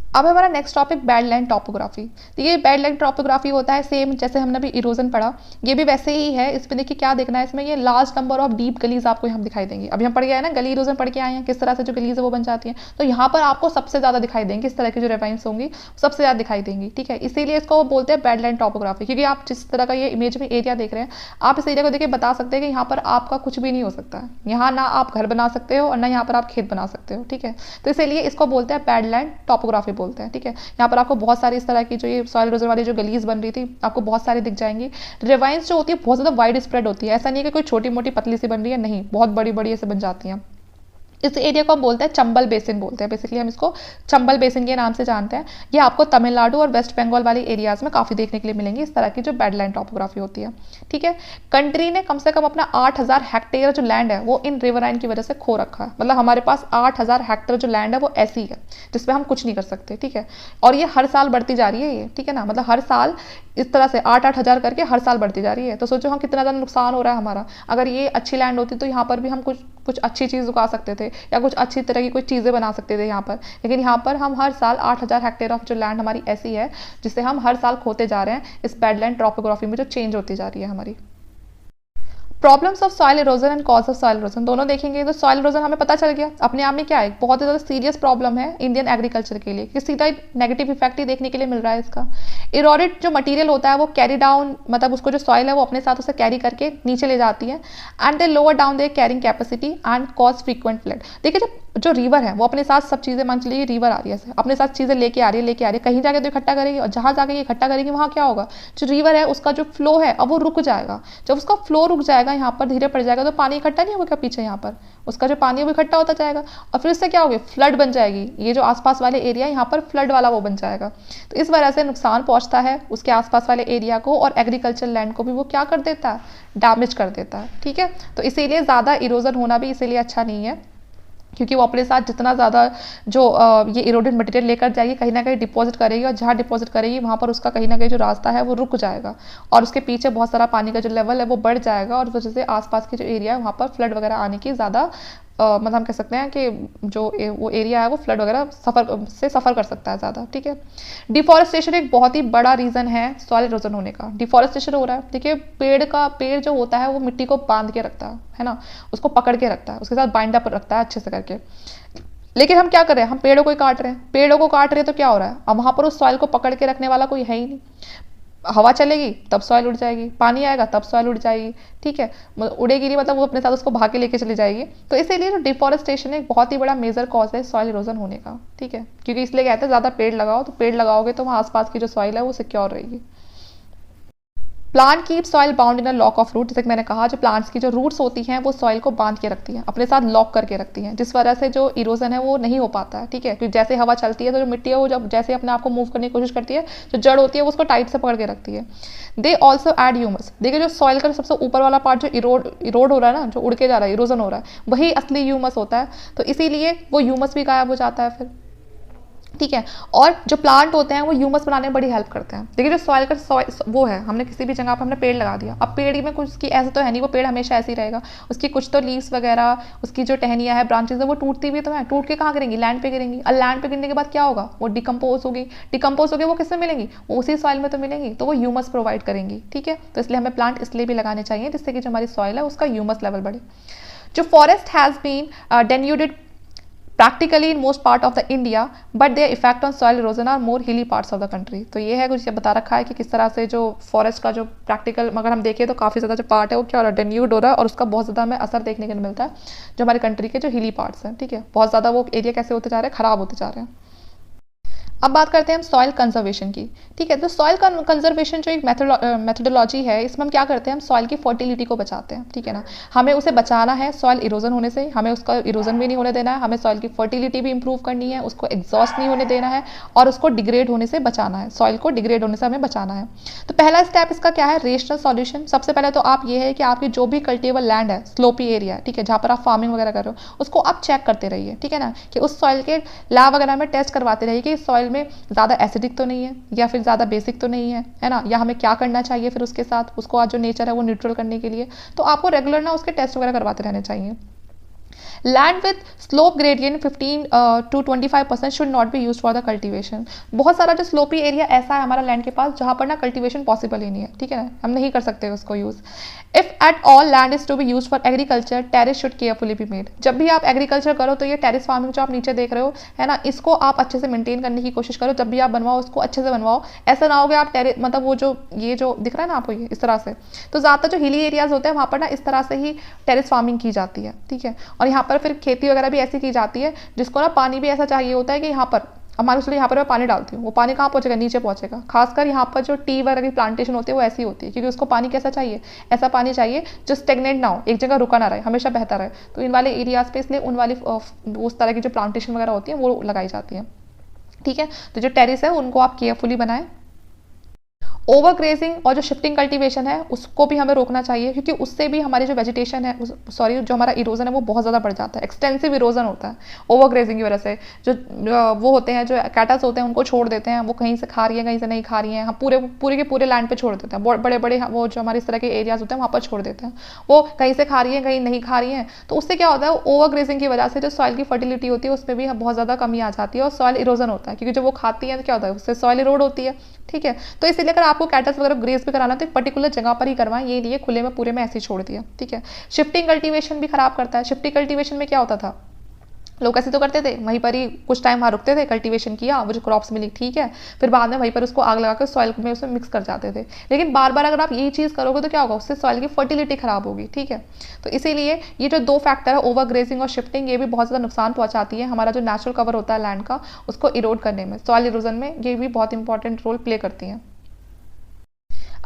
अब हमारा नेक्स्ट टॉपिक बैडलैंड टॉपोग्राफी। तो ये बैडलैंड टॉपोग्राफी होता है सेम जैसे हमने अभी इरोजन पढ़ा, ये भी वैसे ही है। इसमें देखिए क्या देखना है, इसमें ये लार्ज नंबर ऑफ डीप गलीज आपको यहाँ दिखाई देंगी। अभी हम पढ़ गए हैं ना, गली इरोजन पढ़ के आए हैं, किस तरह से जो गलीज है वो बन जाती है। तो यहाँ पर आपको सबसे ज़्यादा दिखाई देंगी, इस तरह की जो रेवाइंस होंगी सबसे ज़्यादा दिखाई देंगी, ठीक है। इसीलिए इसको बोलते हैं बैडलैंड टॉपोग्राफी, क्योंकि आप जिस तरह का ये इमेज में एरिया देख रहे हैं, आप इस एरिया को देखिए बता सकते हैं कि यहाँ पर आपका कुछ भी नहीं हो सकता है। यहाँ ना आप घर बना सकते हो और ना यहाँ पर आप खेत बना सकते हो, ठीक है। तो इसीलिए इसको बोलते हैं बैडलैंड टॉपोग्राफी बोलते हैं, ठीक है। यहाँ पर आपको बहुत सारी इस तरह की जो ये सॉइल इरोजन वाली जो गलीज बन रही थी आपको बहुत सारी दिख जाएंगी। रेवाइंस जो होती है बहुत ज़्यादा वाइड स्प्रेड होती है, ऐसा नहीं है कि कोई छोटी मोटी पतली सी बन रही है, नहीं, बहुत बड़ी बड़ी ऐसे बन जाती हैं। इस एरिया को हम बोलते हैं चंबल बेसिन बोलते हैं, बेसिकली हम इसको चंबल बेसिन के नाम से जानते हैं। ये आपको तमिलनाडु और वेस्ट बंगाल वाली एरियाज में काफ़ी देखने के लिए मिलेंगी इस तरह की जो बैडलैंड टॉपोग्राफी होती है, ठीक है। कंट्री ने कम से कम अपना 8,000 हेक्टेयर जो लैंड है वो इन रिवराइन की वजह से खो रखा है। मतलब हमारे पास 8,000 हेक्टेयर जो लैंड है वो ऐसी है जिसपे हम कुछ नहीं कर सकते, ठीक है। और ये हर साल बढ़ती जा रही है ये, ठीक है ना। मतलब हर साल इस तरह से 8-8 हज़ार करके हर साल बढ़ती जा रही है। तो सोचो हम कितना ज़्यादा नुकसान हो रहा है हमारा। अगर ये अच्छी लैंड होती तो यहाँ पर भी हम कुछ कुछ अच्छी चीज़ उगा सकते थे या कुछ अच्छी तरह की कोई चीज़ें बना सकते थे यहाँ पर। लेकिन यहाँ पर हम हर साल 8,000 हेक्टेयर ऑफ जो लैंड हमारी ऐसी है जिसे हम हर साल खोते जा रहे हैं इस बैडलैंड टॉपोग्राफी में जो चेंज होती जा रही है हमारी। Problems of soil erosion and cause of soil erosion दोनों देखेंगे तो सॉइल इरोजन हमें पता चल गया अपने आप में क्या है, बहुत ज़्यादा सीरियस प्रॉब्लम है इंडियन एग्रीकल्चर के लिए, कि सीधा नेगेटिव इफेक्ट ही देखने के लिए मिल रहा है इसका। इरोडेड जो मटेरियल होता है वो कैरी डाउन, मतलब उसको जो सॉइल है वो अपने साथ उसे कैरी करके नीचे ले जाती है and they lower down their carrying capacity and cause frequent flood. देखिए जो रिवर है वो अपने साथ सब चीज़ें, मान चलिए रिवर आ रही है अपने साथ चीज़ें लेके आ रही है, कहीं जाके तो इकट्ठा करेगी और जहाँ जाके ये इकट्ठा करेगी वहाँ क्या होगा, जो रिवर है उसका जो फ्लो है अब वो रुक जाएगा। जब उसका फ्लो रुक जाएगा यहाँ पर धीरे पड़ जाएगा तो पानी इकट्ठा नहीं होगा क्या पीछे, यहाँ पर उसका जो पानी है वो इकट्ठा होता जाएगा और फिर इससे क्या होगा, फ्लड बन जाएगी। ये जो आसपास वाले एरिया यहाँ पर फ्लड वाला वो बन जाएगा। तो इस वजह से नुकसान पहुँचता है उसके आसपास वाले एरिया को और एग्रीकल्चर लैंड को भी वो क्या कर देता है, डैमेज कर देता है, ठीक है। तो इसीलिए ज़्यादा इरोजन होना भी इसीलिए अच्छा नहीं है, क्योंकि वो अपने साथ जितना ज़्यादा जो ये इरोडेड मटेरियल लेकर जाएगी कहीं ना कहीं डिपॉजिट करेगी और जहाँ डिपॉजिट करेगी वहाँ पर उसका कहीं ना कहीं जो रास्ता है वो रुक जाएगा और उसके पीछे बहुत सारा पानी का जो लेवल है वो बढ़ जाएगा और उस वजह से आसपास के जो एरिया है वहाँ पर फ्लड वगैरह आने की ज़्यादा मतलब हम कह सकते हैं कि जो वो एरिया है वो फ्लड वगैरह सफ़र कर सकता है ज़्यादा, ठीक है। डिफॉरेस्टेशन एक बहुत ही बड़ा रीज़न है सॉइल इरोजन होने का। डिफॉरेस्टेशन हो रहा है, देखिए पेड़ जो होता है वो मिट्टी को बांध के रखता है ना, उसको पकड़ के रखता है, उसके साथ बाइंड अप रखता है अच्छे से करके। लेकिन हम क्या कर रहे हैं, हम पेड़ों को ही काट रहे हैं। पेड़ों को काट रहे हैं तो क्या हो रहा है, अब वहाँ पर उस सॉइल को पकड़ के रखने वाला कोई है ही नहीं। हवा चलेगी तब सॉइल उड़ जाएगी, पानी आएगा तब सॉइल उड़ जाएगी, ठीक है। उड़ेगी नहीं मतलब वो अपने साथ उसको भाग के लेके चली जाएगी। तो इसीलिए जो डिफॉरेस्टेशन एक बहुत ही बड़ा मेजर कॉज है सॉइल इरोजन होने का, ठीक है। क्योंकि इसलिए कहते हैं ज़्यादा पेड़ लगाओ, तो पेड़ लगाओगे तो वहाँ आसपास की जो सॉइल है वो सिक्योर रहेगी। Plant keep soil bound in a lock of root, जैसे कि मैंने कहा जो प्लांट्स की जो रूट्स होती हैं वो सॉइल को बांध के रखती हैं, अपने साथ लॉक करके रखती हैं, जिस वजह से जो इरोजन है वो नहीं हो पाता है, ठीक है। क्योंकि जैसे हवा चलती है तो जो मिट्टी है वो जब जैसे अपने आप को मूव करने की कोशिश करती है, जो जड़ होती है वो उसको टाइट से पकड़ के रखती है। दे ऑल्सो एड ह्यूमस, देखिए जो सॉइल का सबसे ऊपर वाला पार्ट जो इरोड हो रहा है ना, जो उड़ के जा रहा है, इरोजन हो रहा है, वही असली ह्यूमस होता है। तो इसीलिए वो ह्यूमस भी गायब हो जाता है फिर, ठीक है। और जो प्लांट होते हैं वो ह्यूमस बनाने में बड़ी हेल्प करते हैं। देखिए जो सॉइल का वो है, हमने किसी भी जगह पर हमने पेड़ लगा दिया, अब पेड़ में कुछ उसकी ऐसा तो है नहीं वो पेड़ हमेशा ऐसे ही रहेगा, उसकी कुछ तो लीव्स वगैरह उसकी जो टहनियाँ है ब्रांचेज है वो टूटती भी तो है, टूट के कहाँ गिरेंगी, लैंड पे गिरेंगी। और लैंड पे गिरने के बाद क्या होगा, वो डिकम्पोज होगी वो किससे मिलेंगी, वो उसी सॉइल में तो मिलेंगी, तो वो ह्यूमस प्रोवाइड करेंगी, ठीक है। तो इसलिए हमें प्लांट इसलिए भी लगाने चाहिए जिससे कि जो हमारी सॉइल है उसका ह्यूमस लेवल बढ़े। जो forest has been denuded practically in most part of the India, but their effect on soil erosion are more hilly parts of the country। तो ये है कुछ बता रखा है कि किस तरह से जो फॉरेस्ट का जो प्रैक्टिकल अगर हम देखें तो काफ़ी ज़्यादा जो पार्ट है वो क्या हो रहा है, डेन्यूड हो रहा है और उसका बहुत ज़्यादा हमें असर देखने को मिलता है जो हमारी कंट्री के जो हिली पार्ट्स हैं, ठीक है। बहुत ज़्यादा वो एरिया कैसे होते जा रहे हैं, ख़राब होते जा रहे हैं। अब बात करते हैं हम सॉइल कंजर्वेशन की। ठीक है, तो सॉइल कंजर्वेशन जो एक मेथोडोलॉजी है, इसमें हम क्या करते हैं, हम सॉइल की फर्टिलिटी को बचाते हैं। ठीक है ना, हमें उसे बचाना है सॉइल इरोजन होने से, हमें उसका इरोजन भी नहीं होने देना है, हमें सॉइल की फर्टिलिटी भी इंप्रूव करनी है, उसको एग्जॉस्ट नहीं होने देना है और उसको डिग्रेड होने से बचाना है, सॉइल को डिग्रेड होने से हमें बचाना है। तो पहला स्टेप इसका क्या है, रेशनल सॉल्यूशन। सबसे पहले तो आप ये है कि आपकी जो भी कल्टेबल लैंड है, स्लोपी एरिया है, ठीक है, जहाँ पर आप फार्मिंग वगैरह कर रहे हो, उसको आप चेक करते रहिए। ठीक है ना, कि उस सॉइल के लैब वगैरह में टेस्ट करवाते रहिए कि सॉइल में ज़्यादा एसिडिक तो नहीं है या फिर ज़्यादा बेसिक तो नहीं है ना, या हमें क्या करना चाहिए फिर उसके साथ, उसको आज जो नेचर है वो न्यूट्रल करने के लिए। तो आपको रेगुलर ना उसके टेस्ट वगैरह करवाते रहने चाहिए। Land with slope gradient 15 to 25% should not be use for the cultivation. बहुत सारा जो स्लोपी एरिया ऐसा है हमारा लैंड के पास जहाँ पर ना कल्टिवेशन पॉसिबल ही नहीं है। ठीक है ना, हम नहीं कर सकते उसको use. If at all land is to be use for agriculture, terrace should carefully be made. जब भी आप एग्रीकल्चर करो तो ये टेरिस फार्मिंग जो आप नीचे देख रहे हो है ना, इसको आप अच्छे से मेंटेन करने की कोशिश करो। जब भी आप बनवाओ उसको अच्छे से बनवाओ, ऐसा ना हो कि आप टेरिस मतलब वो जो ये जो दिख रहा है ना आपको ये इस तरह से, तो ज़्यादातर जो हिली एरियाज होते हैं वहाँ पर ना इस तरह से ही टेरिस फार्मिंग की जाती है। ठीक है, और यहाँ पर फिर खेती वगैरह भी ऐसी की जाती है जिसको ना पानी भी ऐसा चाहिए होता है कि यहाँ पर हमारे उसके यहाँ पर मैं पानी डालती हूँ, वो पानी कहाँ पहुँचेगा, नीचे पहुँचेगा। खासकर यहाँ पर जो टी वगैरह की प्लांटेशन होती है वो ऐसी होती है, क्योंकि उसको पानी कैसा चाहिए, ऐसा पानी चाहिए जो स्टेगनेंट ना हो, एक जगह रुका ना रहे, हमेशा बहता रहे। तो इन वाले एरियाज पे इसलिए उन वाली उस तरह की जो प्लांटेशन वगैरह होती है वो लगाई जाती है। ठीक है, तो जो टेरिस है उनको आप केयरफुली बनाएं। ओवर ग्रेजिंग और जो शिफ्टिंग कल्टीवेशन है उसको भी हमें रोकना चाहिए, क्योंकि उससे भी हमारी जो वेजिटेशन है जो हमारा इरोजन है वो बहुत ज़्यादा बढ़ जाता है, एक्सटेंसिव इरोजन होता है ओवर ग्रेजिंग की वजह से। जो वो होते हैं जो कैटल्स होते हैं उनको छोड़ देते हैं, वो कहीं से खा रही है कहीं से नहीं खा रही हैं, हम पूरे के पूरे लैंड पे छोड़ देते हैं, बड़े बड़े वो जो हमारे इस तरह के एरियाज होते हैं वहाँ पर छोड़ देते हैं, वो कहीं से खा रही है कहीं नहीं खा रही हैं। तो उससे क्या होता है, ओवर ग्रेजिंग की वजह से जो सॉइल की फर्टिलिटी होती है उसमें भी बहुत ज़्यादा कमी आ जाती है और सॉइल इरोजन होता है, क्योंकि जब वो खाती है तो क्या होता है, उससे सॉइल इरोड होती है। ठीक है, तो इसीलिए अगर आपको कैटल्स वगैरह ग्रेज भी कराना तो एक पर्टिकुलर जगह पर ही करवाएं, ये लिए खुले में पूरे में ऐसे ही छोड़ दिया। ठीक है, शिफ्टिंग कल्टीवेशन भी खराब करता है। शिफ्टिंग कल्टीवेशन में क्या होता था, लोग ऐसे तो करते थे, वहीं पर ही कुछ टाइम वहाँ रुकते थे, कल्टीवेशन किया, वो जो क्रॉप्स मिली ठीक है, फिर बाद में वहीं पर उसको आग लगाकर सॉइल में उसमें मिक्स कर जाते थे। लेकिन बार बार अगर आप यही चीज़ करोगे तो क्या होगा, उससे सॉइल की फर्टिलिटी खराब होगी। ठीक है, तो इसीलिए ये जो दो फैक्टर है ओवर ग्रेजिंग और शिफ्टिंग, ये भी बहुत ज़्यादा नुकसान पहुँचाती है हमारा जो नेचुरल कवर होता है लैंड का, उसको इरोड करने में, सॉइल इरोजन में ये भी बहुत इंपॉर्टेंट रोल प्ले करती हैं।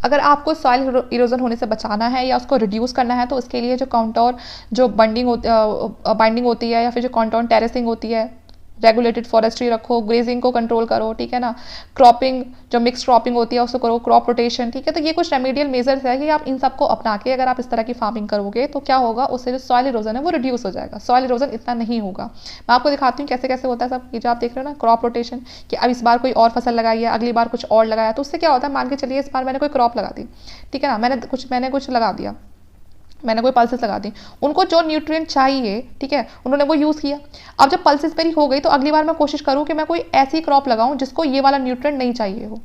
अगर आपको सॉइल इरोजन होने से बचाना है या उसको रिड्यूस करना है तो उसके लिए जो काउंटोर जो बाइंडिंग होती है या फिर जो काउंटोर टेरेसिंग होती है, रेगुलेटेड फॉरेस्ट्री रखो, ग्रेजिंग को कंट्रोल करो। ठीक है ना, क्रॉपिंग जो मिक्स क्रॉपिंग होती है उसको करो, क्रॉप रोटेशन। ठीक है, तो ये कुछ रेमेडियल मेजर्स है कि आप इन सबको अपना के अगर आप इस तरह की फार्मिंग करोगे तो क्या होगा, उससे जो सॉइल इरोजन है वो रिड्यूस हो जाएगा, सॉइल इरोजन इतना नहीं होगा। मैं आपको दिखाती हूँ कैसे कैसे होता है सब। ये जो आप देख रहे हो ना क्रॉप रोटेशन, कि अब इस बार कोई और फसल लगाई है, अगली बार कुछ और लगाया, तो उससे क्या होता है, मान के चलिए इस बार मैंने कोई क्रॉप लगा दी, ठीक है ना, मैंने कुछ लगा दिया, मैंने कोई पल्सेस लगा दी, उनको जो न्यूट्रिएंट चाहिए ठीक है उन्होंने वो यूज़ किया। अब जब पल्सेस मेरी हो गई तो अगली बार मैं कोशिश करूँ कि मैं कोई ऐसी क्रॉप लगाऊं जिसको ये वाला न्यूट्रिएंट नहीं चाहिए हो,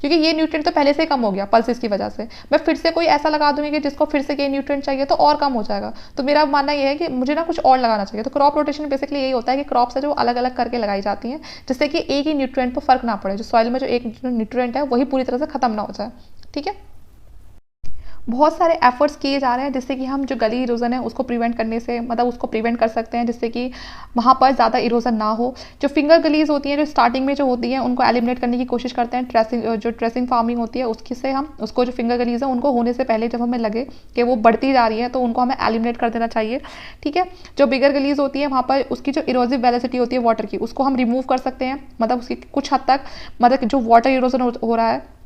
क्योंकि ये न्यूट्रिएंट तो पहले से ही कम हो गया पल्सेस की वजह से। मैं फिर से कोई ऐसा लगा दूंगी कि जिसको फिर से ये न्यूट्रिएंट चाहिए तो और कम हो जाएगा। तो मेरा मानना ये है कि मुझे ना कुछ और लगाना चाहिए। तो क्रॉप रोटेशन बेसिकली यही होता है कि क्रॉप्स है जो अलग अलग करके लगाई जाती हैं, जिससे कि एक ही न्यूट्रिएंट पर फर्क ना पड़े, जो सॉइल में जो एक न्यूट्रिएंट है वही पूरी तरह से खत्म ना हो जाए। ठीक है, बहुत सारे एफर्ट्स किए जा रहे हैं जिससे कि हम जो गली इरोजन है उसको प्रिवेंट करने से मतलब उसको प्रिवेंट कर सकते हैं, जिससे कि वहाँ पर ज़्यादा इरोजन ना हो। जो फिंगर गलीज होती हैं जो स्टार्टिंग में जो होती हैं उनको एलिमिनेट करने की कोशिश करते हैं। ट्रेसिंग फार्मिंग होती है उसकी से हम उसको जो फिंगर गलीज है उनको होने से पहले जब हमें लगे कि वो बढ़ती जा रही है तो उनको हमें एलिमिनेट कर देना चाहिए। ठीक है, जो बिगर गलीज होती है वहाँ पर उसकी जो इरोजिव वेलोसिटी होती है वाटर की, उसको हम रिमूव कर सकते हैं, मतलब उसकी कुछ हद तक मतलब जो वाटर इरोजन हो रहा है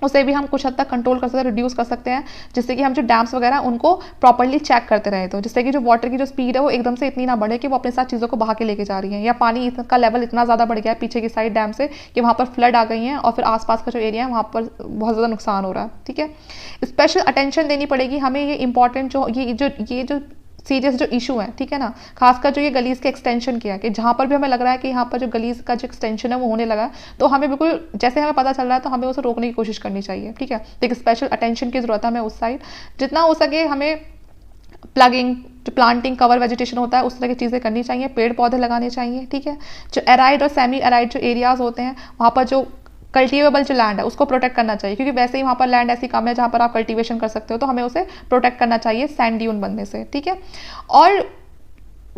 उसे भी हम कुछ हद तक कंट्रोल कर सकते हैं, रिड्यूस कर सकते हैं, जिससे कि हम जो डैम्स वगैरह उनको प्रॉपर्ली चेक करते रहे, तो जिससे कि जो वाटर की जो स्पीड है वो एकदम से इतनी ना बढ़े कि वो अपने साथ चीज़ों को बहा के लेके जा रही है, या पानी का लेवल इतना ज़्यादा बढ़ गया है पीछे की साइड डैम से कि वहाँ पर फ्लड आ गई हैं और फिर आसपास का जो एरिया है वहाँ पर बहुत ज़्यादा नुकसान हो रहा है। ठीक है, स्पेशल अटेंशन देनी पड़ेगी हमें, ये इंपॉर्टेंट ये जो सीरियस जो इशू है, ठीक है ना, खासकर जो ये गलीज के एक्सटेंशन किया है कि जहाँ पर भी हमें लग रहा है कि यहाँ पर जो गलीज का जो एक्सटेंशन है वो होने लगा है, तो हमें बिल्कुल जैसे हमें पता चल रहा है तो हमें उसे रोकने की कोशिश करनी चाहिए। ठीक है, तो एक स्पेशल अटेंशन की ज़रूरत है हमें उस साइड, जितना हो सके हमें प्लगिंग जो प्लांटिंग कवर वेजिटेशन होता है उस तरह की चीज़ें करनी चाहिए, पेड़ पौधे लगाने चाहिए। ठीक है, जो एराइड और सेमी एराइड जो एरियाज होते हैं वहाँ पर जो कल्टिवेबल जो लैंड है उसको प्रोटेक्ट करना चाहिए, क्योंकि वैसे ही वहाँ पर लैंड ऐसी कम है जहाँ पर आप कल्टीवेशन कर सकते हो, तो हमें उसे प्रोटेक्ट करना चाहिए सैंड ड्यून बनने से। ठीक है, और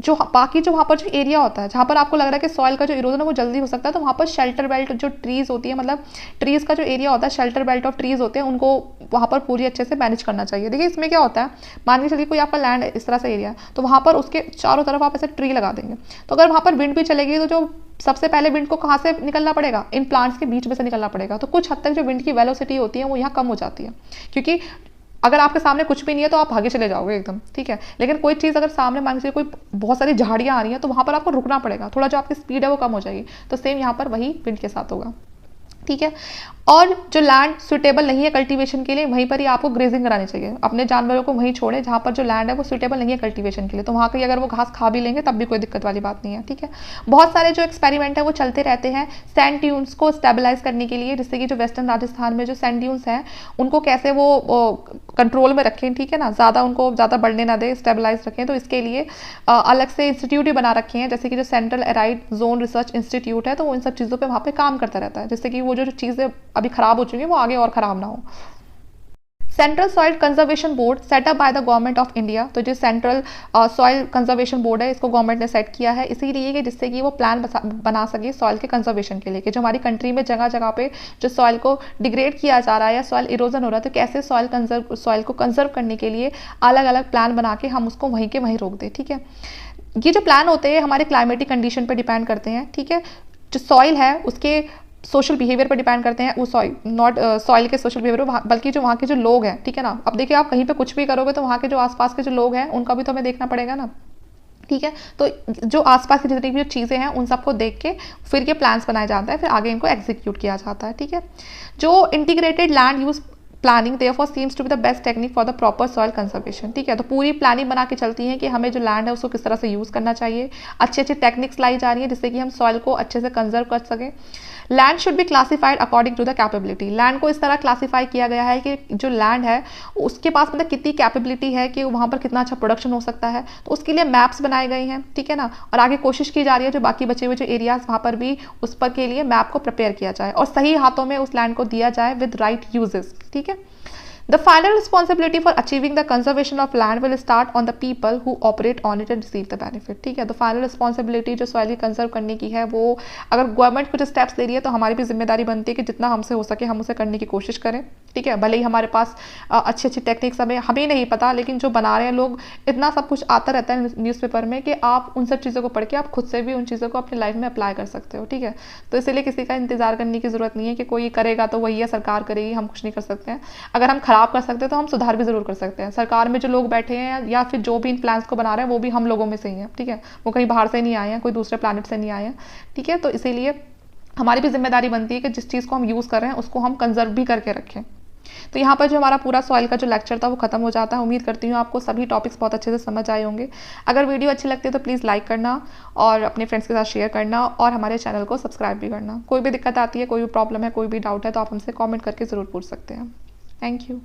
जो बाकी जो वहाँ पर जो एरिया होता है जहाँ पर आपको लग रहा है कि सॉइल का जो इरोजन है वो जल्दी हो सकता है, तो वहाँ पर शेल्टर बेल्ट जो ट्रीज़ होती है, मतलब ट्रीज़ का जो एरिया होता है, शेल्टर बेल्ट ऑफ ट्रीज़ होते हैं, उनको वहाँ पर पूरी अच्छे से मैनेज करना चाहिए। देखिए इसमें क्या होता है, मान के चलिए कोई आपका लैंड इस तरह से एरिया है, तो वहाँ पर उसके चारों तरफ आप ऐसे ट्री लगा देंगे, तो अगर वहाँ पर विंड भी चलेगी तो जो सबसे पहले विंड को कहाँ से निकलना पड़ेगा, इन प्लांट्स के बीच में से निकलना पड़ेगा। तो कुछ हद तक जो विंड की वेलोसिटी होती है वो यहाँ कम हो जाती है, क्योंकि अगर आपके सामने कुछ भी नहीं है तो आप आगे चले जाओगे एकदम, ठीक है। लेकिन कोई चीज़ अगर सामने मान लीजिए कोई बहुत सारी झाड़ियाँ आ रही हैं तो वहाँ पर आपको रुकना पड़ेगा, थोड़ा जो आपकी स्पीड है वो कम हो जाएगी। तो सेम यहाँ पर वही विंड के साथ होगा, ठीक है। और जो लैंड सुटेबल नहीं है कल्टीवेशन के लिए, वहीं पर ही आपको ग्रेजिंग करानी चाहिए। अपने जानवरों को वहीं छोड़ें जहाँ पर जो लैंड है वो सुटेबल नहीं है कल्टीवेशन के लिए, तो वहाँ की अगर वो घास खा भी लेंगे तब भी कोई दिक्कत वाली बात नहीं है, ठीक है। बहुत सारे जो एक्सपेरिमेंट है वो चलते रहते हैं सैंड ड्यून्स को स्टेबलाइज करने के लिए, जिससे कि जो वेस्टर्न राजस्थान में जो सैंड ड्यून्स हैं उनको कैसे वो कंट्रोल में रखें, ठीक है ना, ज़्यादा उनको ज़्यादा बढ़ने ना दें, स्टेबलाइज रखें। तो इसके लिए अलग से इंस्टीट्यूट भी बना रखे हैं, जैसे कि जो central arid zone research institute है, तो वो इन सब चीज़ों पर वहाँ पर काम करता रहता है, जिससे कि वो जो चीज़ें अभी खराब हो चुकी हैं वो आगे और खराब ना हो। Central soil conservation board setup by the government of India, तो जो सेंट्रल सॉइल कंजर्वेशन बोर्ड है इसको गवर्नमेंट ने सेट किया है इसीलिए कि जिससे कि वो प्लान बना सके सॉइल के कंजर्वेशन के लिए, कि जो हमारी कंट्री में जगह जगह पे जो सॉइल को डिग्रेड किया जा रहा है या सॉइल इरोजन हो रहा है, तो कैसे सॉइल को कंजर्व करने के लिए अलग अलग प्लान बना के हम उसको वहीं के वहीं रोक दें, ठीक है। ये जो प्लान होते हैं हमारे क्लाइमेटिक कंडीशन पर डिपेंड करते हैं, ठीक है। जो सॉइल है उसके सोशल बिहेवियर पर डिपेंड करते हैं, वो सॉइल के सोशल बिहेवियर, बल्कि जो वहाँ के जो लोग हैं, ठीक है ना। अब देखिए आप कहीं पे कुछ भी करोगे तो वहाँ के जो आसपास के जो लोग हैं उनका भी तो हमें देखना पड़ेगा ना, ठीक है। तो जो आसपास की जितनी भी जो चीज़ें हैं उन सबको देख के फिर ये प्लान्स बनाया जाता है, फिर आगे इनको एग्जीक्यूट किया जाता है, ठीक है। जो integrated land use planning therefore seems to be the best technique for the proper soil conservation, ठीक है। तो पूरी प्लानिंग बना के चलती है कि हमें जो लैंड है उसको किस तरह से यूज़ करना चाहिए, अच्छी अच्छी टेक्निक्स लाई जा रही है जिससे कि हम सॉइल को अच्छे से कंजर्व कर सकें। Land should be classified according to the capability, land को इस तरह क्लासीफाई किया गया है कि जो लैंड है उसके पास मतलब कितनी कैपेबिलिटी है कि वहाँ पर कितना अच्छा प्रोडक्शन हो सकता है, तो उसके लिए मैप्स बनाए गए हैं, ठीक है ना। और आगे कोशिश की जा रही है जो बाकी बचे हुए जो एरियाज वहाँ पर भी उस पर के लिए मैप को प्रिपेयर किया जाए और सही हाथों में उस लैंड को दिया जाए विद राइट यूजेस, ठीक है। The final responsibility for achieving the conservation of land will start on the people who operate on it and receive the benefit, ठीक है। तो फाइनल रिस्पॉन्सिबिलिटी जो सॉइल की कंजर्व करने की है वो अगर गवर्नमेंट कुछ स्टेप्स ले रही है तो हमारी भी जिम्मेदारी बनती है कि जितना हमसे हो सके हम उसे करने की कोशिश करें, ठीक है। भले ही हमारे पास अच्छी अच्छी टेक्निक्स हमें नहीं पता, लेकिन जो बना रहे हैं लोग इतना सब कुछ आता रहता है न्यूज़पेपर में कि आप उन सब चीज़ों को पढ़ के आप खुद से भी उन चीज़ों को अपनी लाइफ में अप्लाई कर सकते हो, ठीक है। तो इसीलिए किसी का इंतजार करने की ज़रूरत नहीं है कि कोई करेगा तो वही है, सरकार करेगी, हम कुछ नहीं कर सकते हैं। अगर हम खराब कर सकते हैं तो हम सुधार भी जरूर कर सकते हैं। सरकार में जो लोग बैठे हैं या फिर जो भी इन प्लान्स को बना रहे हैं वो भी हम लोगों में से ही हैं, ठीक है। वो कहीं बाहर से नहीं आए हैं, कोई दूसरे प्लानट से नहीं आए हैं, ठीक है। तो इसीलिए हमारी भी जिम्मेदारी बनती है कि जिस चीज़ को हम यूज़ कर रहे हैं उसको हम कंजर्व भी करके रखें। तो यहाँ पर जो हमारा पूरा सॉइल का जो लेक्चर था वो खत्म हो जाता है। उम्मीद करती हूँ आपको सभी टॉपिक्स बहुत अच्छे से समझ आए होंगे। अगर वीडियो अच्छी लगती है तो प्लीज़ लाइक करना और अपने फ्रेंड्स के साथ शेयर करना और हमारे चैनल को सब्सक्राइब भी करना। कोई भी दिक्कत आती है, कोई भी प्रॉब्लम है, कोई भी डाउट है तो आप हमसे कॉमेंट करके ज़रूर पूछ सकते हैं। Thank you.